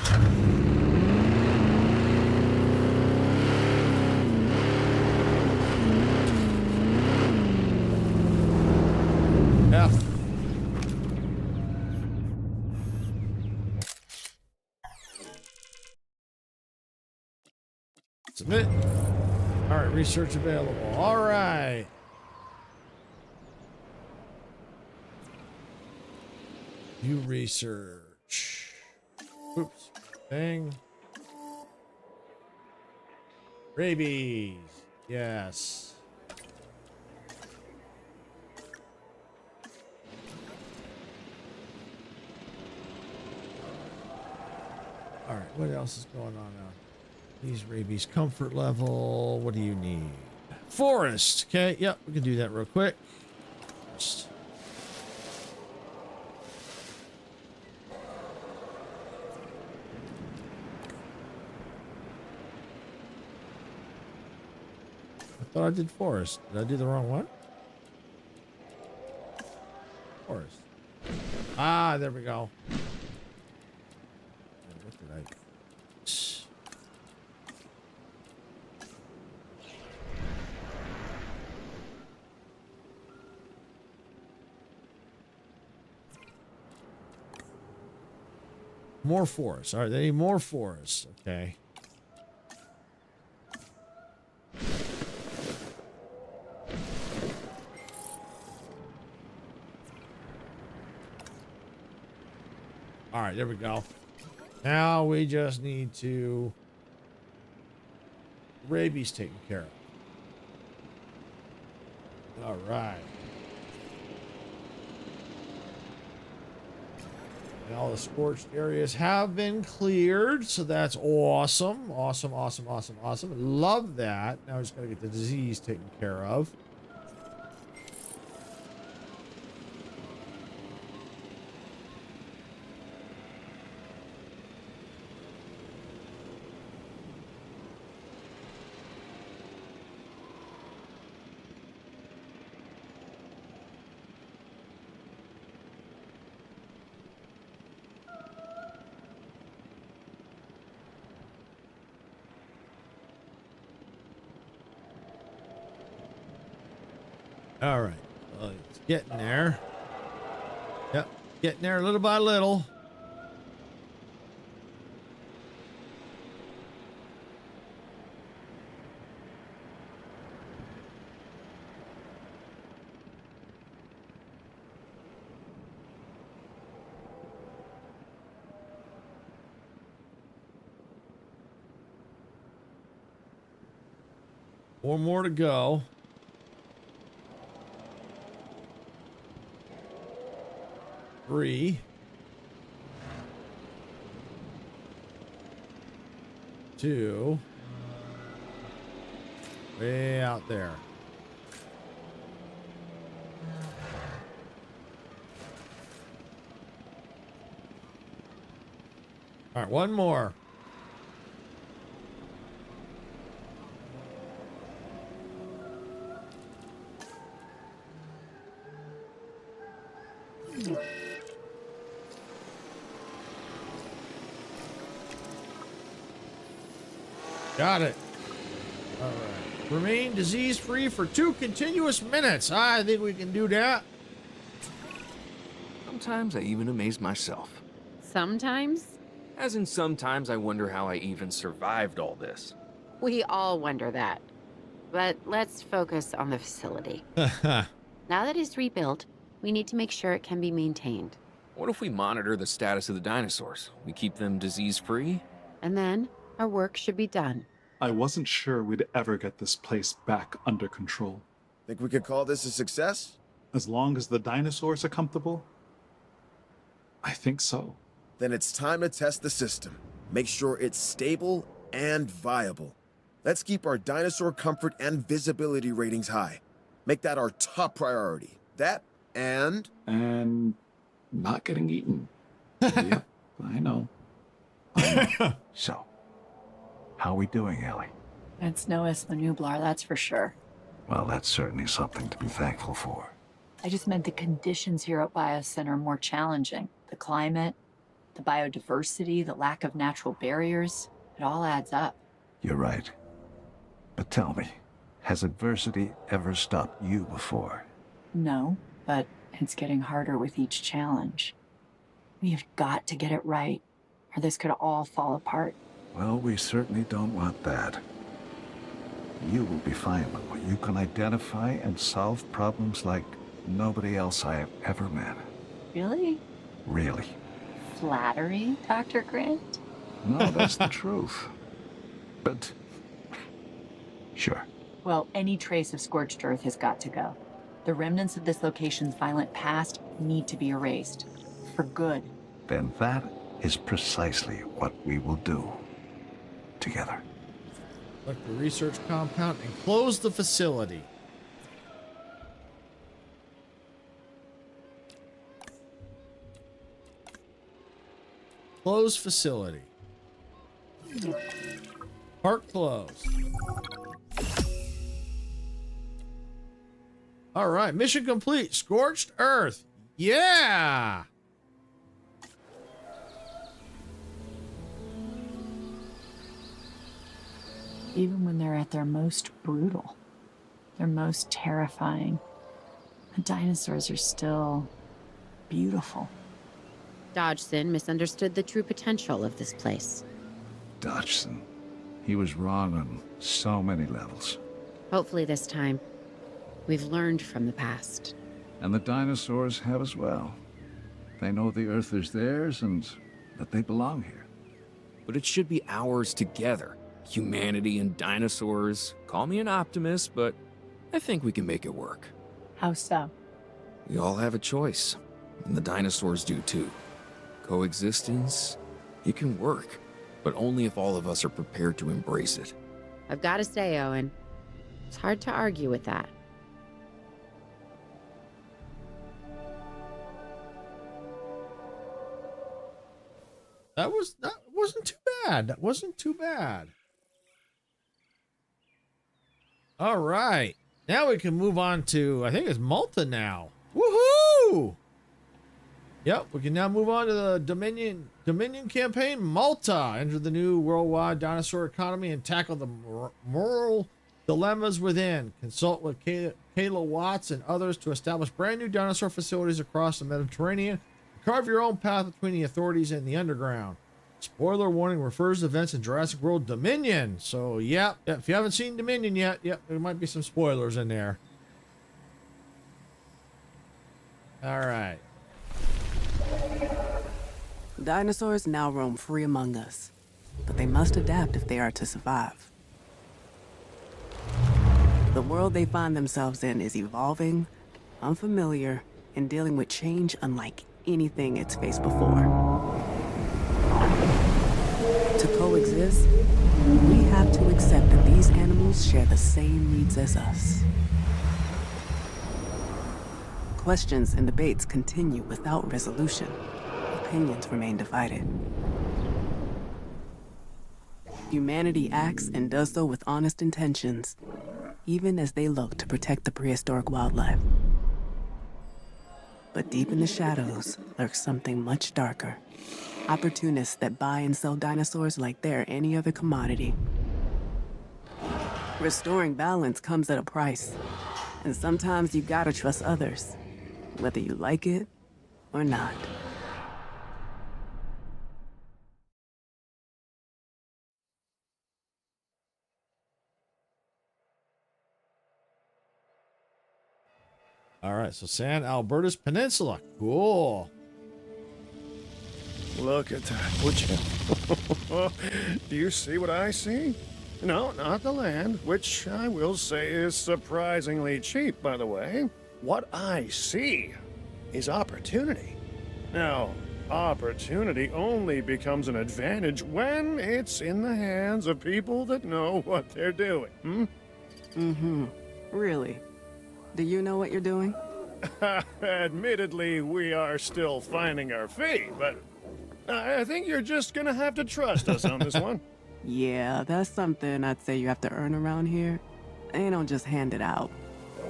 F. Submit. All right, research available. All right. View research. Oops. Thing. Rabies. Yes. All right, what else is going on now? These rabies comfort level. What do you need? Forest. Okay, yep, we can do that real quick. Forest. I thought I did forest. Did I do the wrong one? Forest. Ah, there we go. What did I... More forest. All right, they need more forest. Okay. All right, there we go. Now we just need to rabies taken care of. All right. And all the scorched areas have been cleared, so that's awesome. Awesome, awesome, awesome, awesome. Love that. Now we just gotta get the disease taken care of. All right, well, it's getting there. Yep, getting there little by little. Four more to go. Three. Two. Way out there. All right, one more. Got it. All right. Remain disease-free for 2 continuous minutes. I think we can do that. Sometimes I even amaze myself. Sometimes? As in sometimes I wonder how I even survived all this. We all wonder that. But let's focus on the facility. Now that it's rebuilt, we need to make sure it can be maintained. What if we monitor the status of the dinosaurs? We keep them disease-free? And then our work should be done. I wasn't sure we'd ever get this place back under control. Think we could call this a success? As long as the dinosaurs are comfortable, I think so. Then it's time to test the system. Make sure it's stable and viable. Let's keep our dinosaur comfort and visibility ratings high. Make that our top priority. That and not getting eaten. Yep, I know. So, how are we doing, Ellie? It's no Isla Nublar, that's for sure. Well, that's certainly something to be thankful for. I just meant the conditions here at Biosyn are more challenging. The climate, the biodiversity, the lack of natural barriers, it all adds up. You're right. But tell me, has adversity ever stopped you before? No, but it's getting harder with each challenge. We've got to get it right, or this could all fall apart. Well, we certainly don't want that. You will be fine, Mama. You can identify and solve problems like nobody else I have ever met. Really? Really. Flattery, Dr. Grant? No, that's the truth. But, sure. Well, any trace of scorched earth has got to go. The remnants of this location's violent past need to be erased. For good. Then that is precisely what we will do. Together. Select the research compound and close the facility. Close facility. Park closed. All right, mission complete. Scorched Earth. Yeah. Even when they're at their most brutal, their most terrifying, the dinosaurs are still beautiful. Dodgson misunderstood the true potential of this place. Dodgson. He was wrong on so many levels. Hopefully this time, we've learned from the past. And the dinosaurs have as well. They know the Earth is theirs and that they belong here. But it should be ours together. Humanity and dinosaurs. Call me an optimist, but I think we can make it work. How so? We all have a choice, and the dinosaurs do too. Coexistence, it can work, but only if all of us are prepared to embrace it. I've got to say, Owen, it's hard to argue with that. That wasn't too bad. That wasn't too bad. All right. Now we can move on to, I think it's Malta now. Woohoo! Yep, we can now move on to the Dominion campaign. Malta. Enter the new worldwide dinosaur economy and tackle the moral dilemmas within. Consult with Kayla Watts and others to establish brand new dinosaur facilities across the Mediterranean. Carve your own path between the authorities and the underground. Spoiler warning refers to events in Jurassic World Dominion. So, yeah, if you haven't seen Dominion yet, yep, there might be some spoilers in there. All right. Dinosaurs now roam free among us, but they must adapt if they are to survive. The world they find themselves in is evolving, unfamiliar, and dealing with change unlike anything it's faced before. To coexist, we have to accept that these animals share the same needs as us. Questions and debates continue without resolution. Opinions remain divided. Humanity acts and does so with honest intentions, even as they look to protect the prehistoric wildlife. But deep in the shadows lurks something much darker. Opportunists that buy and sell dinosaurs like they're any other commodity. Restoring balance comes at a price, and sometimes you gotta trust others, whether you like it or not. All right, so San Albertus Peninsula. Cool. Look at that, would you? Do you see what I see? No, not the land, which I will say is surprisingly cheap, by the way. What I see is opportunity. Now, opportunity only becomes an advantage when it's in the hands of people that know what they're doing. Mm-hmm. Really? Do you know what you're doing? Admittedly, we are still finding our feet, but I think you're just gonna have to trust us on this one. Yeah, that's something I'd say you have to earn around here. They don't just hand it out.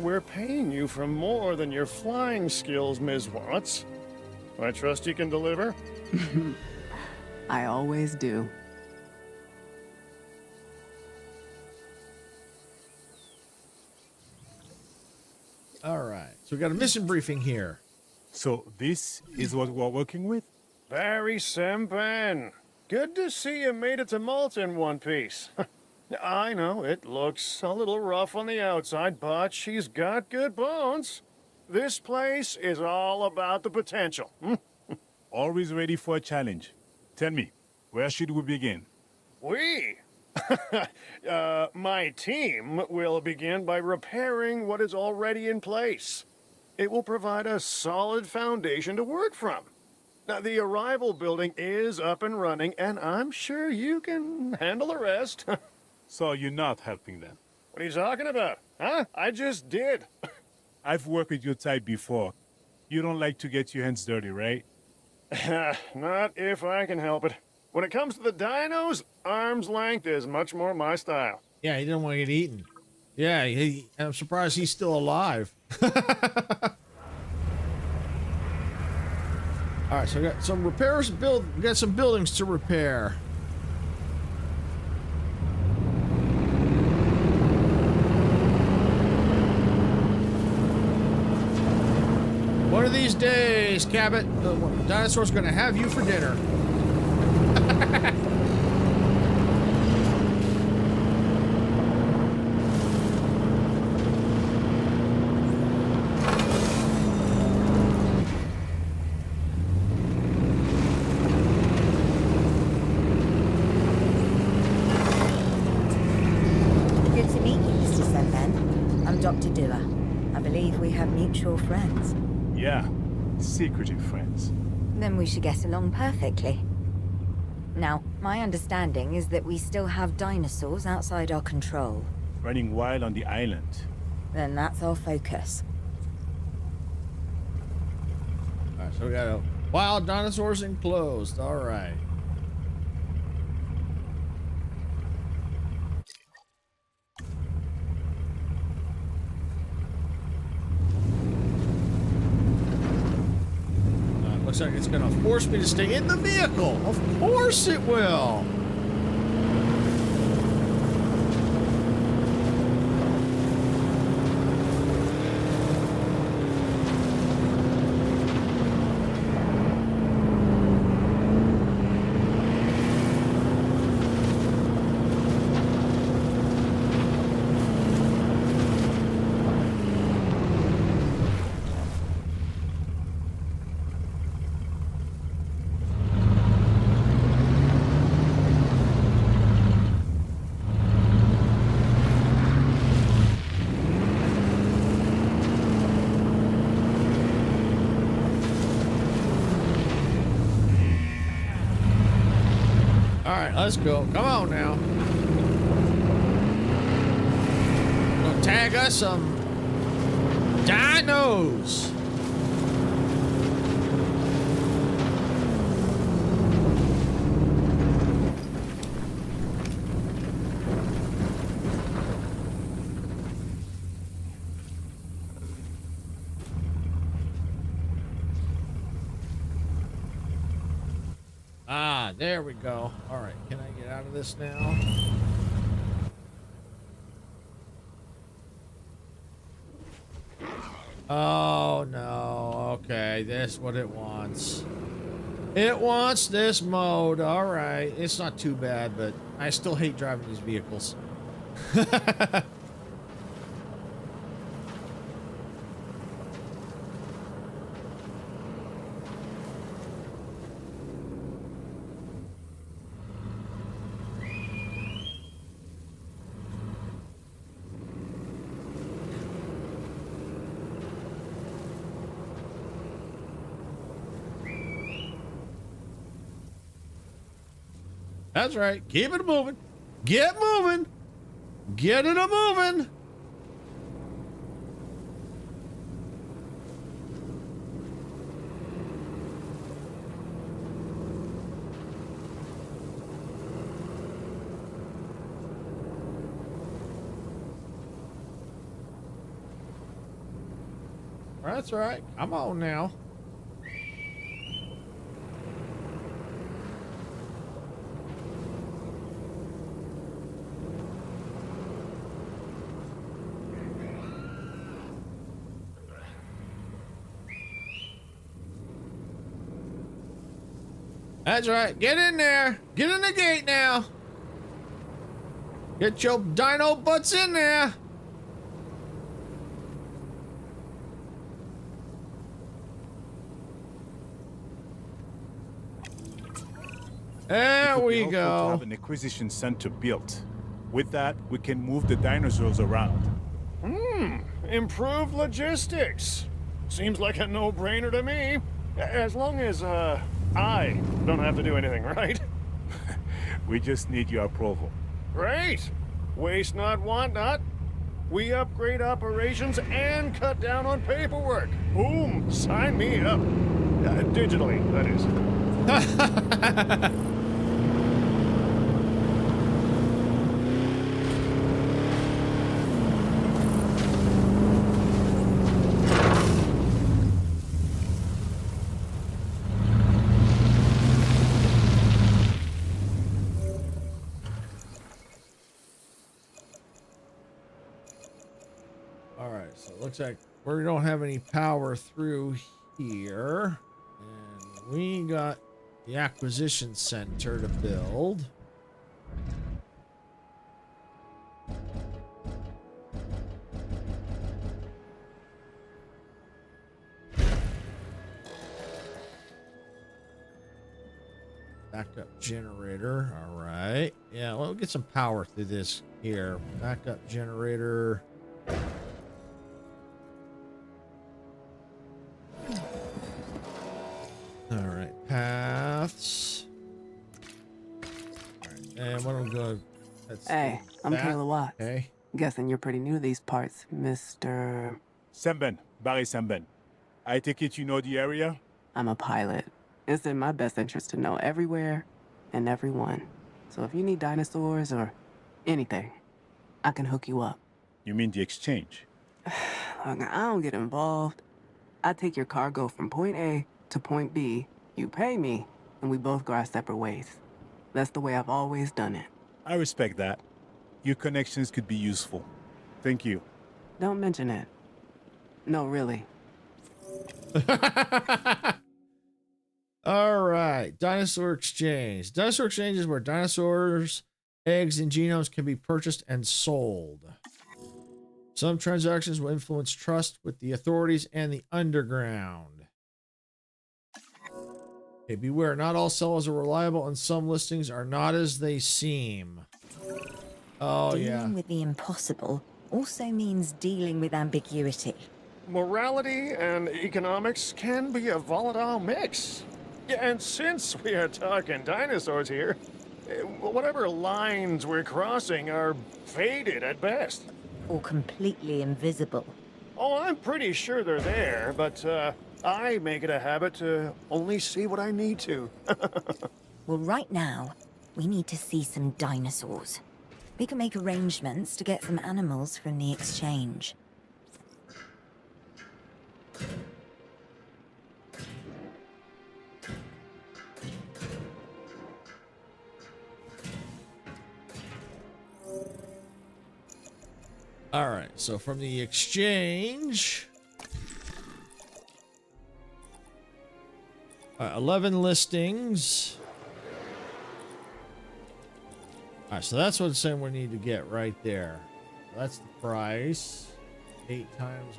We're paying you for more than your flying skills, Ms. Watts. I trust you can deliver? I always do. All right. So we got a mission briefing here. So this is what we're working with? Barry Sempan. Good to see you made it to Malta in one piece. I know, it looks a little rough on the outside, but she's got good bones. This place is all about the potential. Always ready for a challenge. Tell me, where should we begin? We? My team will begin by repairing what is already in place. It will provide a solid foundation to work from. Now, the arrival building is up and running, and I'm sure you can handle the rest. So you're not helping them? What are you talking about? Huh? I just did. I've worked with your type before. You don't like to get your hands dirty, right? Not if I can help it. When it comes to the dinos, arm's length is much more my style. Yeah, he didn't want to get eaten. Yeah, I'm surprised he's still alive. All right, so we got some repairs we got some buildings to repair. One of these days, Cabot, the dinosaur's gonna have you for dinner. Good to meet you, Mr. Sempan. I'm Dr. Dua. I believe we have mutual friends. Yeah, secretive friends. Then we should get along perfectly. Now, my understanding is that we still have dinosaurs outside our control. Running wild on the island. Then that's our focus. All right, so we got a wild dinosaurs enclosed. All right. Looks like it's gonna force me to stay in the vehicle. Of course it will. All right, let's go. Come on now. Gonna tag us some dinos. Ah, there we go. All right, can I get out of this now? Oh, no. Okay, that's what it wants. It wants this mode. All right. It's not too bad, but I still hate driving these vehicles. That's right. Keep it moving. Get moving. Get it a moving. That's right. Come on now. That's right. Get in there. Get in the gate now. Get your dino butts in there. There we helpful to go. have an acquisition center built. With that, we can move the dinosaurs around. Improved logistics. Seems like a no-brainer to me. As long as, I don't have to do anything, right? We just need your approval. Great. Waste not, want not. We upgrade operations and cut down on paperwork. Boom. Sign me up. Digitally, that is. All right, so it looks like we don't have any power through here. And we got the acquisition center to build. Backup generator. All right. Yeah, well, we'll get some power through this here. Backup generator. All right, paths. All right, and what I'm going to... Hey, I'm Kayla Watts. Okay. Guessing you're pretty new to these parts, Mr. Semben, Barry Semben. I take it you know the area? I'm a pilot. It's in my best interest to know everywhere and everyone. So if you need dinosaurs or anything, I can hook you up. You mean the exchange? Look, I don't get involved. I take your cargo from point A to point B, you pay me, and we both go our separate ways. That's the way I've always done it. I respect that. Your connections could be useful. Thank you. Don't mention it. No, really. All right, dinosaur exchange. Dinosaur exchange is where dinosaurs, eggs, and genomes can be purchased and sold. Some transactions will influence trust with the authorities and the underground. Okay, beware, not all sellers are reliable and some listings are not as they seem. Oh, yeah. Dealing with the impossible also means dealing with ambiguity. Morality and economics can be a volatile mix. Yeah, and since we are talking dinosaurs here, whatever lines we're crossing are faded at best. Or completely invisible. Oh, I'm pretty sure they're there, but I make it a habit to only see what I need to. Well, right now, we need to see some dinosaurs. We can make arrangements to get some animals from the exchange. All right, so from the exchange, 11 listings. All right, so that's what it's saying we need to get right there. That's the price. 8 times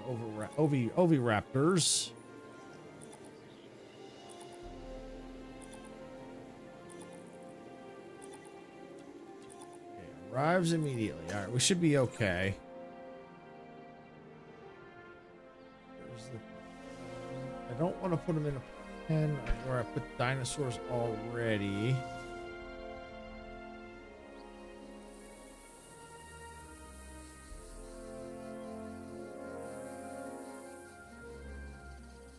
Oviraptors. Okay, arrives immediately. All right, we should be okay. I don't want to put them in a pen where I put dinosaurs already.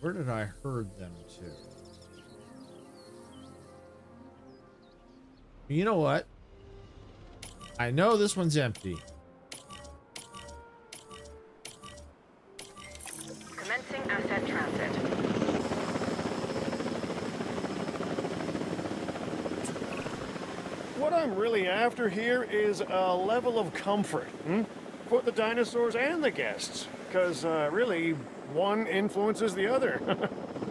Where did I herd them to? You know what? I know this one's empty. Commencing asset transit. What I'm really after here is a level of comfort, for the dinosaurs and the guests. Because, really, one influences the other.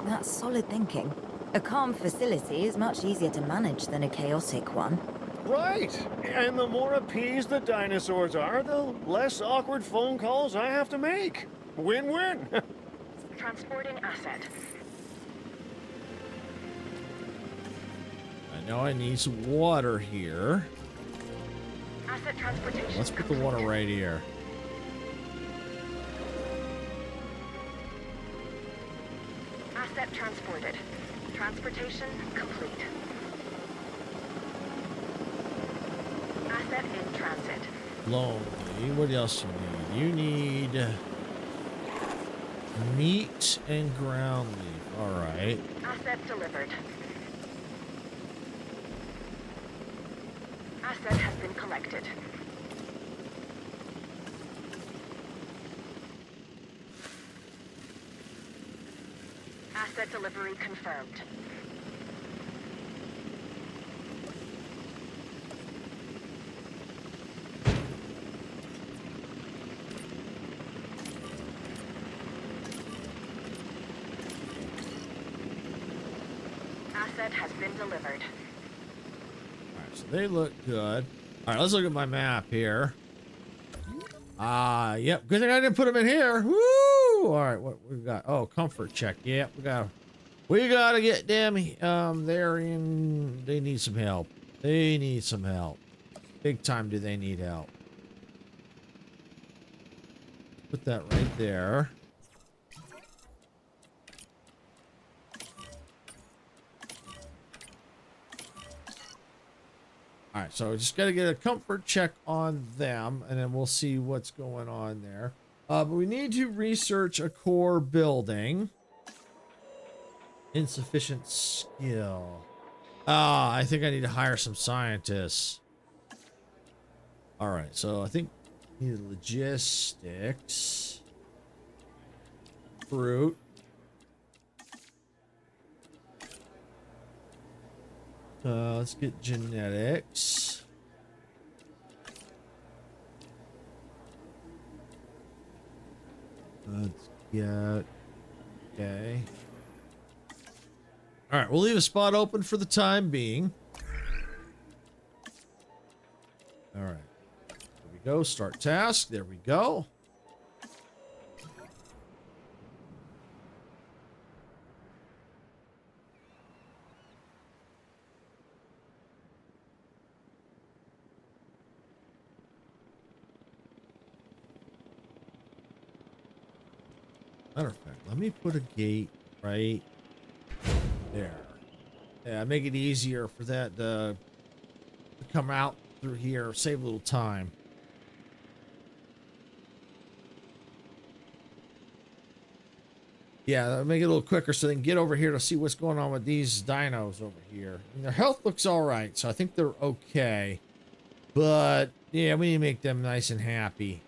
That's solid thinking. A calm facility is much easier to manage than a chaotic one. Right. And the more appeased the dinosaurs are, the less awkward phone calls I have to make. Win-win. Transporting asset. I know I need some water here. Asset transportation. Let's put the water right here. Asset transported. Transportation complete. Asset in transit. Lonely. What else you need? You need meat and ground leaf. All right. Asset delivered. Asset has been collected. Asset delivery confirmed. Asset has been delivered. All right, so they look good. All right, let's look at my map here. Yep. Good thing I didn't put them in here. Woo! All right, what we got? Oh, comfort check. Yep, we gotta get them. They're in. They need some help. They need some help. Big time. Do they need help? Put that right there. All right, so just got to get a comfort check on them, and then we'll see what's going on there. But we need to research a core building. Insufficient skill. I think I need to hire some scientists. All right, so I think we need logistics. Fruit. Let's get genetics. Let's get... Okay. All right, we'll leave a spot open for the time being. All right. There we go. Start task. There we go. Matter of fact, let me put a gate right there. Yeah, make it easier for that to come out through here, save a little time. Yeah, make it a little quicker so they can get over here to see what's going on with these dinos over here. And their health looks all right, so I think they're okay. But, yeah, we need to make them nice and happy.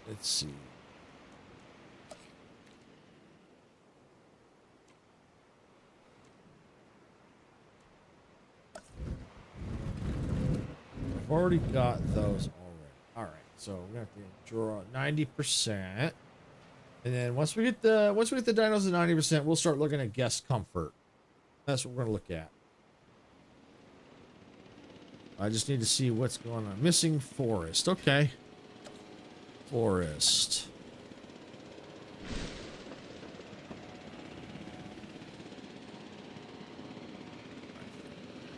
Let's see. I've already got those already. All right, so we have to draw 90%, and then once we get the dinos at 90%, we'll start looking at guest comfort. That's what we're gonna look at. I just need to see what's going on. Missing forest. Okay. Forest.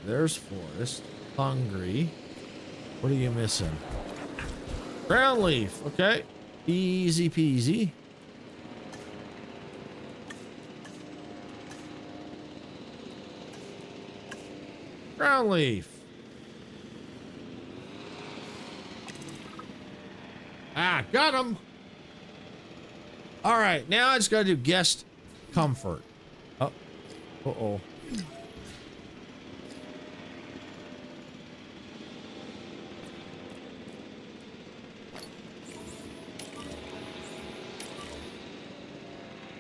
There's forest. Hungry. What are you missing? Ground leaf. Okay. Easy peasy. Ground leaf. got him. All right, now I just got to do guest comfort. Oh, uh-oh.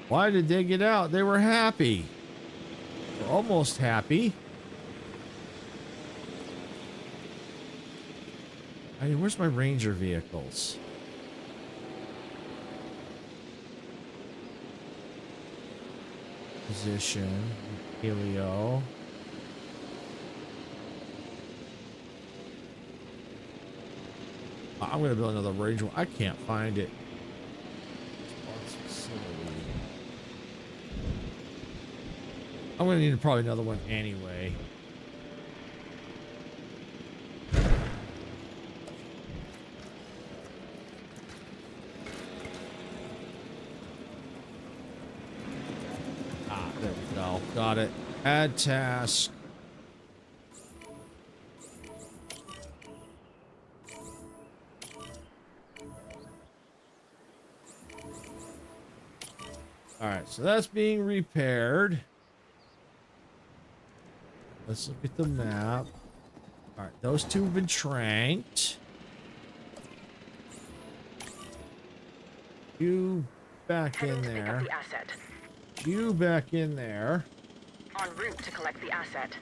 Why did they get out? They were happy. They're almost happy. I mean, where's my ranger vehicles? Position, Helio. I'm gonna build another ranger. I can't find it. I'm gonna need probably another one anyway. Ah, there we go. Got it. Add task. All right, so that's being repaired. Let's look at the map. All right, those two have been tranked. You back in there. The asset. You back in there. En route to collect the asset.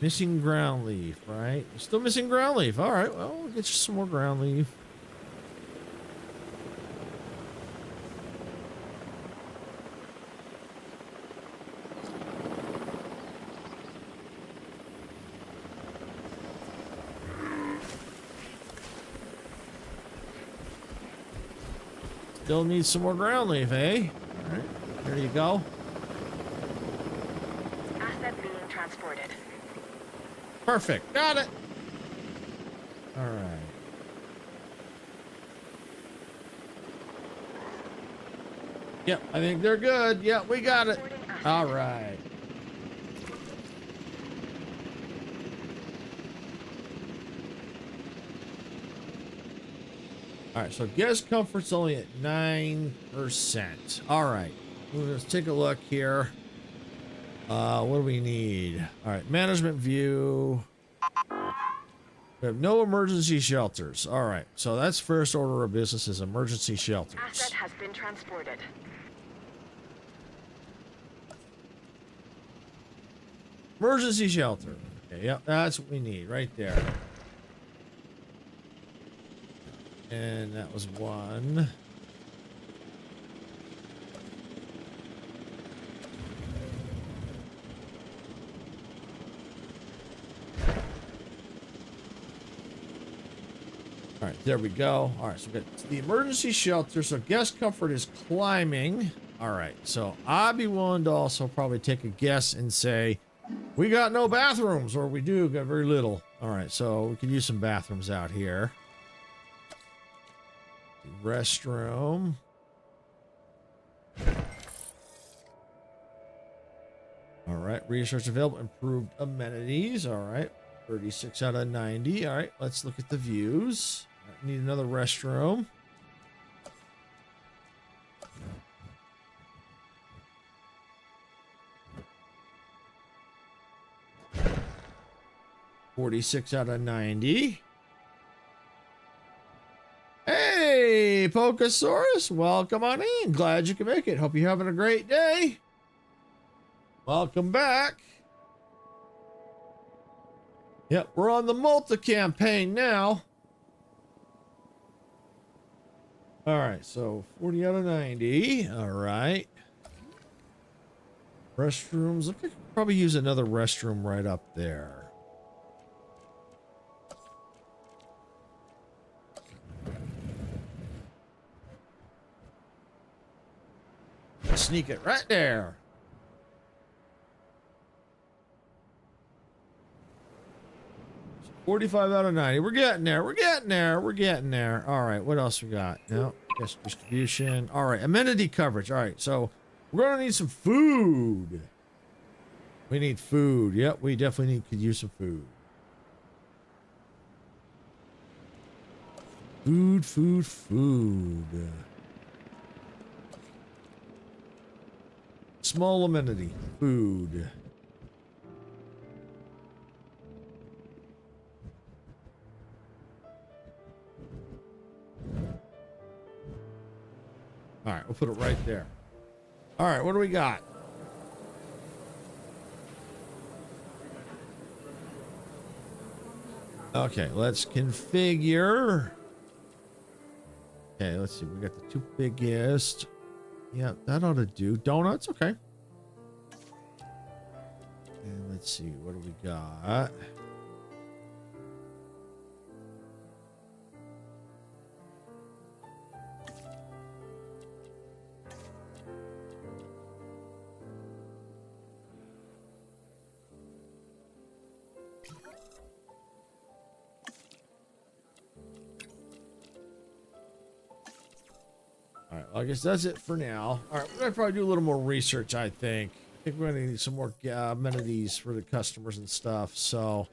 Missing ground leaf, right? Still missing ground leaf. All right, well, we'll get you some more ground leaf. Still need some more ground leaf, eh? All right, there you go. Asset being transported. Perfect, got it. All right. Yep, I think they're good. Yep, we got it. All right. All right, so guest comfort's only at 9%. All right, let's take a look here. What do we need? All right, management view. We have no emergency shelters. All right, so that's first order of business is emergency shelters. Asset has been transported. Emergency shelter. Okay, yep, that's what we need right there. And that was one. All right, there we go. All right, so we got the emergency shelter. So guest comfort is climbing. All right, so I'd be willing to also probably take a guess and say, we got no bathrooms, or we do, got very little. All right, so we can use some bathrooms out here. Restroom. All right, research available, improved amenities. All right, 36 out of 90. All right, let's look at the views. All right, need another restroom. $46 out of 90. Hey, Pokesaurus, welcome on in. Glad you can make it. Hope you're having a great day. Welcome back. Yep, we're on the Malta campaign now. All right, so 40 out of 90. All right. Restrooms. Look, I could probably use another restroom right up there. Sneak it right there. So 45 out of 90. We're getting there. We're getting there. We're getting there. All right. What else we got? No. Guest distribution. All right. Amenity coverage. All right. So we're going to need some food. We need food. Yep. We definitely could use some food. Food, food, food. Small amenity. Food. All right, we'll put it right there. All right, what do we got? Okay, let's configure. Okay, let's see. We got the two biggest. Yeah, that ought to do. Donuts, okay. And let's see, what do we got? All right, well, I guess that's it for now. All right, we're gonna probably do a little more research. I think we're gonna need some more amenities for the customers and stuff. So,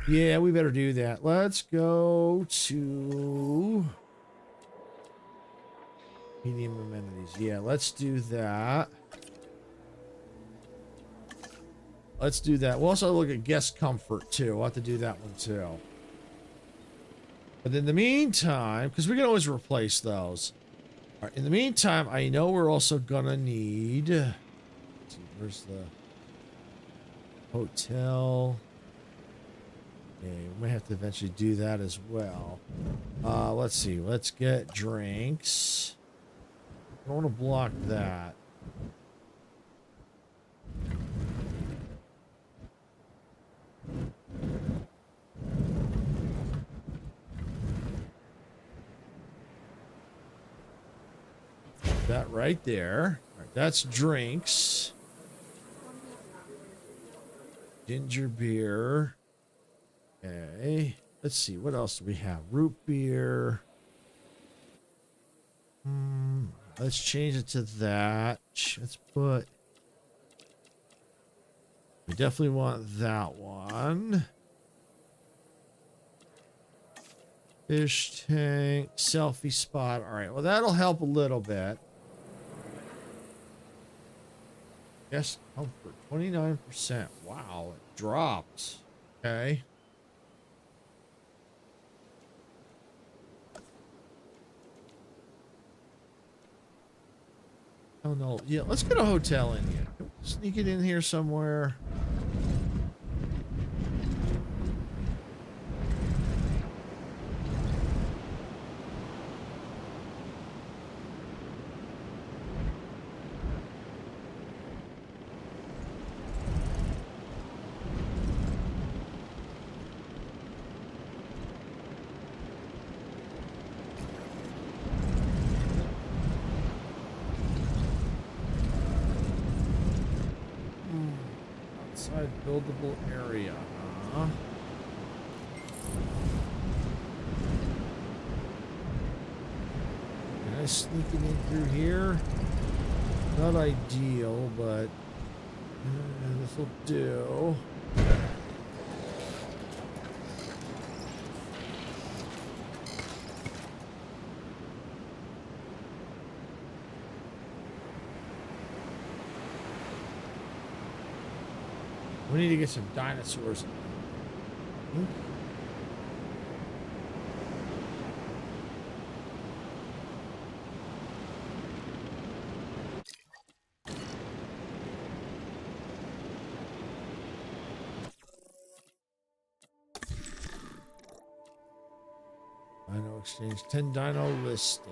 yeah, we better do that. Let's go to medium amenities. Yeah, let's do that. Let's do that. We'll also look at guest comfort too. We'll have to do that one too. But in the meantime, because we can always replace those. All right, in the meantime, I know we're also gonna need. Let's see, where's the hotel? Okay, we might have to eventually do that as well. Let's see. Let's get drinks. I don't want to block that. That right there. All right, that's drinks. Ginger beer. Okay. Let's see. What else do we have? Root beer. Let's change it to that. Let's put. We definitely want that one. Fish tank. Selfie spot. All right. Well, that'll help a little bit. Yes, comfort, 29%. Wow, it dropped. Okay. Oh no, yeah, let's get a hotel in here. Sneak it in here somewhere. Buildable area, huh? Can I sneak it in through here? Not ideal, but this will do. We need to get some dinosaurs. Dino exchange, 10 dino listings.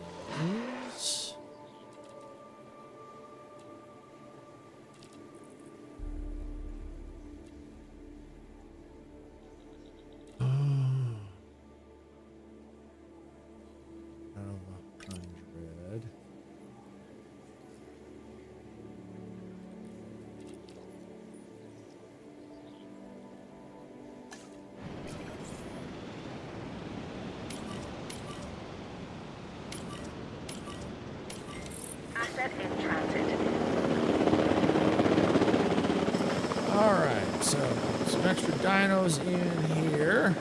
Asset in transit. All right, so some extra dinos in here.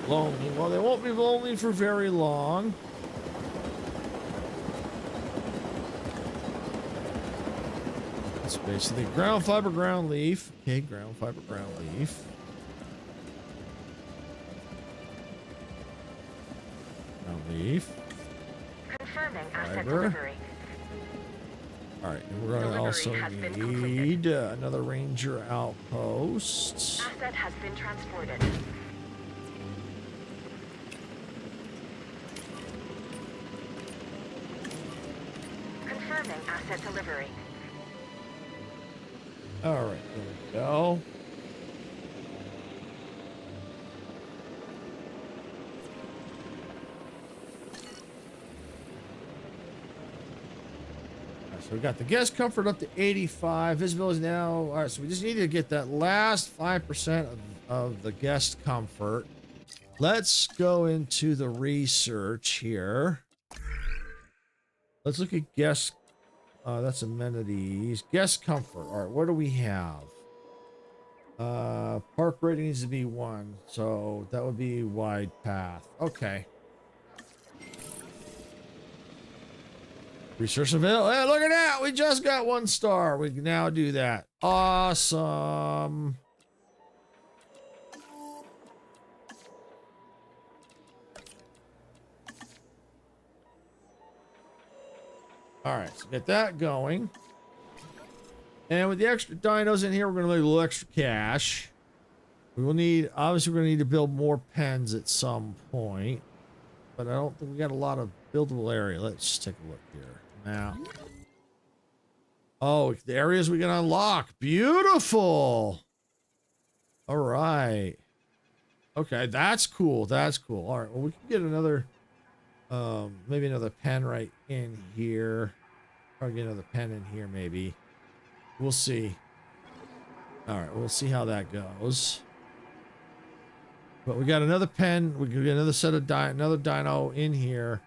lonely. Well, they won't be lonely for very long. It's basically ground fiber, ground leaf. Okay, ground fiber, ground leaf. Ground leaf. Confirming asset Fiber. delivery. All right, and we're going to Delivery also has been need another ranger outpost. Asset has been transported. Confirming asset delivery. All right, there we go. So we got the guest comfort up to 85. Visibility now. All right, so we just need to get that last 5% of the guest comfort. Let's go into the research here. Let's look at guest. That's amenities. Guest comfort. All right, what do we have? Park rating needs to be 1. So that would be wide path. Okay. Research available. Hey, look at that. We just got 1 star. We can now do that. Awesome. All right, so get that going. And with the extra dinos in here, we're going to need a little extra cash. We will need, obviously, we're going to need to build more pens at some point. But I don't think we got a lot of buildable area. Let's just take a look here. Now. Oh, the areas we can unlock. Beautiful. All right. Okay, that's cool. That's cool. All right, well, we can get another, maybe another pen right in here. Probably get another pen in here, maybe. We'll see. All right, we'll see how that goes. But we got another pen. We can get another set of another dino in here.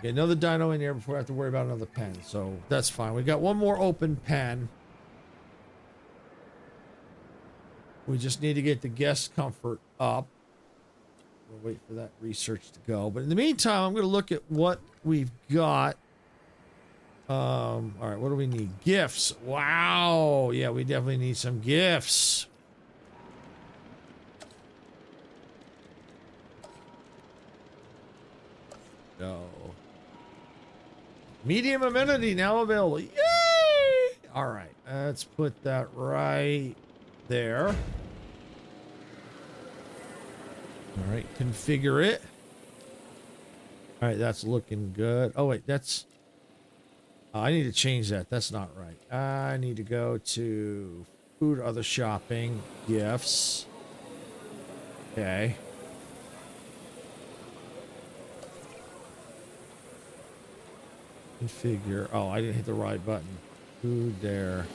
Get another dino in here before we have to worry about another pen. So that's fine. We got 1 more open pen. We just need to get the guest comfort up. We'll wait for that research to go. But in the meantime, I'm going to look at what we've got. All right, what do we need? Gifts. Wow. Yeah, we definitely need some gifts. Go. Medium amenity now available. Yay! All right, let's put that right there. All right, configure it. All right, that's looking good. Oh, wait, that's... I need to change that. That's not right. I need to go to food, other shopping, gifts. Okay. Configure. Oh, I didn't hit the right button. Food there.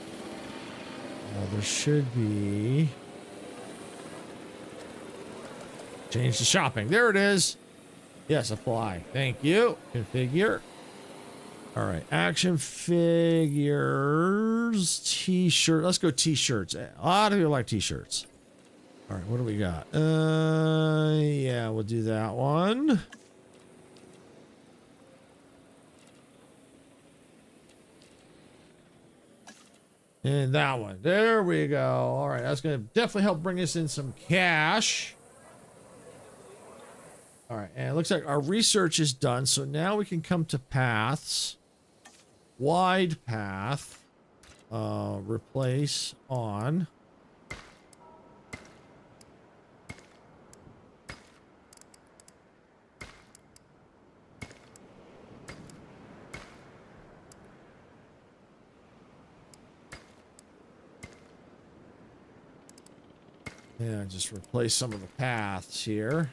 There should be... Change to shopping. There it is. Yes, apply. Thank you. Configure. All right. Action figures. T-shirt. Let's go t-shirts. A lot of people like t-shirts. All right. What do we got? Yeah, we'll do that one. And that one. There we go. All right. That's going to definitely help bring us in some cash. All right. And it looks like our research is done. So now we can come to paths. Wide path. Replace on. Yeah, just replace some of the paths here.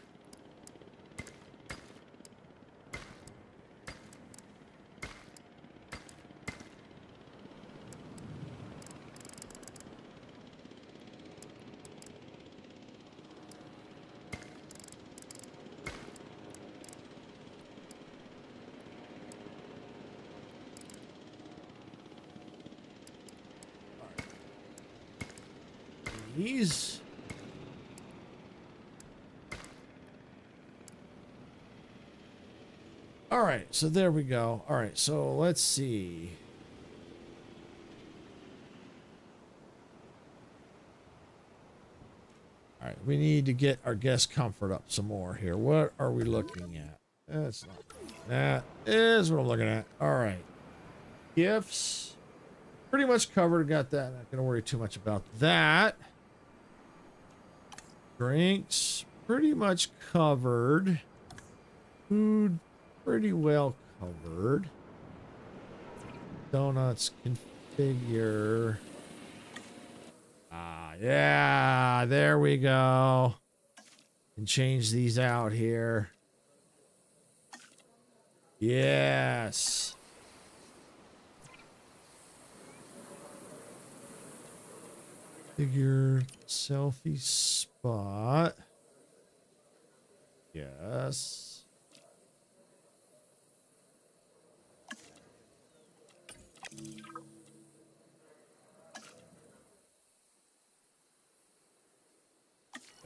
These. All right, so there we go. All right, so let's see. All right, we need to get our guest comfort up some more here. What are we looking at? That's not, that is what I'm looking at. All right. Gifts. Pretty much covered. Got that. Not going to worry too much about that. Drinks. Pretty much covered. Food. Pretty well covered. Donuts. Configure. Yeah, there we go. And change these out here. Yes. Figure selfie spot. Yes.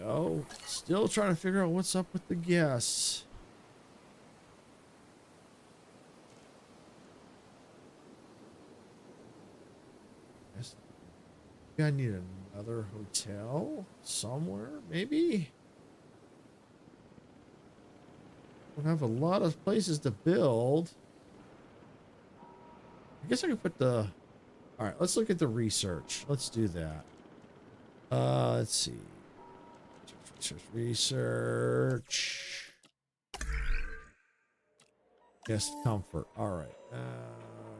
Oh, still trying to figure out what's up with the guests. I need another hotel somewhere, maybe. Don't have a lot of places to build. I guess I could put the. All right, let's look at the research. Let's do that. Let's see. Research. Guest comfort. All right.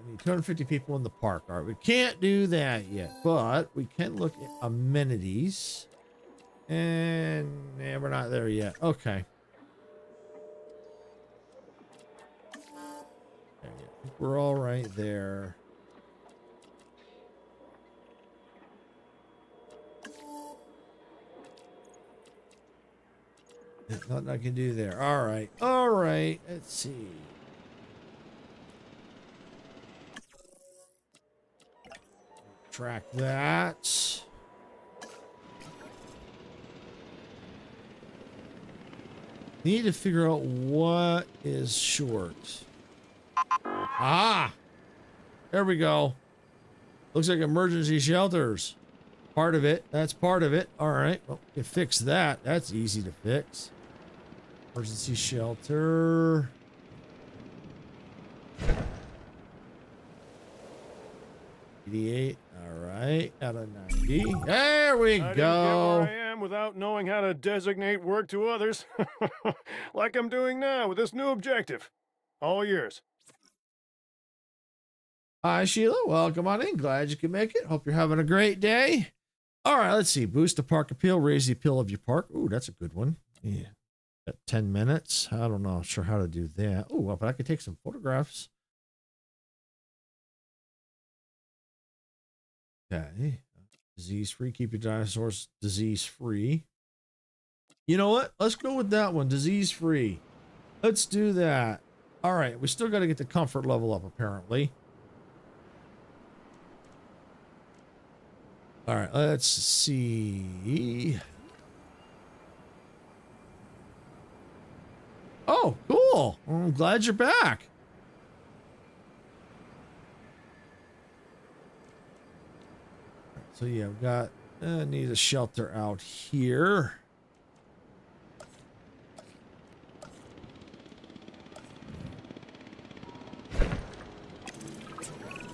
Need 250 people in the park. All right, we can't do that yet, but we can look at amenities. And yeah, we're not there yet. Okay. I think we're all right there. Nothing I can do there. All right. All right. Let's see. Track that. Need to figure out what is short. Ah, there we go. Looks like emergency shelters. Part of it. That's part of it. All right. Well, you fix that. That's easy to fix. Emergency shelter. $88. All right. Out of 90. There we I go. didn't get where I am without knowing how to designate work to others. Like I'm doing now with this new objective. All yours. Hi, Sheila. Welcome on in. Glad you can make it. Hope you're having a great day. All right, let's see. Boost the park appeal. Raise the appeal of your park. Ooh, that's a good one. Yeah. Got 10 minutes. I don't know. Sure how to do that. Oh, well, but I could take some photographs. Okay. Disease-free. Keep your dinosaurs disease-free. You know what? Let's go with that one. Disease-free. Let's do that. All right. We still got to get the comfort level up, apparently. All right. Let's see. Oh, cool. I'm glad you're back. So yeah, we've got need a shelter out here.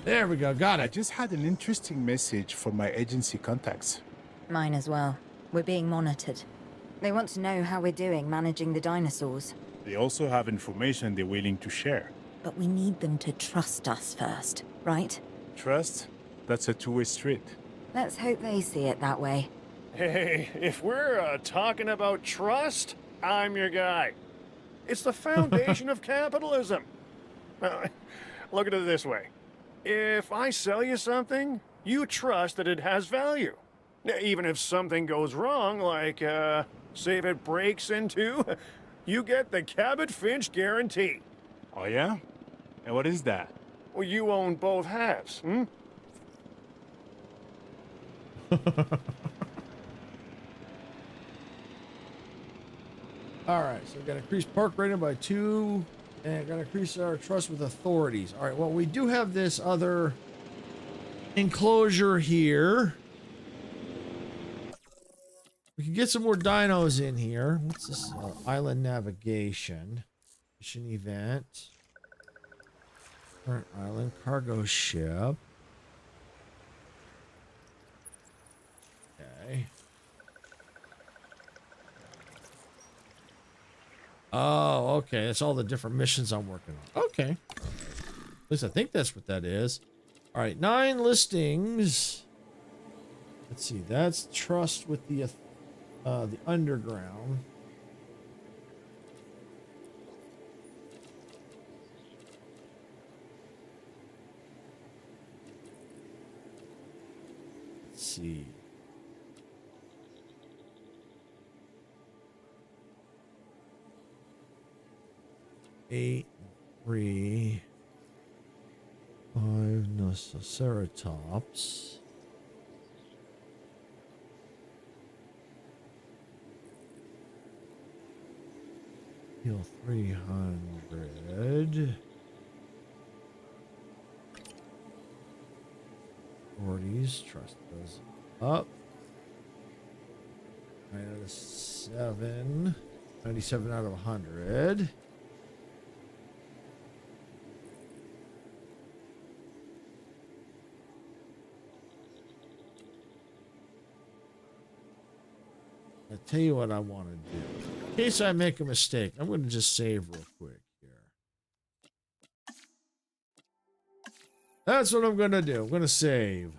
There we go. Got it. I just had an interesting message from my agency contacts. Mine as well. We're being monitored. They want to know how we're doing managing the dinosaurs. They also have information they're willing to share. But we need them to trust us first, right? Trust? That's a two-way street. Let's hope they see it that way. Hey, if we're talking about trust, I'm your guy. It's the foundation of capitalism. Look at it this way. If I sell you something, you trust that it has value. Even if something goes wrong, like, say if it breaks in two, you get the Cabot Finch guarantee. Oh yeah? And what is that? Well, you own both halves, hmm? All right, so we got increased park rating by 2 And gonna increase our trust with authorities. All right, well, we do have this other enclosure here. We can get some more dinos in here. What's this? Island navigation. Mission event. Current island cargo ship. Okay. Oh, okay. That's all the different missions I'm working on. Okay. At least I think that's what that is. All right, 9 listings. Let's see. That's trust with the underground. Let's see. Eight, 3, 5 Noceratops. Heal 300. 40s, trust those up. 9 out of 7. 97 out of 100. I'll tell you what I want to do. In case I make a mistake, I'm going to just save real quick here. That's what I'm going to do. I'm going to save.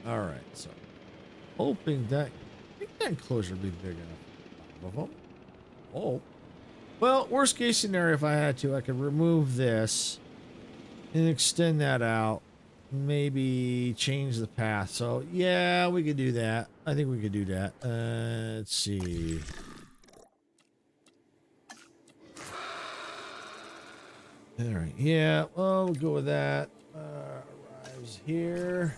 All right, so hoping that I think that enclosure will be big enough of them. Oh, well, worst case scenario, if I had to, I could remove this and extend that out. Maybe change the path. So yeah, we could do that. I think we could do that. Let's see. All right. Yeah. Well, we'll go with that. Arrives here.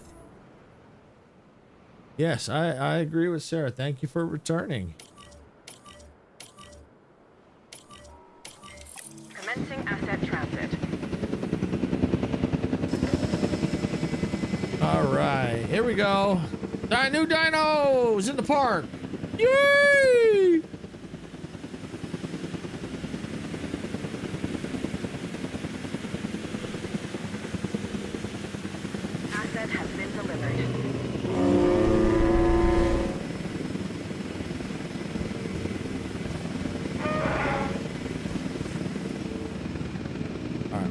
Yes, I agree with Sarah. Thank you for returning. Commencing asset transit. All right, here we go. New dinos in the park. Yay! Asset has been delivered.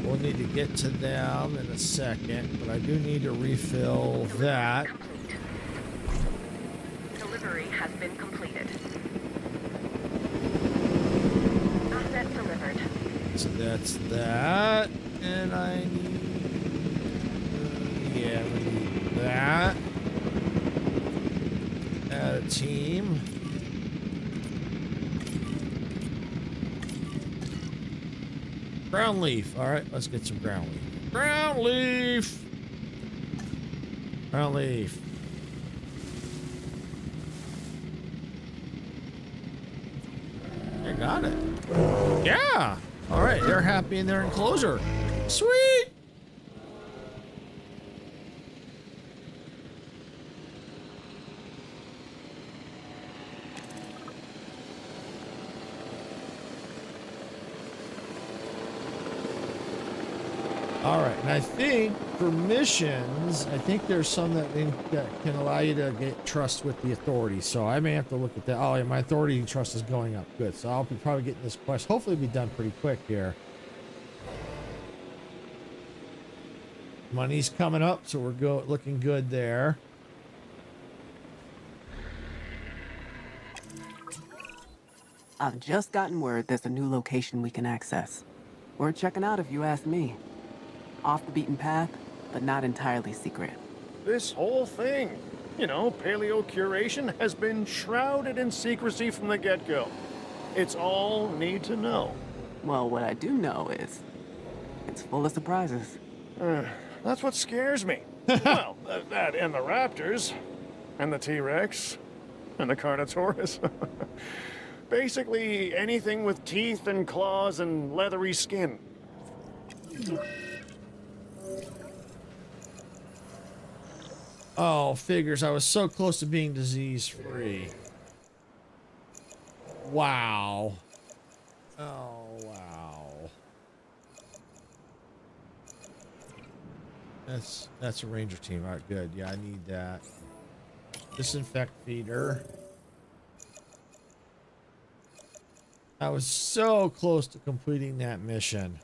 We'll need to get to them in a second, but I do need to refill that. Delivery has been completed. Asset delivered. So that's that. And I need... yeah, we need that. Add a team. Ground leaf. All right, let's get some ground leaf. Ground leaf. Ground leaf. I got it. Yeah. All right, they're happy in their enclosure. Sweet. All right, and I think for missions, I think there's some that can allow you to get trust with the authorities. So I may have to look at that. Oh, yeah, my authority trust is going up. Good. So I'll be probably getting this quest. Hopefully be done pretty quick here. Money's coming up, so we're looking good there. I've just gotten word there's a new location we can access. Worth checking out if you ask me. Off the beaten path, but not entirely secret. This whole thing, you know, paleo curation has been shrouded in secrecy from the get-go. It's all need to know. Well, what I do know is It's full of surprises. That's what scares me. Well, that and the raptors, and the T-Rex, and the Carnotaurus. Basically, anything with teeth and claws and leathery skin. Oh, figures. I was so close to being disease-free. Wow. Oh, wow. That's a ranger team. All right, good. Yeah, I need that. Disinfect feeder. I was so close to completing that mission.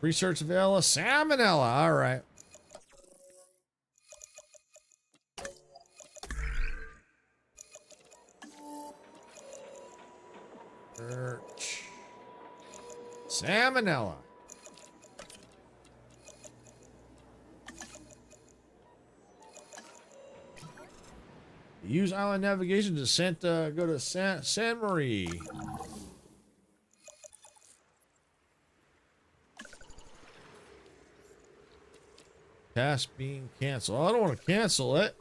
Research Villa Salmonella. All right. Search Salmonella. Use island navigation to go to San Marie. Task being canceled. I don't want to cancel it.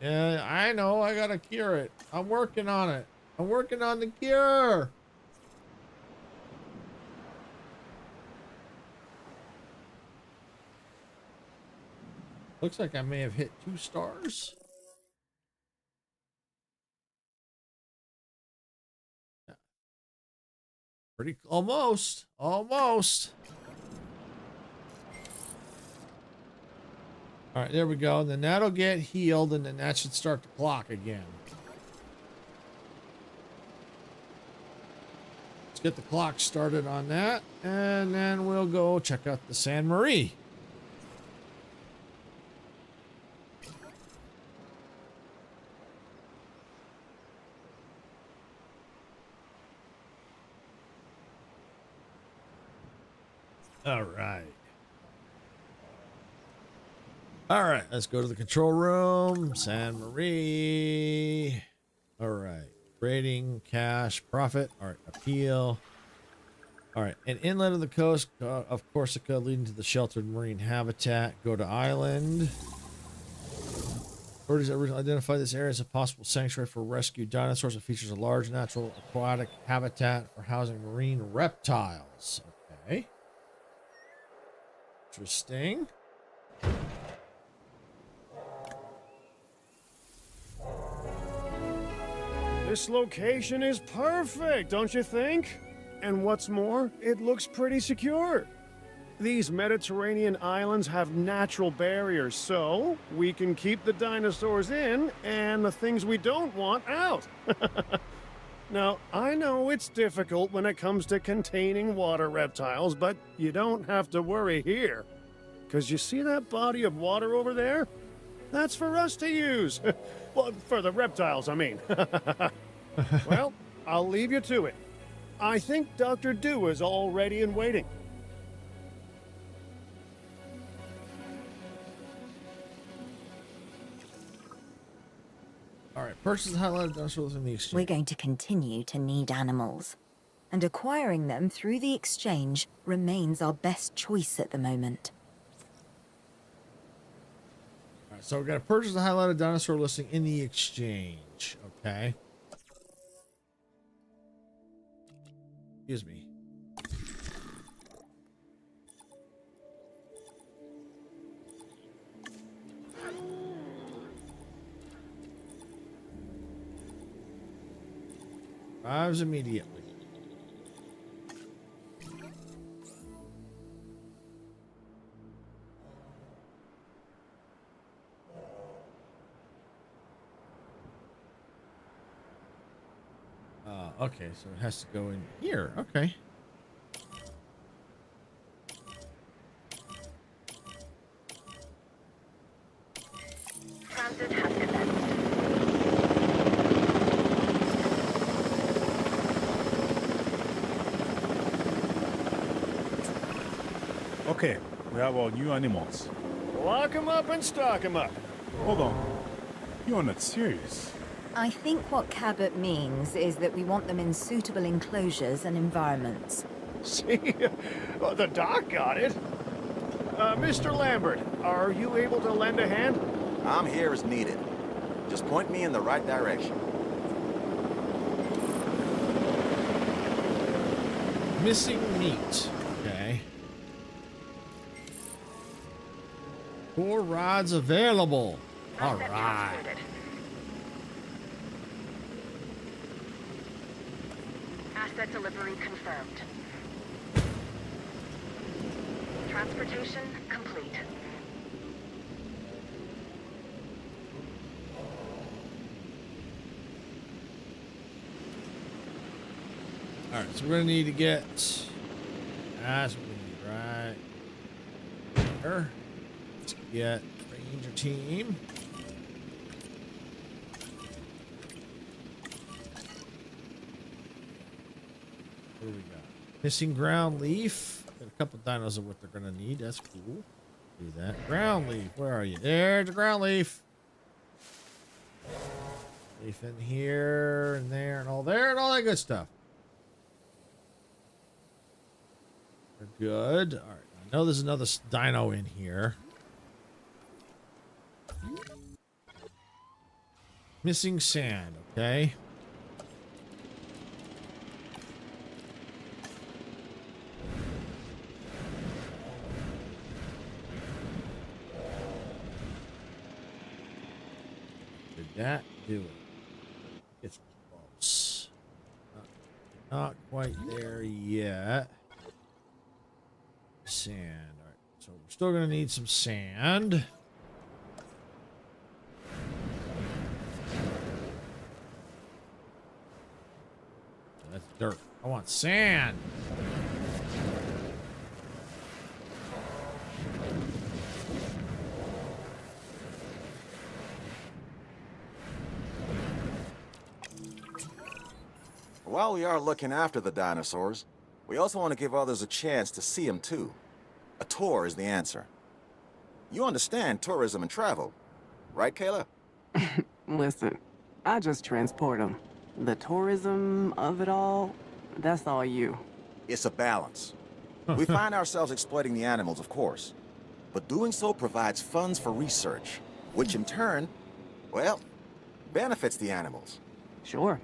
Yeah, I know. I gotta cure it. I'm working on it. I'm working on the cure. Looks like I may have hit 2 stars. Yeah. Pretty almost. Almost. All right, there we go. And then that'll get healed, and then that should start the clock again. Let's get the clock started on that, and then we'll go check out the San Marie. All right. All right, let's go to the control room. San Marie. All right. Rating, cash, profit. All right, appeal. All right, an inlet of the coast of Corsica leading to the sheltered marine habitat. Go to island. Authorities originally identified this area as a possible sanctuary for rescued dinosaurs. It features a large natural aquatic habitat for housing marine reptiles. Okay. Interesting. This location is perfect, don't you think? And what's more, it looks pretty secure. These Mediterranean islands have natural barriers, so we can keep the dinosaurs in and the things we don't want out. Now, I know it's difficult when it comes to containing water reptiles, but you don't have to worry here. Because you see that body of water over there? That's for us to use. Well, for the reptiles, I mean. Well, I'll leave you to it. I think Dr. Dew is all ready and waiting. All right, purchase the highlighted dinosaurs in the exchange. We're going to continue to need animals, and acquiring them through the exchange remains our best choice at the moment. All right, so we're going to purchase the highlighted dinosaur listing in the exchange. Okay. Excuse me. Arrives immediately. Okay, so it has to go in here. Okay. Transit has commenced. Okay, we have our new animals. Lock 'em up and stock 'em up. Hold on. You're not serious. I think what Cabot means is that we want them in suitable enclosures and environments. See? The doc got it. Mr. Lambert, are you able to lend a hand? I'm here as needed. Just point me in the right direction. Missing meat. Okay. 4 rods available. All Asset right. transported. Asset delivery confirmed. Transportation complete. All right, so we're gonna need to get. That's what we need, right? There. Let's get Ranger team. What do we got? Missing ground leaf. Got a couple dinos of what they're gonna need. That's cool. Do that. Ground leaf. Where are you? There's the ground leaf. Leaf in here and there and all there and all that good stuff. We're good. All right. I know there's another dino in here. Missing sand. Okay. Did that do it? It's close. Not quite there yet. Sand. All right. So we're still going to need some sand. That's dirt. I want sand. While we are looking after the dinosaurs, we also want to give others a chance to see them too. A tour is the answer. You understand tourism and travel, right, Kayla? Listen, I just transport them. The tourism of it all, that's all you. It's a balance. We find ourselves exploiting the animals, of course, but doing so provides funds for research, which in turn, well, benefits the animals. Sure,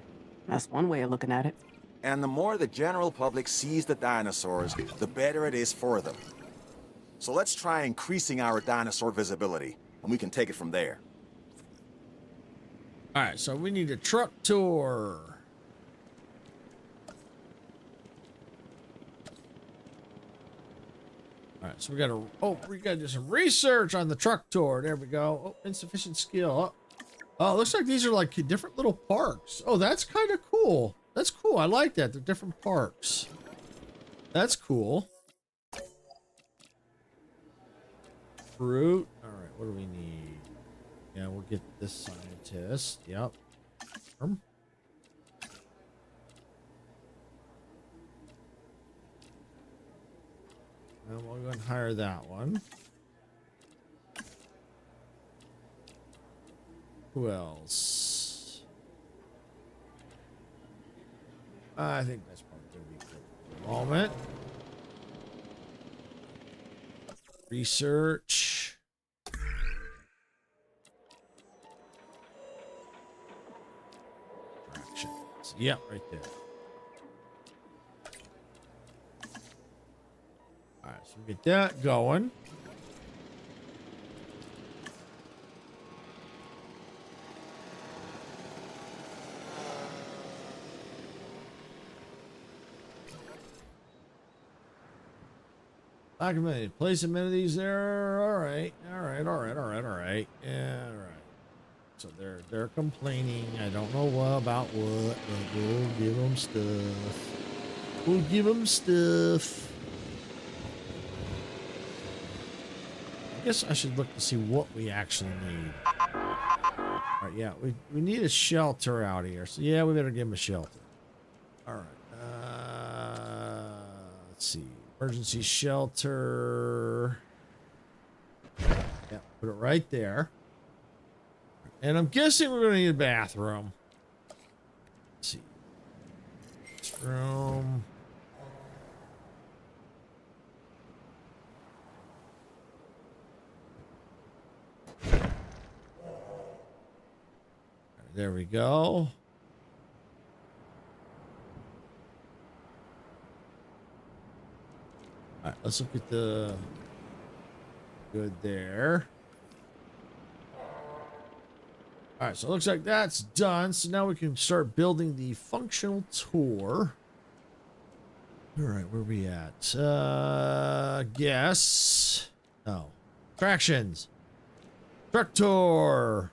that's one way of looking at it. And the more the general public sees the dinosaurs, the better it is for them. So let's try increasing our dinosaur visibility, and we can take it from there. All right, so we need a truck tour. All right, so we got to do some research on the truck tour. There we go. Oh, insufficient skill. Oh, looks like these are like different little parks. Oh, that's kind of cool. That's cool. I like that. They're different parks. That's cool. Fruit. All right, what do we need? Yeah, we'll get this scientist. Yep. And we'll go and hire that one. Who else? I think that's probably going to be good for the moment. Research. Directions. Yep, right there. All right, so we get that going. Documented. Place amenities there. All right. Yeah, all right. So they're complaining. I don't know about what, but we'll give them stuff. I guess I should look to see what we actually need. All right, yeah, we need a shelter out here. So yeah, we better give them a shelter. All right. Let's see. Emergency shelter. Yeah, put it right there. And I'm guessing we're going to need a bathroom. Let's see. Bathroom. There we go. All right, let's look at the good there. All right, so it looks like that's done. So now we can start building the functional tour. All right, where are we at? Guess. No. Attractions. Truck tour.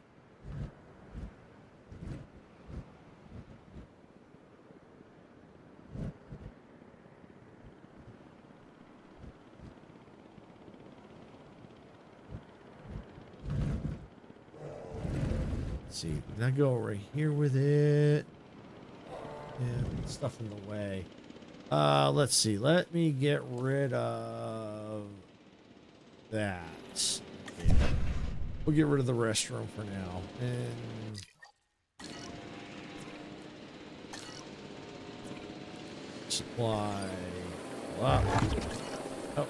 See, can I go right here with it? Yeah, stuff in the way. Let's see. Let me get rid of that. Yeah. We'll get rid of the restroom for now. And supply. Wow. Oh,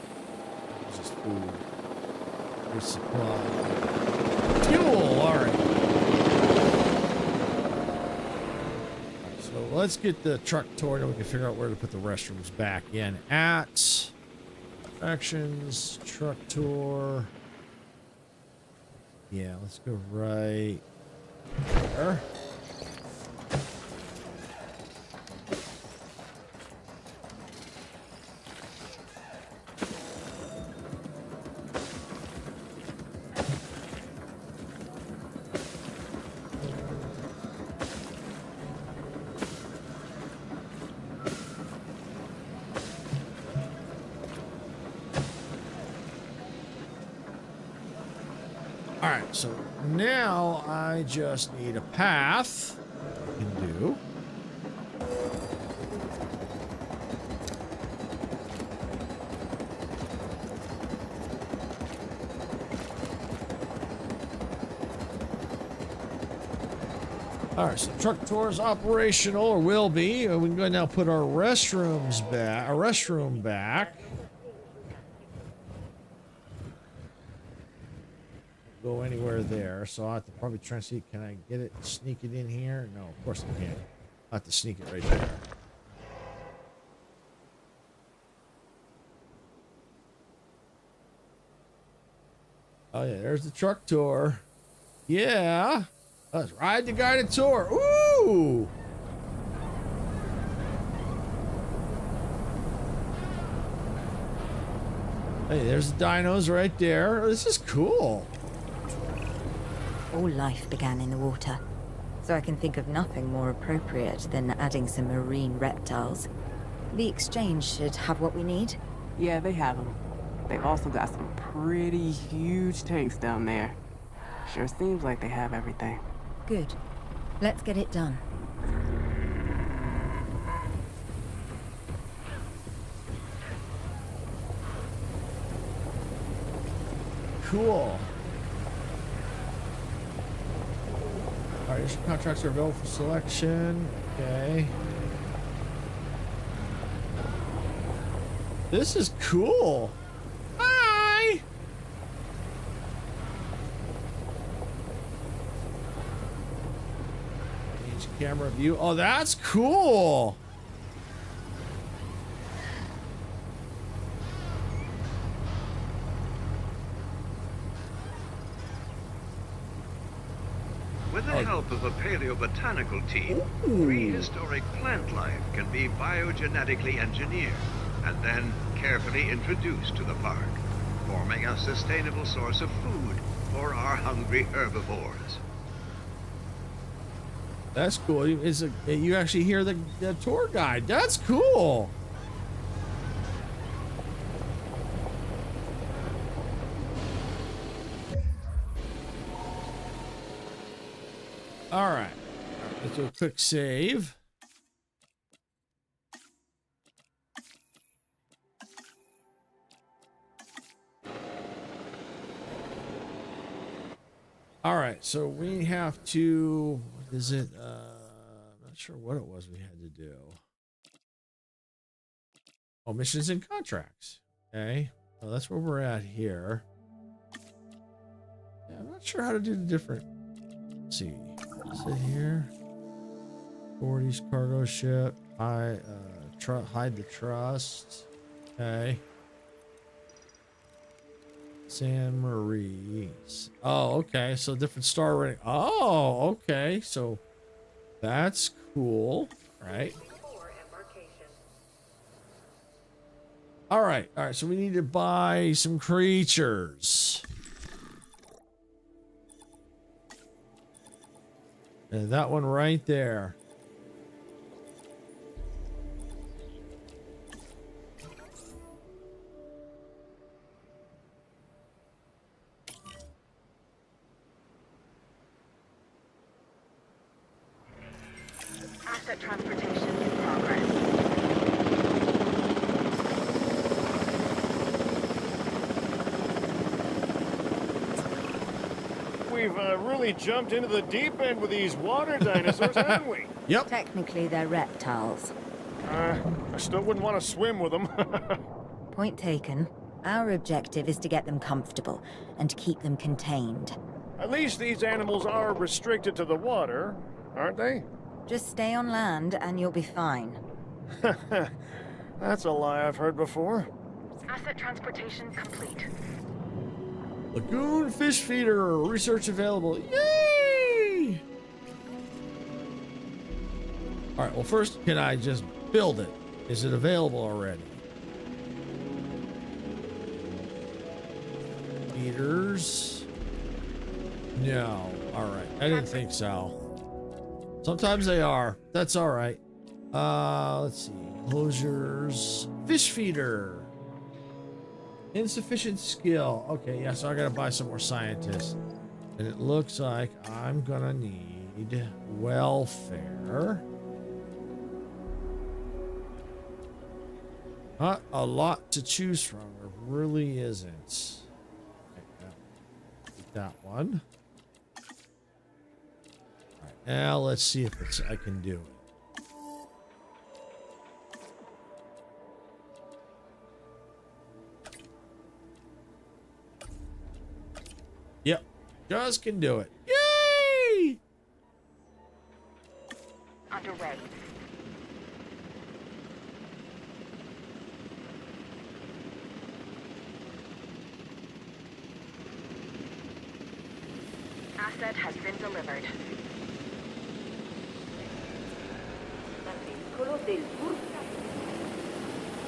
this is food. Resupply. Fuel. All right. So let's get the truck tour, and we can figure out where to put the restrooms back in at. Actions, truck tour. Yeah, let's go right there. Alright, so now I just need a path. Can do. Alright, so truck tour is operational, or will be. We can go now put our restrooms back, our restroom back. Go anywhere there, so I have to probably try and see, can I get it, sneak it in here? No, of course I can't. I have to sneak it right there. Oh yeah, there's the truck tour. Yeah, let's ride the guided tour. Ooh! Hey, there's the dinos right there. This is cool. All life began in the water, so I can think of nothing more appropriate than adding some marine reptiles. The exchange should have what we need. Yeah, they have them. They've also got some pretty huge tanks down there. Sure seems like they have everything. Good. Let's get it done. Cool. Alright, your contracts are available for selection. Okay. This is cool. Hi! Change camera view. Oh, that's cool. With the help of a paleobotanical team, prehistoric plant life can be biogenetically engineered and then carefully introduced to the park, forming a sustainable source of food for our hungry herbivores. That's cool. You actually hear the tour guide. That's cool. All right, let's do a quick save. All right, so we have to. What is it? I'm not sure what it was we had to do. Oh, missions and contracts. Okay, well, that's where we're at here. Yeah, I'm not sure how to do the different. Let's see. Sit here. 40s cargo ship. Hide the trust. Okay. San Maurice. Oh, okay. So different star rating. Oh, okay. So that's cool. Right. All right. All right. So we need to buy some creatures. And that one right there. Asset transportation in progress. We've really jumped into the deep end with these water dinosaurs, haven't we? Yep. Technically, they're reptiles. I still wouldn't want to swim with them. Point taken. Our objective is to get them comfortable and to keep them contained. At least these animals are restricted to the water, aren't they? Just stay on land and you'll be fine. That's a lie I've heard before. Asset transportation complete. Lagoon fish feeder. Research available. Yay! All right. Well, first, can I just build it? Is it available already? Feeders. No. All right. I didn't think so. Sometimes they are. That's all right. Let's see. Closures. Fish feeder. Insufficient skill. Okay, yeah, so I gotta buy some more scientists. And it looks like I'm gonna need welfare. Not a lot to choose from. There really isn't. Okay, that one. All right, now let's see if I can do it. Yep, just can do it. Yay! Underway. Asset has been delivered.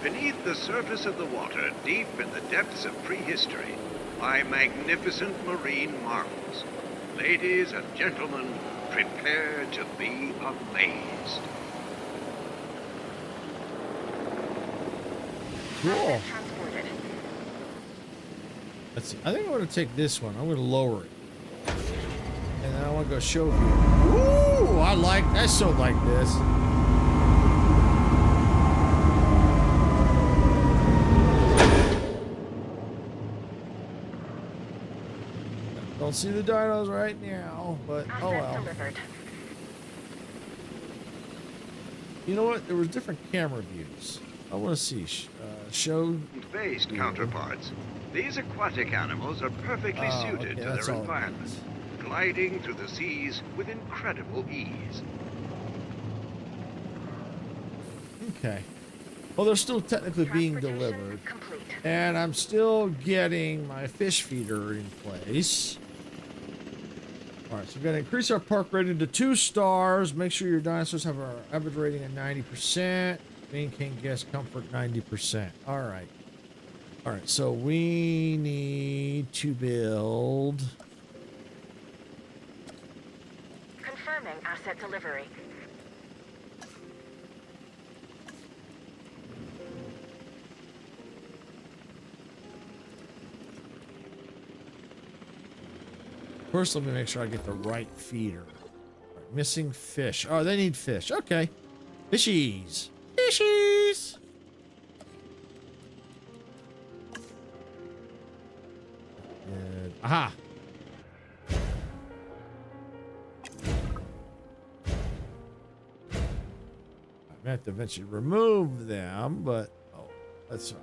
Beneath the surface of the water, deep in the depths of prehistory, lie magnificent marine marvels. Ladies and gentlemen, prepare to be amazed. Cool. Let's see. I think I'm going to take this one. I'm going to lower it. And then I want to go show view. Ooh, I so like this. Don't see the dinos right now, but oh well. You know what? There was different camera views. I want to see show Based counterparts. These aquatic animals are perfectly suited to their environment, gliding through the seas with incredible ease. Okay. Well, they're still technically being delivered. And I'm still getting my fish feeder in place. All right, so we're going to increase our park rating to 2 stars. Make sure your dinosaurs have our average rating at 90%. Maintain guest comfort 90%. All right. All right, so we need to build. Confirming asset delivery. First, let me make sure I get the right feeder. All right, missing fish. Oh, they need fish. Okay. Fishies. Fishies. Good. Aha. We have to eventually remove them, but oh, that's fine.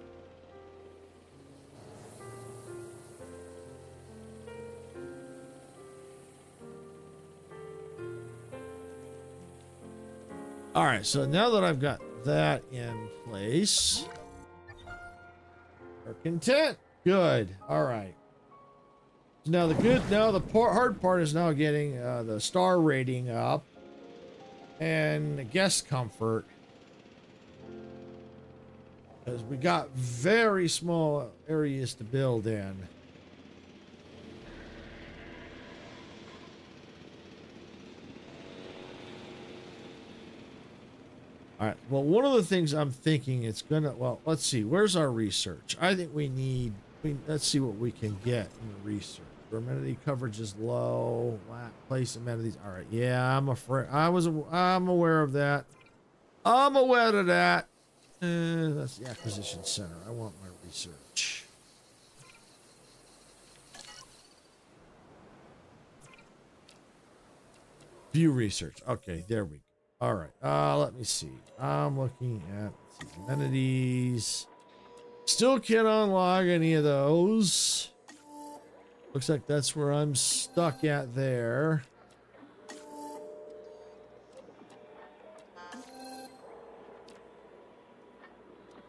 All right, so now that I've got that in place, we're content. Good. All right. Now the hard part is now getting the star rating up and the guest comfort, because we got very small areas to build in. All right. Well, one of the things I'm thinking it's gonna. Well, let's see. Where's our research? I think we need. Let's see what we can get in the research. Amenity coverage is low. Place amenities. All right. Yeah, I'm afraid. I'm aware of that. I'm aware of that. That's the acquisition center. I want my research. View research. Okay, there we go. All right. Let me see. I'm looking at amenities. Still can't unlock any of those. Looks like that's where I'm stuck at there.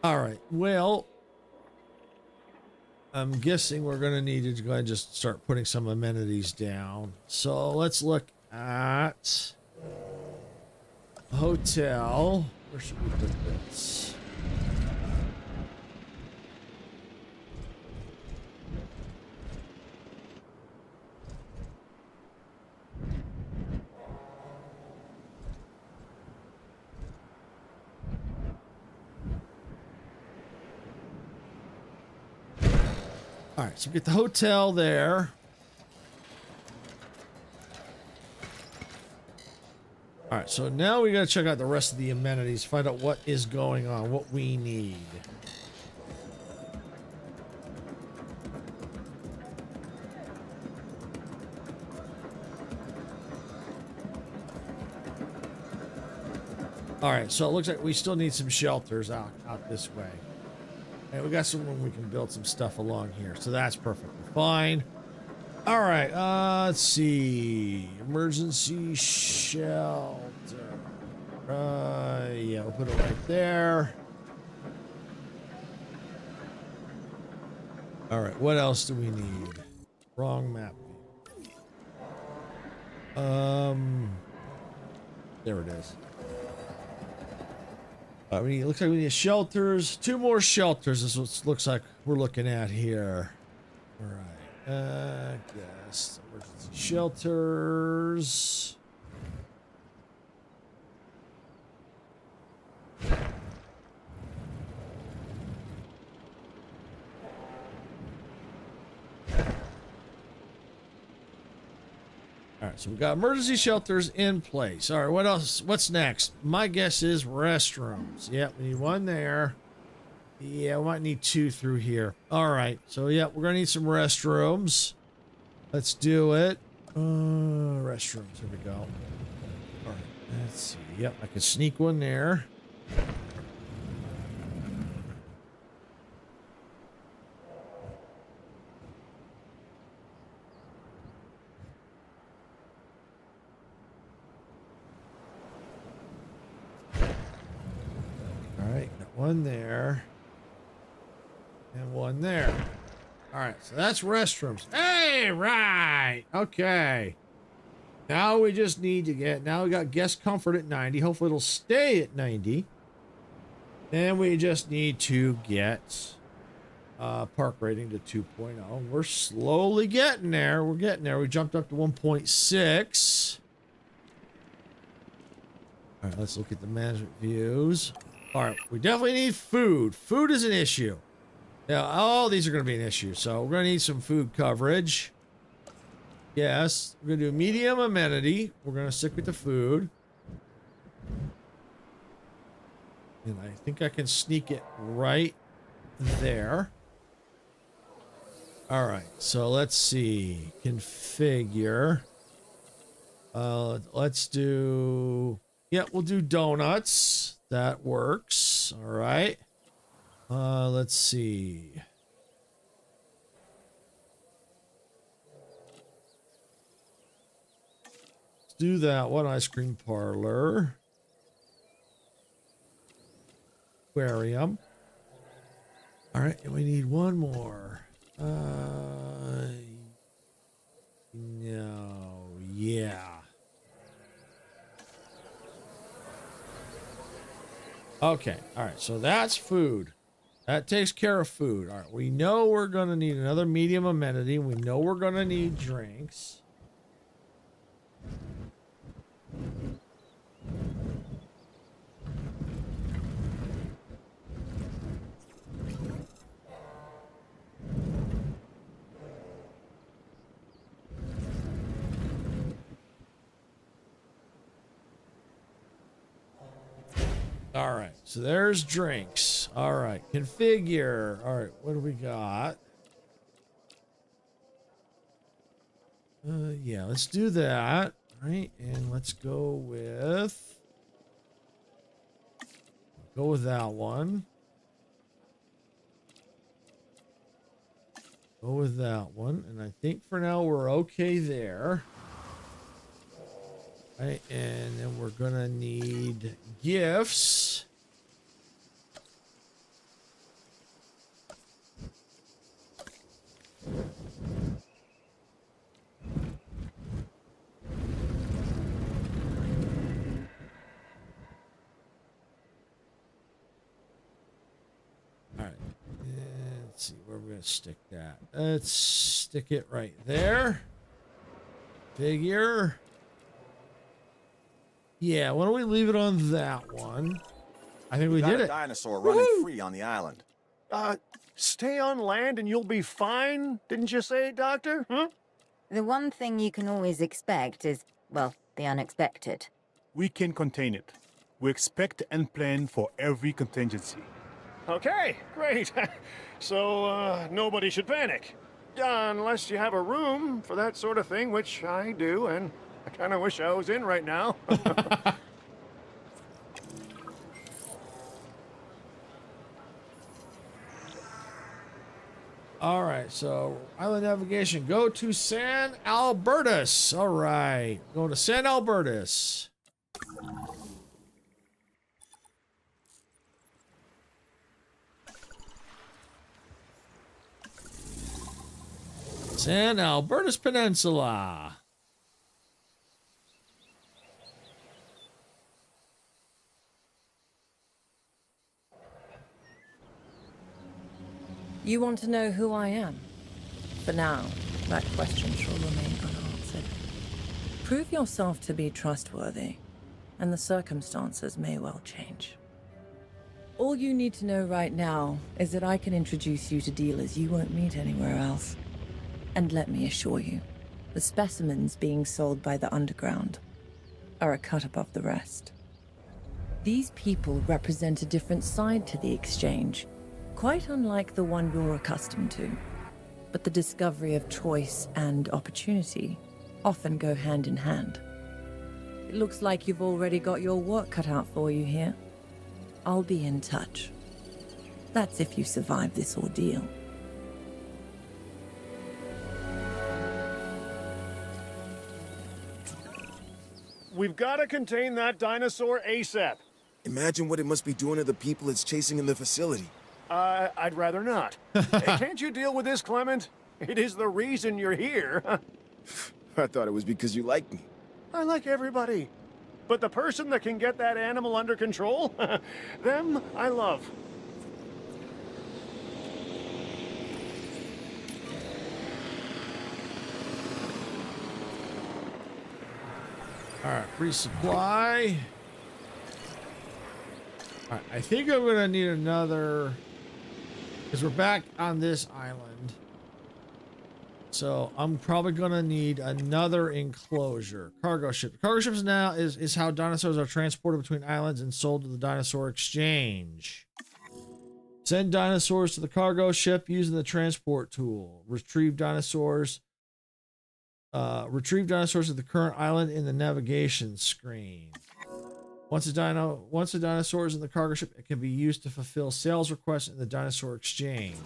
All right. Well, I'm guessing we're going to need to go ahead and just start putting some amenities down. So let's look at hotel. Where should we put this? All right, so we get the hotel there. All right, so now we got to check out the rest of the amenities, find out what is going on, what we need. All right, so it looks like we still need some shelters out this way. And we got some room we can build some stuff along here, so that's perfectly fine. All right, let's see. Emergency shelter. Yeah, we'll put it right there. All right, what else do we need? Wrong map. There it is. It looks like we need shelters. 2 more shelters is what it looks like we're looking at here. All right. Guess emergency shelters. All right, so we got emergency shelters in place. All right, what else? What's next? My guess is restrooms. Yep, we need 1 there. Yeah, we might need 2 through here. All right, so yeah, we're gonna need some restrooms. Let's do it. Restrooms. Here we go. All right, let's see. Yep, I can sneak 1 there. All right, got 1 there. And 1 there. All right, so that's restrooms. Hey, right. Okay. Now we just need to get, now we got guest comfort at 90. Hopefully it'll stay at 90. Then we just need to get park rating to 2.0. We're slowly getting there. We're getting there. We jumped up to 1.6. All right, let's look at the management views. All right, we definitely need food. Food is an issue. Yeah, all these are going to be an issue. So we're going to need some food coverage. Yes, we're going to do medium amenity. We're going to stick with the food. And I think I can sneak it right there. All right, so let's see. Configure. Let's do... Yeah, we'll do donuts. That works. All right. Let's see. Let's do that one. Ice cream parlor. Aquarium. All right, and we need one more. No, yeah. Okay, all right, so that's food. That takes care of food. All right, we know we're going to need another medium amenity. We know we're going to need drinks. All right, so there's drinks. All right, configure. All right, what do we got? Yeah, let's do that. All right, and let's go with that one. Go with that one, and I think for now we're okay there. Right, and then we're gonna need gifts. All right, let's see where we're gonna stick that. Let's stick it right there. Figure. Yeah, why don't we leave it on that one? I think we did got a it. dinosaur running free on the island. Stay on land and you'll be fine, didn't you say, Doctor? Huh? The one thing you can always expect is, well, the unexpected. We can contain it. We expect and plan for every contingency. Okay, great. So, nobody should panic. Unless you have a room for that sort of thing, which I do, and I kind of wish I was in right now. All right, so island navigation. Go to San Albertus. All right, go to San Albertus. San Albertus Peninsula. You want to know who I am? For now, that question shall remain unanswered. Prove yourself to be trustworthy, and the circumstances may well change. All you need to know right now is that I can introduce you to dealers you won't meet anywhere else. And let me assure you, the specimens being sold by the underground are a cut above the rest. These people represent a different side to the exchange, quite unlike the one you're accustomed to. But the discovery of choice and opportunity often go hand in hand. It looks like you've already got your work cut out for you here. I'll be in touch. That's if you survive this ordeal. We've got to contain that dinosaur ASAP. Imagine what it must be doing to the people it's chasing in the facility. I'd rather not. Hey, can't you deal with this, Clement? It is the reason you're here. I thought it was because you liked me. I like everybody. But the person that can get that animal under control, them I love. All right, resupply. All right, I think I'm gonna need another, because we're back on this island. So I'm probably gonna need another enclosure. Cargo ship. Cargo ships now is how dinosaurs are transported between islands and sold to the dinosaur exchange. Send dinosaurs to the cargo ship using the transport tool. Retrieve dinosaurs at the current island in the navigation screen. Once a dinosaur is in the cargo ship, it can be used to fulfill sales requests in the dinosaur exchange.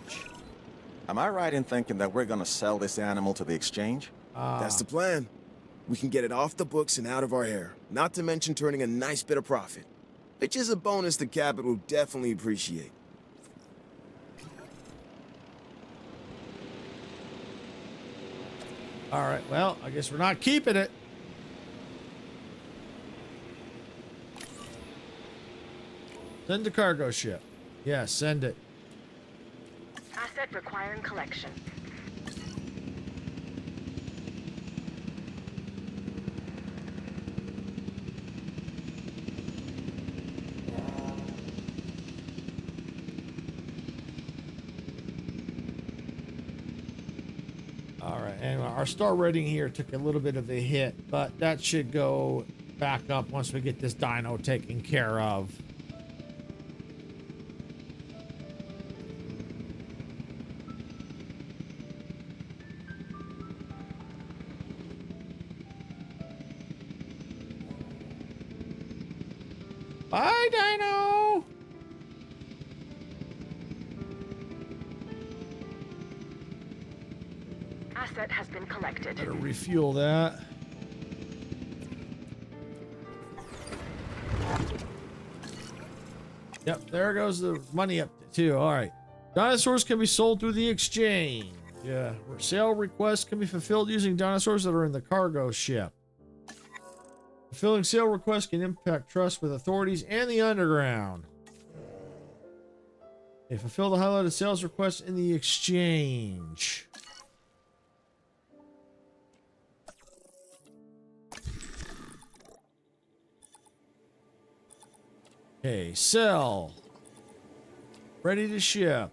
Am I right in thinking that we're gonna sell this animal to the exchange? That's the plan. We can get it off the books and out of our hair, not to mention turning a nice bit of profit, which is a bonus the Captain will definitely appreciate. All right, well, I guess we're not keeping it. Send the cargo ship. Yeah, send it. Asset requiring collection. All right, anyway, our star rating here took a little bit of a hit, but that should go back up once we get this dino taken care of. Bye, Dino! Asset has been collected. Better refuel that. Yep, there goes the money up too. All right. Dinosaurs can be sold through the exchange. Yeah, sale requests can be fulfilled using dinosaurs that are in the cargo ship. Fulfilling sale requests can impact trust with authorities and the underground. They fulfill the highlighted sales requests in the exchange. Okay, sell. Ready to ship.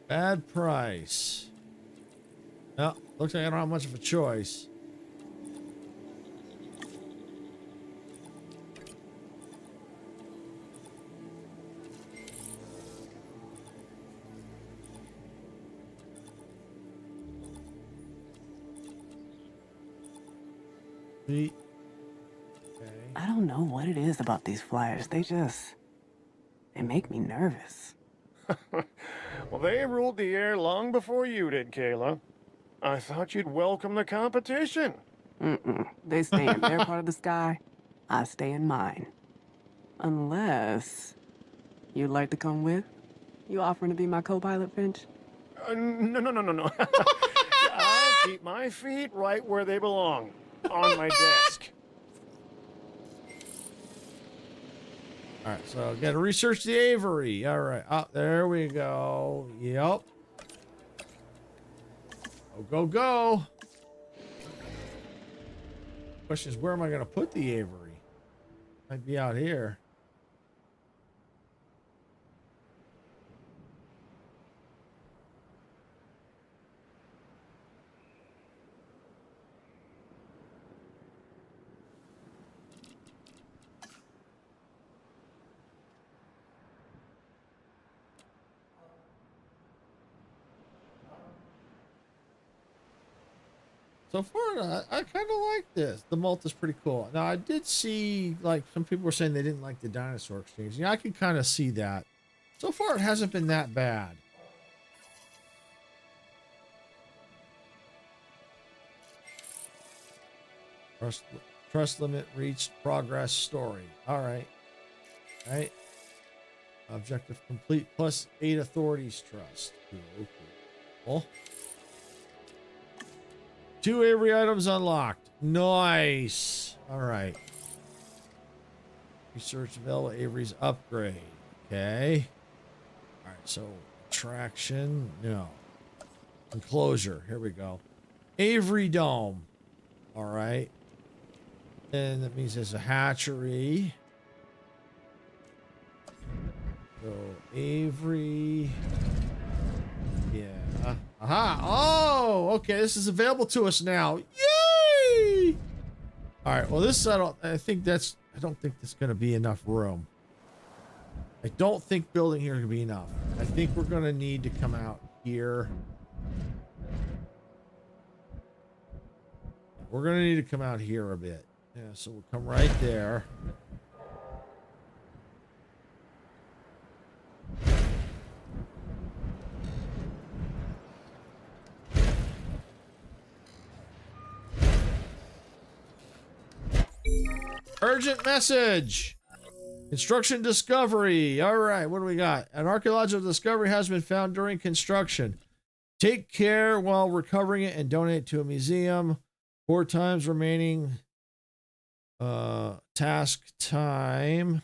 Bad price. No, looks like I don't have much of a choice. Okay. I don't know what it is about these flyers. They make me nervous. Well, they ruled the air long before you did, Kayla. I thought you'd welcome the competition. They stay in their part of the sky. I stay in mine. Unless you'd like to come with? You offering to be my co-pilot, Finch? No. I'll keep my feet right where they belong. On my desk. All right, so got to research the Avery. All right, there we go. Yep. Go. Question is, where am I going to put the Avery? Might be out here. So far, I kind of like this. The Malta's pretty cool. Now, I did see, like, some people were saying they didn't like the dinosaur exchange. Yeah, I can kind of see that. So far, it hasn't been that bad. Trust limit reached. Progress story. All right. Objective complete. Plus 8 authorities trust. Cool. 2 Avery items unlocked. Nice. All right. Research available Avery's upgrade. Okay. All right. So attraction. No. Enclosure. Here we go. Avery Dome. All right. And that means there's a hatchery. So Avery. Yeah. Aha. Oh, okay. This is available to us now. Yay! All right. Well, this, I don't think that's going to be enough room. I don't think building here is going to be enough. I think we're going to need to come out here. We're gonna need to come out here a bit. Yeah, so we'll come right there. Urgent message. Construction discovery. All right, what do we got? An archaeological discovery has been found during construction. Take care while recovering it and donate to a museum. 4 times remaining task time.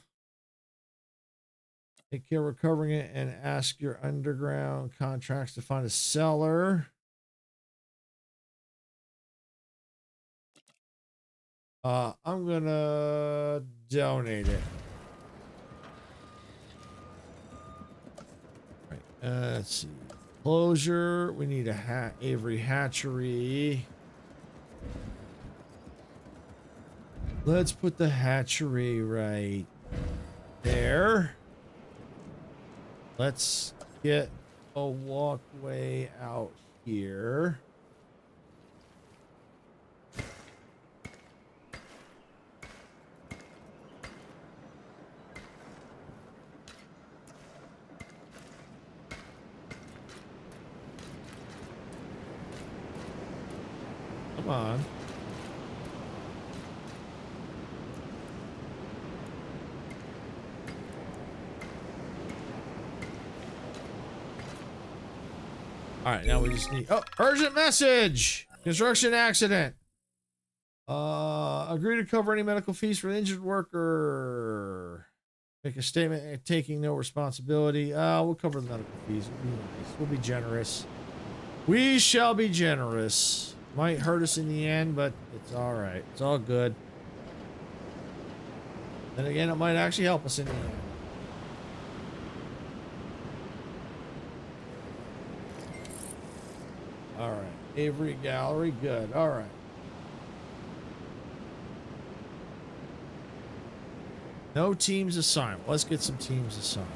Take care recovering it and ask your underground contracts to find a seller. I'm gonna donate it. Right, let's see. Closure. We need a Avery hatchery. Let's put the hatchery right there. Let's get a walkway out here. Come on. All right, now we just need urgent message. Construction accident. Agree to cover any medical fees for the injured worker. Make a statement taking no responsibility. We'll cover the medical fees. We'll be nice. We'll be generous. We shall be generous. Might hurt us in the end, but it's all right. It's all good. Then again, it might actually help us in the end. All right. Avery Gallery. Good. All right. No teams assigned. Let's get some teams assigned.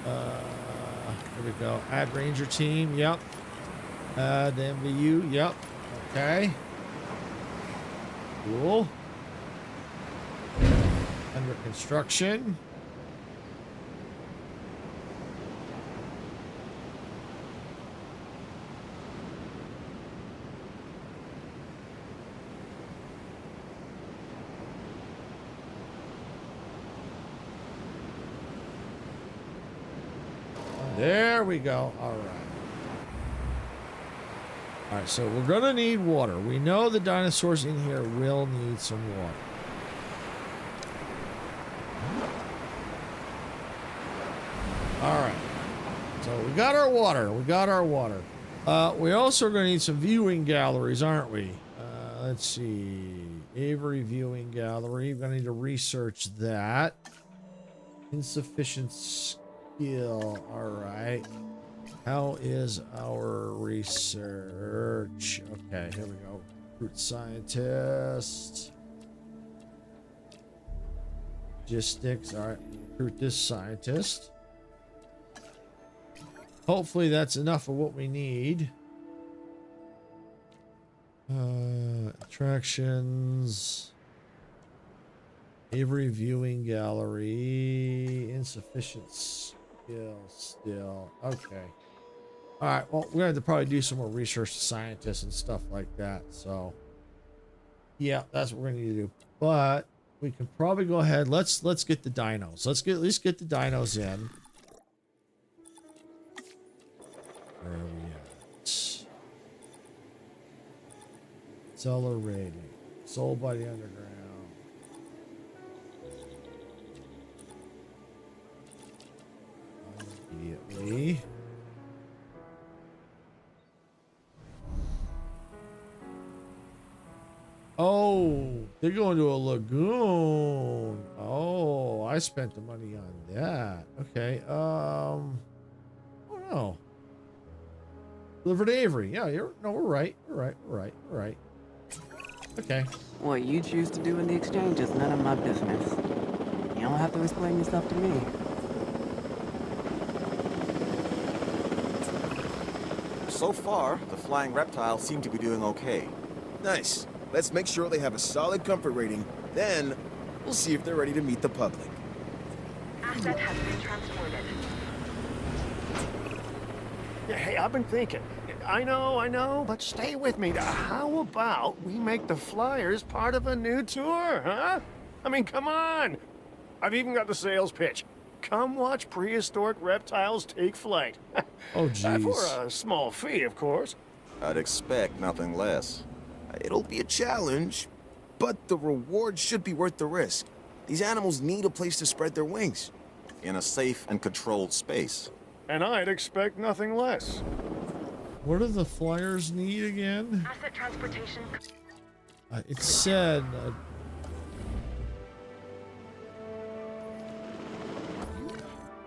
Here we go. Add Ranger team. Yep. Add MVU. Yep. Okay. Cool. Under construction. There we go. All right. All right, so we're gonna need water. We know the dinosaurs in here will need some water. All right. So we got our water. We got our water. We also are gonna need some viewing galleries, aren't we? Let's see. Avery viewing gallery. We're gonna need to research that. Insufficient skill. All right. How is our research? Okay, here we go. Recruit scientist. Logistics. All right, recruit this scientist. Hopefully that's enough of what we need. Attractions. Avery viewing gallery. Insufficient skill still. Okay. All right. Well, we're going to have to probably do some more research to scientists and stuff like that. So, yeah, that's what we're going to need to do. But we can probably go ahead. Let's get the dinos. Let's at least get the dinos in. Where are we at? Seller rating. Sold by the underground. Immediately. Oh, they're going to a lagoon. Oh, I spent the money on that. Okay. Oh no. Delivered to Avery. Yeah, we're right. We're right. Okay. What you choose to do in the exchange is none of my business. You don't have to explain yourself to me. So far, the flying reptiles seem to be doing okay. Nice. Let's make sure they have a solid comfort rating, then we'll see if they're ready to meet the public. Asset has been transported. Yeah, hey, I've been thinking. I know, but stay with me. How about we make the Flyers part of a new tour, huh? I mean, come on. I've even got the sales pitch. Come watch prehistoric reptiles take flight. Oh, jeez. For a small fee, of course. I'd expect nothing less. It'll be a challenge, But the reward should be worth the risk. These animals need a place to spread their wings. in a safe and controlled space. And I'd expect nothing less. What do the Flyers need again? Asset transportation. It said...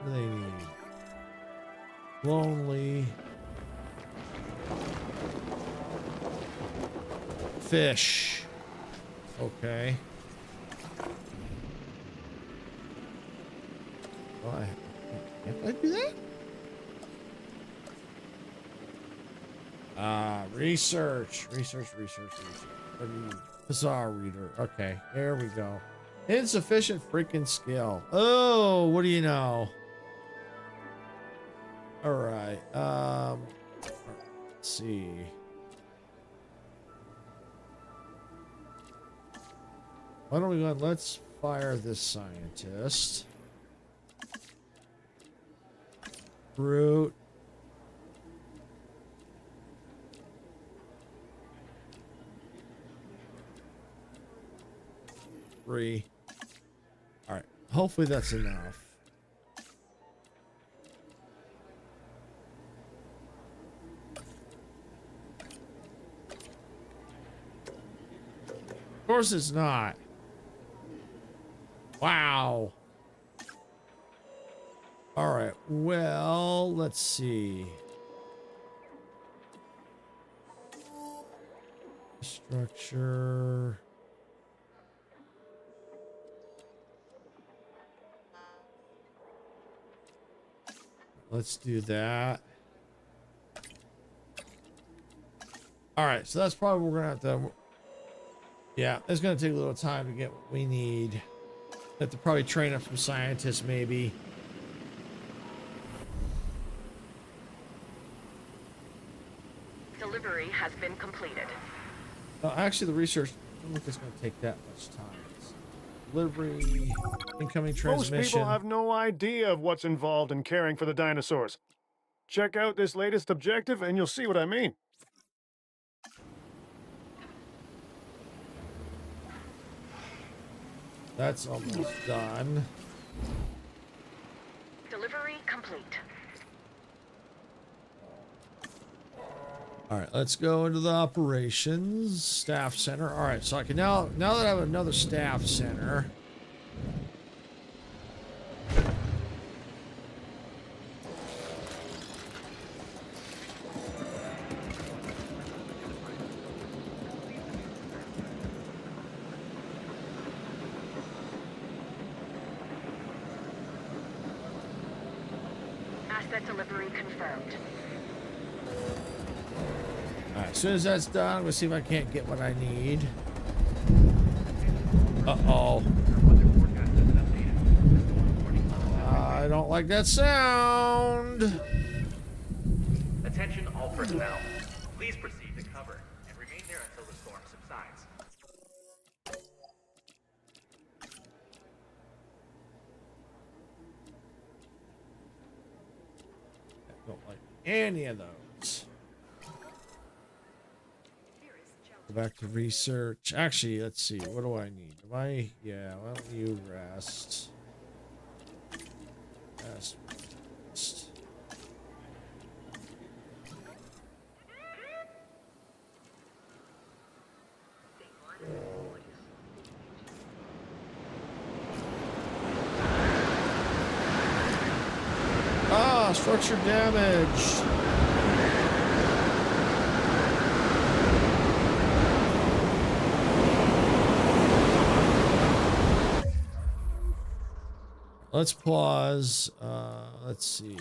what do they need? Lonely... fish. Okay. Why? Can't I do that? Research. What do you... Bizarre reader. Okay, there we go. Insufficient freaking skill. Oh, what do you know? All right. Let's see. Why don't we go? Let's fire this scientist. Brute. Three. All right. Hopefully that's enough. Of course it's not. Wow. All right. Well, let's see. Structure. Let's do that. All right. So that's probably what we're going to have to... yeah, it's going to take a little time to get what we need. Have to probably train up some scientists, maybe. Delivery has been completed. Actually, the research, I don't think it's going to take that much time. Delivery, incoming transmission. Most people have no idea of what's involved in caring for the dinosaurs. Check out this latest objective and you'll see what I mean. That's almost done. Delivery complete. All right, let's go into the operations staff center. All right, so I can now that I have another staff center. Asset delivery confirmed. All right, as soon as that's done, I'm gonna see if I can't get what I need. Uh-oh. I don't like that sound. Attention all personnel. Please proceed to cover and remain there until the storm subsides. I don't like any of those. Go back to research. Actually, let's see. What do I need? Yeah, why don't you rest? Rest. Ah, structure damage. Let's pause. Let's see.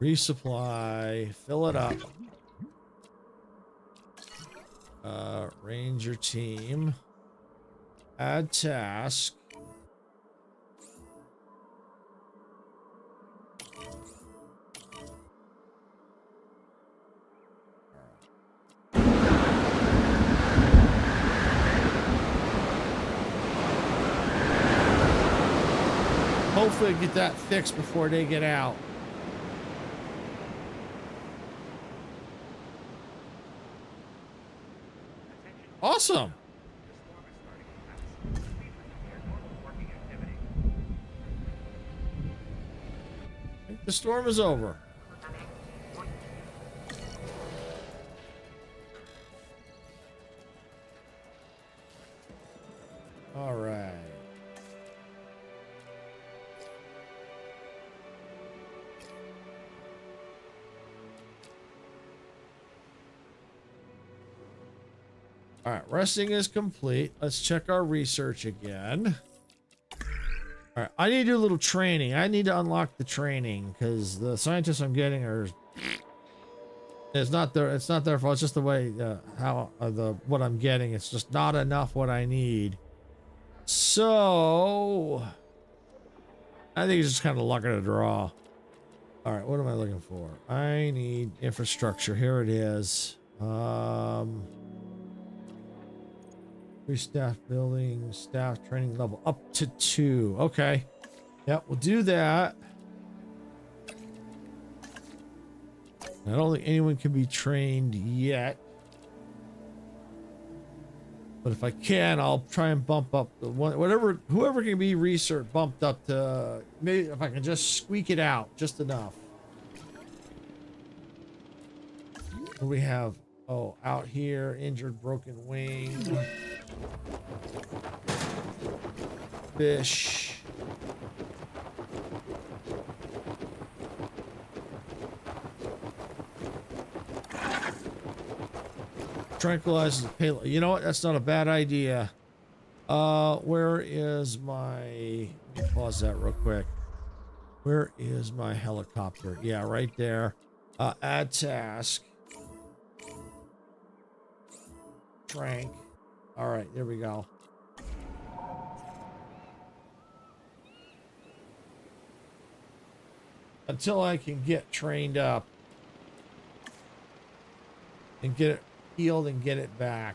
Resupply. Fill it up. Ranger team. Add task. Hopefully get that fixed before they get out. Awesome. I think the storm is over. All right. All right, resting is complete. Let's check our research again. All right, I need to do a little training. I need to unlock the training because the scientists I'm getting are. It's not their fault. It's just the way what I'm getting. It's just not enough what I need. So I think it's just kind of luck of the draw. All right, what am I looking for? I need infrastructure. Here it is. Staff building, staff training level up to 2. Okay. Yep, we'll do that. I don't think anyone can be trained yet. But if I can, I'll try and bump up the one, whoever can be research bumped up to, maybe if I can just squeak it out just enough. What do we have? Oh, out here, injured, broken wing. Fish. Tranquilizes the payload. You know what? That's not a bad idea. Where is my... Let me pause that real quick. Where is my helicopter? Yeah, right there. Add task. Trank. All right, there we go. Until I can get trained up and get it healed and get it back.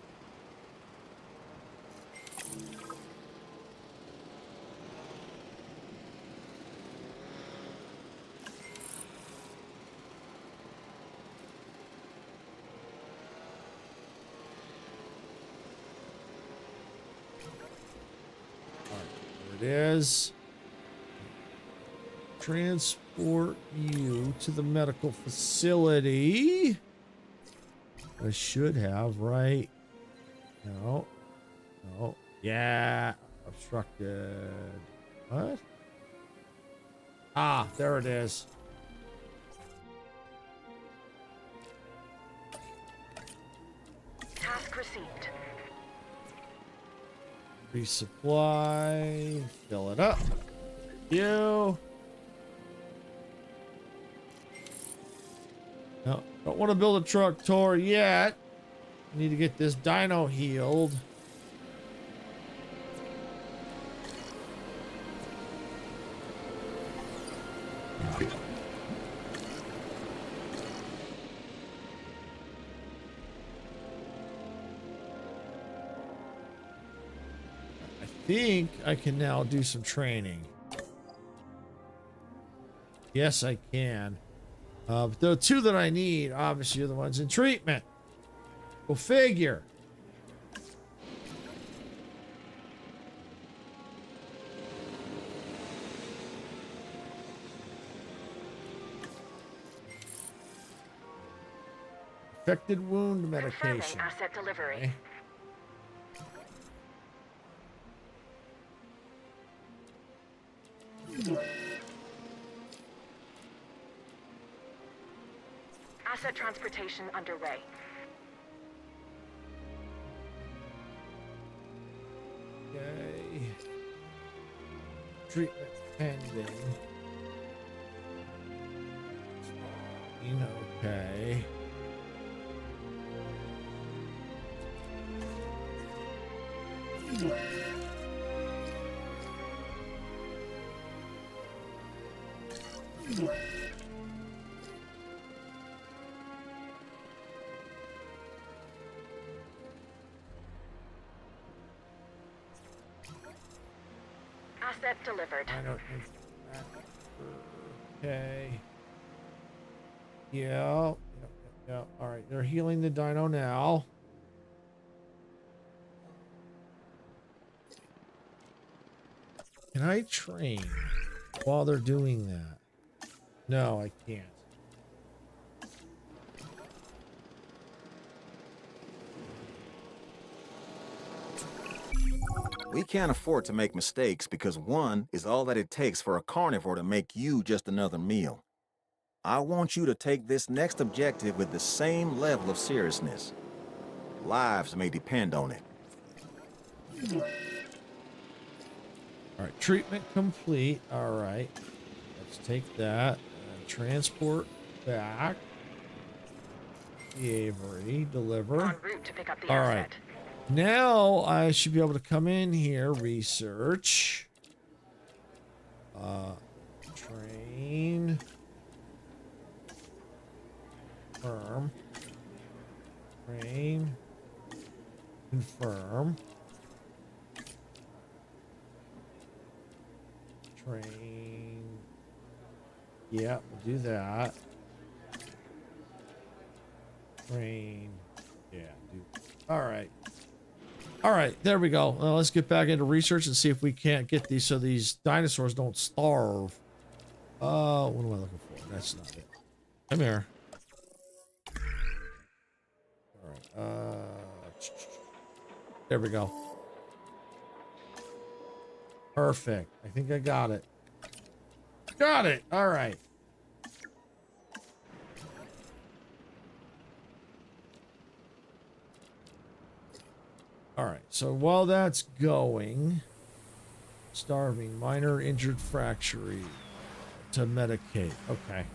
It is. Transport you to the medical facility. I should have, right? No. No. Yeah. Obstructed. What? Ah, there it is. Task received. Resupply. Fill it up. You. No, don't want to build a truck tour yet. Need to get this dino healed. I think I can now do some training. Yes, I can. But the 2 that I need, obviously, are the ones in treatment. Go figure. Infected wound medication. Asset delivery. Okay. Asset transportation underway. Okay. Treatment pending. Okay. Asset delivered. I don't need that. Okay. Yeah. Yeah. All right. They're healing the dino now. Can I train while they're doing that? No, I can't. We can't afford to make mistakes because one is all that it takes for a carnivore to make you just another meal. I want you to take this next objective with the same level of seriousness. Lives may depend on it. All right, treatment complete. All right, let's take that and transport back. The Avery, deliver. En route to pick up the All asset. right, now I should be able to come in here, research, train, confirm, train, confirm. Train. Yeah, we'll do that. Train. Yeah, do. All right. All right, there we go. Well, let's get back into research and see if we can't get these so these dinosaurs don't starve. What am I looking for? That's not it. Come here. All right. There we go. Perfect. I think I got it. Got it. All right. All right. So while that's going, starving, minor injured fracture to medicate. Okay.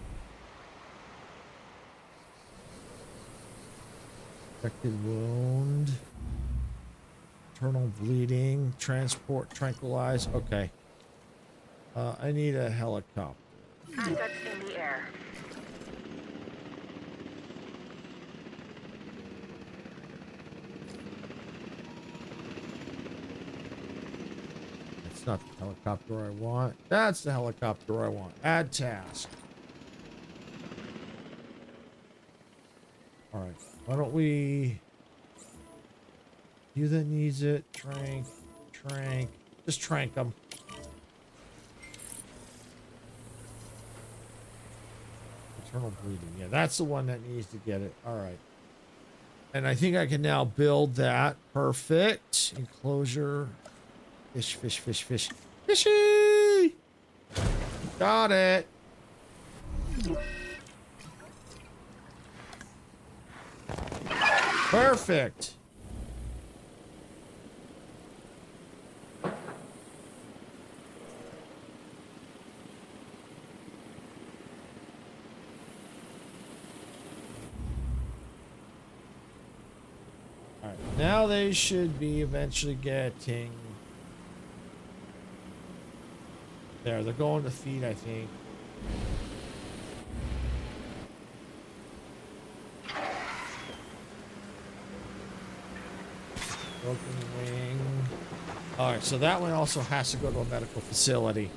Infected wound. Internal bleeding, transport, tranquilize. Okay. I need a helicopter. Assets in the air. That's not the helicopter I want. That's the helicopter I want. Add task. All right. Why don't we... You that needs it. Trank. Just trank them. Internal bleeding. Yeah, that's the one that needs to get it. All right. And I think I can now build that. Perfect. Enclosure. Fish. Fishy! Got it. Perfect. Now they should be eventually getting... There, they're going to feed, I think. Broken wing. Alright, so that one also has to go to a medical facility.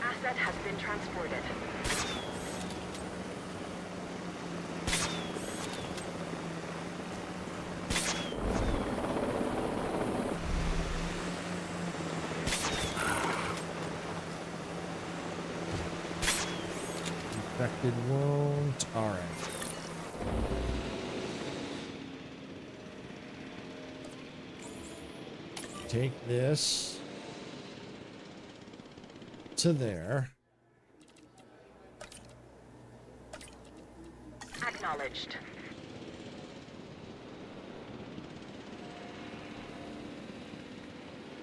Asset has been transported. Infected wound. All right. Take this to there. Acknowledged.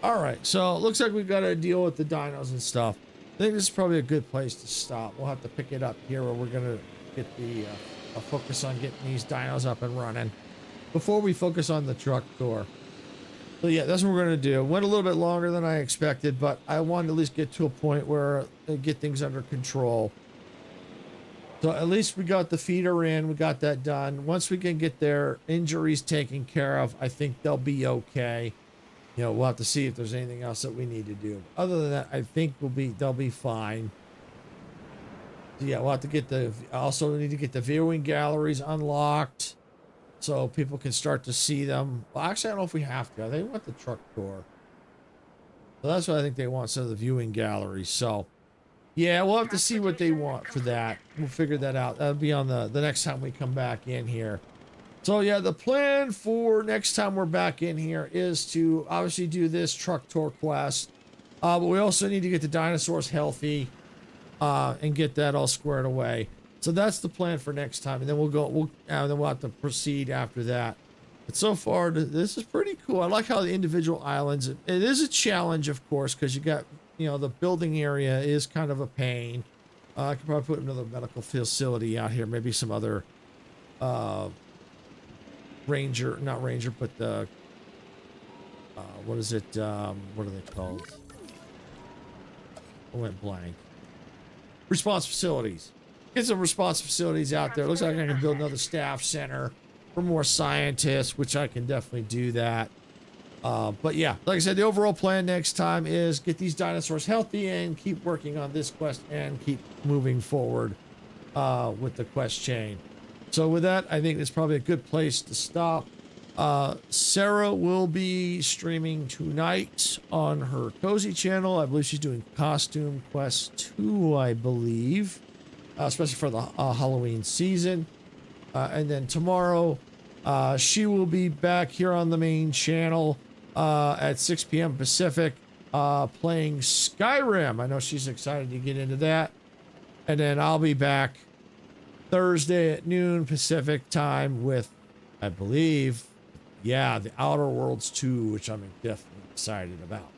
All right. So it looks like we've got to deal with the dinos and stuff. I think this is probably a good place to stop. We'll have to pick it up here where we're going to get the focus on getting these dinos up and running. before we focus on the truck tour. So yeah, that's what we're going to do. Went a little bit longer than I expected, but I wanted to at least get to a point where they get things under control. So at least we got the feeder in, we got that done. Once we can get their injuries taken care of, I think they'll be okay. You know, we'll have to see if there's anything else that we need to do. Other than that, I think they'll be fine. So yeah, we'll have to get also need to get the viewing galleries unlocked so people can start to see them. Well, actually, I don't know if we have to. They want the truck tour. So that's what I think they want, some of the viewing galleries. So yeah, we'll have to see what they want for that. We'll figure that out. That'll be on the next time we come back in here. So yeah, the plan for next time we're back in here is to obviously do this truck tour quest. But we also need to get the dinosaurs healthy and get that all squared away. So that's the plan for next time, and then we'll have to proceed after that. But so far, this is pretty cool. I like how the individual islands. It is a challenge, of course, because you got the building area is kind of a pain. I could probably put another medical facility out here, maybe some other not ranger, but the what is it? What are they called? I went blank. Response facilities. Get some response facilities out there. Looks like I can build another staff center for more scientists, which I can definitely do that. But yeah, like I said, the overall plan next time is get these dinosaurs healthy and keep working on this quest and keep moving forward with the quest chain. So with that, I think it's probably a good place to stop. Sarah will be streaming tonight on her Cozy channel. I believe she's doing Costume Quest 2, I believe. Especially for the Halloween season. And then tomorrow, she will be back here on the main channel at 6 p.m. Pacific playing Skyrim. I know she's excited to get into that. And then I'll be back Thursday at noon Pacific time with, I believe, yeah, the Outer Worlds 2, which I'm definitely excited about.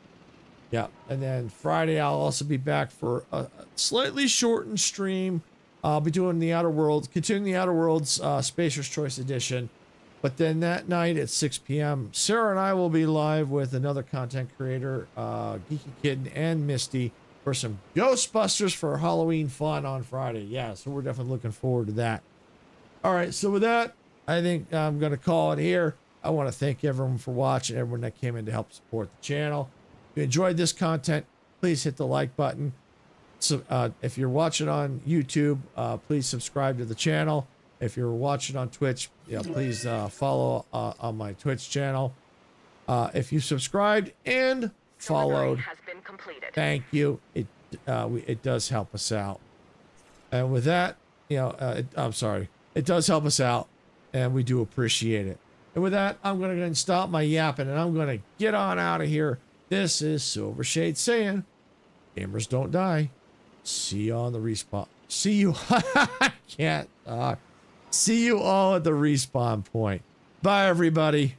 Yeah, and then Friday I'll also be back for a slightly shortened stream. I'll be doing the Outer Worlds, continuing the Outer Worlds Spacer's Choice Edition. But then that night at 6 p.m., Sarah and I will be live with another content creator, Geeky Kitten and Misty, for some Ghostbusters for Halloween fun on Friday. Yeah, so we're definitely looking forward to that. All right, so with that, I think I'm going to call it here. I want to thank everyone for watching, everyone that came in to help support the channel. If you enjoyed this content, please hit the like button. So if you're watching on YouTube, please subscribe to the channel. If you're watching on Twitch, please follow on my Twitch channel. If you subscribed and followed, has been completed. thank you. It does help us out. And with that, I'm sorry, it does help us out, and we do appreciate it. And with that, I'm going to go and stop my yapping, and I'm going to get on out of here. This is Silvershade saying, gamers don't die. See you on the respawn. See you. I can't talk. See you all at the respawn point. Bye, everybody.